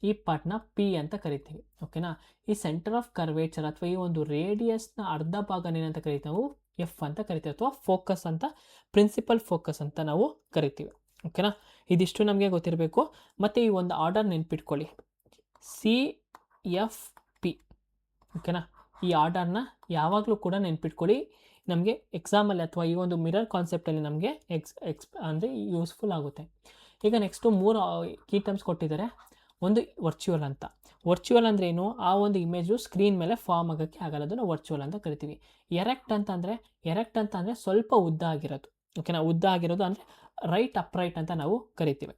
ಈ ಪಾರ್ಟ್ನ ಪಿ ಅಂತ ಕರಿತೀವಿ. ಓಕೆನಾ. ಈ ಸೆಂಟರ್ ಆಫ್ ಕರ್ವೇಚರ್ ಅಥವಾ ಈ ಒಂದು ರೇಡಿಯಸ್ನ ಅರ್ಧ ಭಾಗನ ಏನಂತ ಕರಿತೀವಿ ನಾವು, ಎಫ್ ಅಂತ ಕರಿತೀವಿ, ಅಥವಾ ಫೋಕಸ್ ಅಂತ, ಪ್ರಿನ್ಸಿಪಲ್ ಫೋಕಸ್ ಅಂತ ನಾವು ಕರಿತೀವಿ. ಓಕೆನಾ. ಇದಿಷ್ಟು ನಮಗೆ ಗೊತ್ತಿರಬೇಕು. ಮತ್ತು ಈ ಒಂದು ಆರ್ಡರ್ ನೆನ್ಪಿಟ್ಕೊಳ್ಳಿ, ಸಿ ಎಫ್ ಪಿ. ಓಕೆನಾ. ಈ ಆರ್ಡರ್ನ ಯಾವಾಗಲೂ ಕೂಡ ನೆನ್ಪಿಟ್ಕೊಳ್ಳಿ, ನಮಗೆ ಎಕ್ಸಾಮಲ್ಲಿ ಅಥವಾ ಈ ಒಂದು ಮಿರರ್ ಕಾನ್ಸೆಪ್ಟಲ್ಲಿ ನಮಗೆ ಅಂದರೆ ಯೂಸ್ಫುಲ್ ಆಗುತ್ತೆ. ಈಗ ನೆಕ್ಸ್ಟು 3 ಕೀ ಟರ್ಮ್ಸ್ ಕೊಟ್ಟಿದ್ದಾರೆ. ಒಂದು ವರ್ಚುವಲ್ ಅಂತ. ವರ್ಚುವಲ್ ಅಂದರೆ ಏನು, ಆ ಒಂದು ಇಮೇಜು ಸ್ಕ್ರೀನ್ ಮೇಲೆ ಫಾರ್ಮ್ ಆಗೋಕ್ಕೆ ಆಗಲ್ಲ, ಅದನ್ನು ವರ್ಚುವಲ್ ಅಂತ ಕರಿತೀವಿ. ಎರೆಕ್ಟ್ ಅಂತ ಅಂದರೆ ಸ್ವಲ್ಪ ಉದ್ದ ಆಗಿರೋದು. ಓಕೆನಾ. ಉದ್ದ ಆಗಿರೋದು ಅಂದರೆ ರೈಟ್ ಅಪ್ರೈಟ್ ಅಂತ ನಾವು ಕರಿತೀವಿ.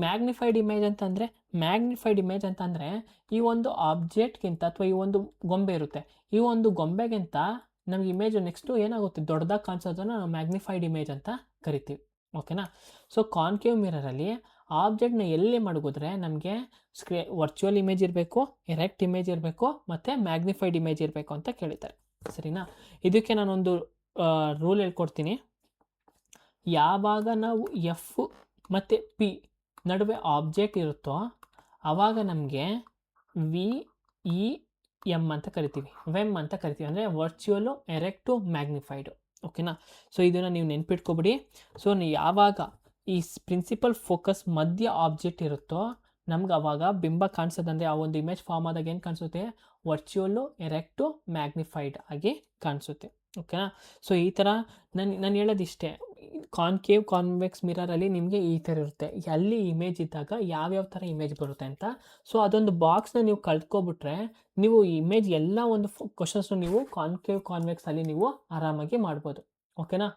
ಮ್ಯಾಗ್ನಿಫೈಡ್ ಇಮೇಜ್ ಅಂತಂದರೆ ಈ ಒಂದು ಆಬ್ಜೆಕ್ಟ್ಗಿಂತ ಅಥವಾ ಈ ಒಂದು ಗೊಂಬೆ ಇರುತ್ತೆ, ಈ ಒಂದು ಗೊಂಬೆಗಿಂತ ನಮಗೆ ಇಮೇಜು ನೆಕ್ಸ್ಟು ಏನಾಗುತ್ತೆ, ದೊಡ್ಡದಾಗಿ ಕಾಣಿಸೋದನ್ನು ನಾವು ಮ್ಯಾಗ್ನಿಫೈಡ್ ಇಮೇಜ್ ಅಂತ ಕರಿತೀವಿ. ಓಕೆನಾ. ಸೊ ಕಾನ್ಕೇವ್ ಮಿರರಲ್ಲಿ ಆಬ್ಜೆಕ್ಟ್ನ ಎಲ್ಲಿ ಮಡಗಿದ್ರೆ ನಮಗೆ ವರ್ಚುವಲ್ ಇಮೇಜ್ ಇರಬೇಕು, ಎರೆಕ್ಟ್ ಇಮೇಜ್ ಇರಬೇಕು, ಮತ್ತು ಮ್ಯಾಗ್ನಿಫೈಡ್ ಇಮೇಜ್ ಇರಬೇಕು ಅಂತ ಕೇಳಿದ್ದಾರೆ. ಸರಿನಾ. ಇದಕ್ಕೆ ನಾನೊಂದು ರೂಲ್ ಹೇಳ್ಕೊಡ್ತೀನಿ. ಯಾವಾಗ ನಾವು ಎಫ್ ಮತ್ತು ಪಿ ನಡುವೆ ಆಬ್ಜೆಕ್ಟ್ ಇರುತ್ತೋ ಆವಾಗ ನಮಗೆ ವಿ ಇ ಎಮ್ ಅಂತ ಕರಿತೀವಿ, ವೆಮ್ ಅಂತ ಕರಿತೀವಿ. ಅಂದರೆ ವರ್ಚುವಲು, ಎರೆಕ್ಟು, ಮ್ಯಾಗ್ನಿಫೈಡು. ಓಕೆನಾ. ಸೊ ಇದನ್ನು ನೀವು ನೆನ್ಪಿಟ್ಕೊಬಿಡಿ. ಸೊ ಯಾವಾಗ ಈ ಪ್ರಿನ್ಸಿಪಲ್ ಫೋಕಸ್ ಮಧ್ಯ ಆಬ್ಜೆಕ್ಟ್ ಇರುತ್ತೋ ನಮ್ಗೆ ಆವಾಗ ಬಿಂಬ ಕಾಣಿಸೋದಂದರೆ ಆ ಒಂದು ಇಮೇಜ್ ಫಾರ್ಮ್ ಆದಾಗ ಏನು ಕಾಣಿಸುತ್ತೆ, ವರ್ಚುವಲ್ಲು, ಎರೆಕ್ಟು, ಮ್ಯಾಗ್ನಿಫೈಡ್ ಆಗಿ ಕಾಣಿಸುತ್ತೆ. ಓಕೆನಾ. ಸೊ ಈ ಥರ ನಾನು ಹೇಳೋದಿಷ್ಟೇ, ಕಾನ್ಕೇವ್ ಕಾನ್ವೆಕ್ಸ್ ಮಿರರಲ್ಲಿ ನಿಮಗೆ ಈ ಥರ ಇರುತ್ತೆ, ಅಲ್ಲಿ ಇಮೇಜ್ ಇದ್ದಾಗ ಯಾವ್ಯಾವ ಥರ ಇಮೇಜ್ ಬರುತ್ತೆ ಅಂತ. ಸೊ ಅದೊಂದು ಬಾಕ್ಸ್ನ ನೀವು ಕಲ್ತ್ಕೊಬಿಟ್ರೆ ನೀವು ಇಮೇಜ್ ಎಲ್ಲ ಒಂದು ಕ್ವಶನ್ಸ್ನು ನೀವು ಕಾನ್ಕೇವ್ ಕಾನ್ವೆಕ್ಸಲ್ಲಿ ನೀವು ಆರಾಮಾಗಿ ಮಾಡ್ಬೋದು. ಓಕೆನಾ.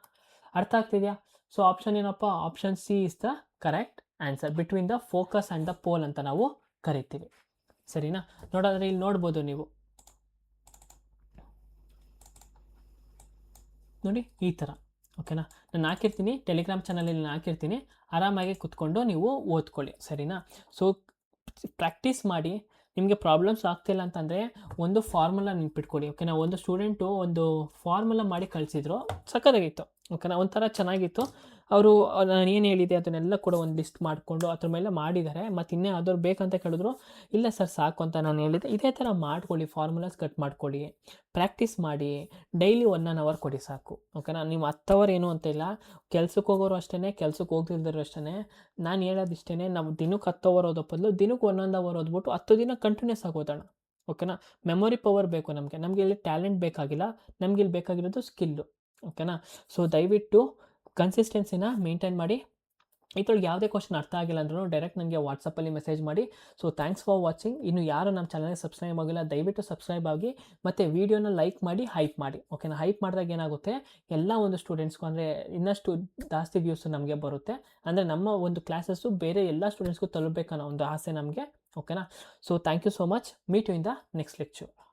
ಅರ್ಥ ಆಗ್ತಿದೆಯಾ. ಸೊ ಆಪ್ಷನ್ ಏನಪ್ಪ, option C is the correct answer. Between the focus and the pole ಅಂತ ನಾವು ಕರಿತೀವಿ. ಸರಿನಾ. ನೋಡೋದ್ರೆ ಇಲ್ಲಿ ನೋಡ್ಬೋದು ನೀವು ನೋಡಿ ಈ ಥರ. ಓಕೆನಾ. ನಾನು ಹಾಕಿರ್ತೀನಿ, ಟೆಲಿಗ್ರಾಮ್ ಚಾನಲಲ್ಲಿ ನಾನು ಹಾಕಿರ್ತೀನಿ, ಆರಾಮಾಗಿ ಕುತ್ಕೊಂಡು ನೀವು ಓದ್ಕೊಳ್ಳಿ. ಸರಿನಾ. ಸೊ ಪ್ರಾಕ್ಟೀಸ್ ಮಾಡಿ. ನಿಮಗೆ ಪ್ರಾಬ್ಲಮ್ಸ್ ಆಗ್ತಿಲ್ಲ ಅಂತಂದರೆ ಒಂದು ಫಾರ್ಮುಲಾ ನೆನ್ಪಿಟ್ಕೊಳ್ಳಿ. ಓಕೆನಾ. ಒಂದು ಸ್ಟೂಡೆಂಟು ಒಂದು ಫಾರ್ಮುಲಾ ಮಾಡಿ ಕಳಿಸಿದ್ರು, ಸಕ್ಕತ್ತಾಗಿತ್ತು. ಓಕೆನಾ. ಒಂಥರ ಚೆನ್ನಾಗಿತ್ತು. ಅವರು ನಾನು ಏನು ಹೇಳಿದೆ ಅದನ್ನೆಲ್ಲ ಕೂಡ ಒಂದು ಲಿಸ್ಟ್ ಮಾಡಿಕೊಂಡು ಅದ್ರ ಮೇಲೆ ಮಾಡಿದ್ದಾರೆ. ಮತ್ತು ಇನ್ನೇ ಆದವ್ರು ಬೇಕಂತ ಕೇಳಿದ್ರು, ಇಲ್ಲ ಸರ್ ಸಾಕು ಅಂತ ನಾನು ಹೇಳಿದೆ. ಇದೇ ಥರ ಮಾಡ್ಕೊಳ್ಳಿ, ಫಾರ್ಮುಲಾಸ್ ಕಟ್ ಮಾಡ್ಕೊಳ್ಳಿ, ಪ್ರಾಕ್ಟೀಸ್ ಮಾಡಿ, ಡೈಲಿ 1 ಅವರ್ ಕೊಡಿ ಸಾಕು. ಓಕೆನಾ. ನೀವು 10 ಅವರ್ ಏನು ಅಂತ ಇಲ್ಲ, ಕೆಲ್ಸಕ್ಕೆ ಹೋಗೋರು ಅಷ್ಟೇ, ಕೆಲ್ಸಕ್ಕೆ ಹೋಗ್ತಿಲ್ದರು ಅಷ್ಟೇ. ನಾನು ಹೇಳೋದಿಷ್ಟೇ, ನಾವು ದಿನಕ್ಕೆ 10 ಅವರ್ ಓದೋ ಬದಲು ದಿನಕ್ಕೆ 1 ಅವರ್ ಓದ್ಬಿಟ್ಟು 10 ದಿನ ಕಂಟಿನ್ಯೂಸ್ ಆಗಿ ಓದೋಣ. ಓಕೆನಾ. ಮೆಮೊರಿ ಪವರ್ ಬೇಕು ನಮಗೆ ಇಲ್ಲಿ ಟ್ಯಾಲೆಂಟ್ ಬೇಕಾಗಿಲ್ಲ, ನಮ್ಗೆ ಇಲ್ಲಿ ಬೇಕಾಗಿರೋದು ಸ್ಕಿಲ್ಲು. ಓಕೆನಾ. ಸೊ ದಯವಿಟ್ಟು ಕನ್ಸಿಸ್ಟೆನ್ಸಿನ ಮೇಂಟೈನ್ ಮಾಡಿ. ಇದ್ರೊಳಗೆ ಯಾವುದೇ ಕ್ವೆಶ್ಚನ್ ಅರ್ಥ ಆಗಿಲ್ಲ ಅಂದ್ರೂ ಡೈರೆಕ್ಟ್ ನನಗೆ ವಾಟ್ಸಪ್ಪಲ್ಲಿ ಮೆಸೇಜ್ ಮಾಡಿ. So thanks for watching. ಇನ್ನು ಯಾರು ನಮ್ಮ ಚಾನಲ್‌ಗೆ ಸಬ್ಸ್ಕ್ರೈಬ್ ಆಗಿಲ್ಲ ದಯವಿಟ್ಟು ಸಬ್ಸ್ಕ್ರೈಬ್ ಆಗಿ, ಮತ್ತು ವೀಡಿಯೋನ ಲೈಕ್ ಮಾಡಿ, ಹೈಪ್ ಮಾಡಿ. ಓಕೆನಾ? ಹೈಪ್ ಮಾಡಿದಾಗ ಏನಾಗುತ್ತೆ, ಎಲ್ಲ ಒಂದು ಸ್ಟೂಡೆಂಟ್ಸ್‌ಗೂ ಅಂದರೆ ಇನ್ನಷ್ಟು ಜಾಸ್ತಿ ವ್ಯೂಸ್ ನಮಗೆ ಬರುತ್ತೆ. ಅಂದರೆ ನಮ್ಮ ಒಂದು ಕ್ಲಾಸಸ್ಸು ಬೇರೆ ಎಲ್ಲ ಸ್ಟೂಡೆಂಟ್ಸ್‌ಗೂ ತಲುಪಬೇಕನ್ನೋ ಒಂದು ಆಸೆ ನಮಗೆ. ಓಕೆನಾ? So thank you so much. Meet you in the next lecture.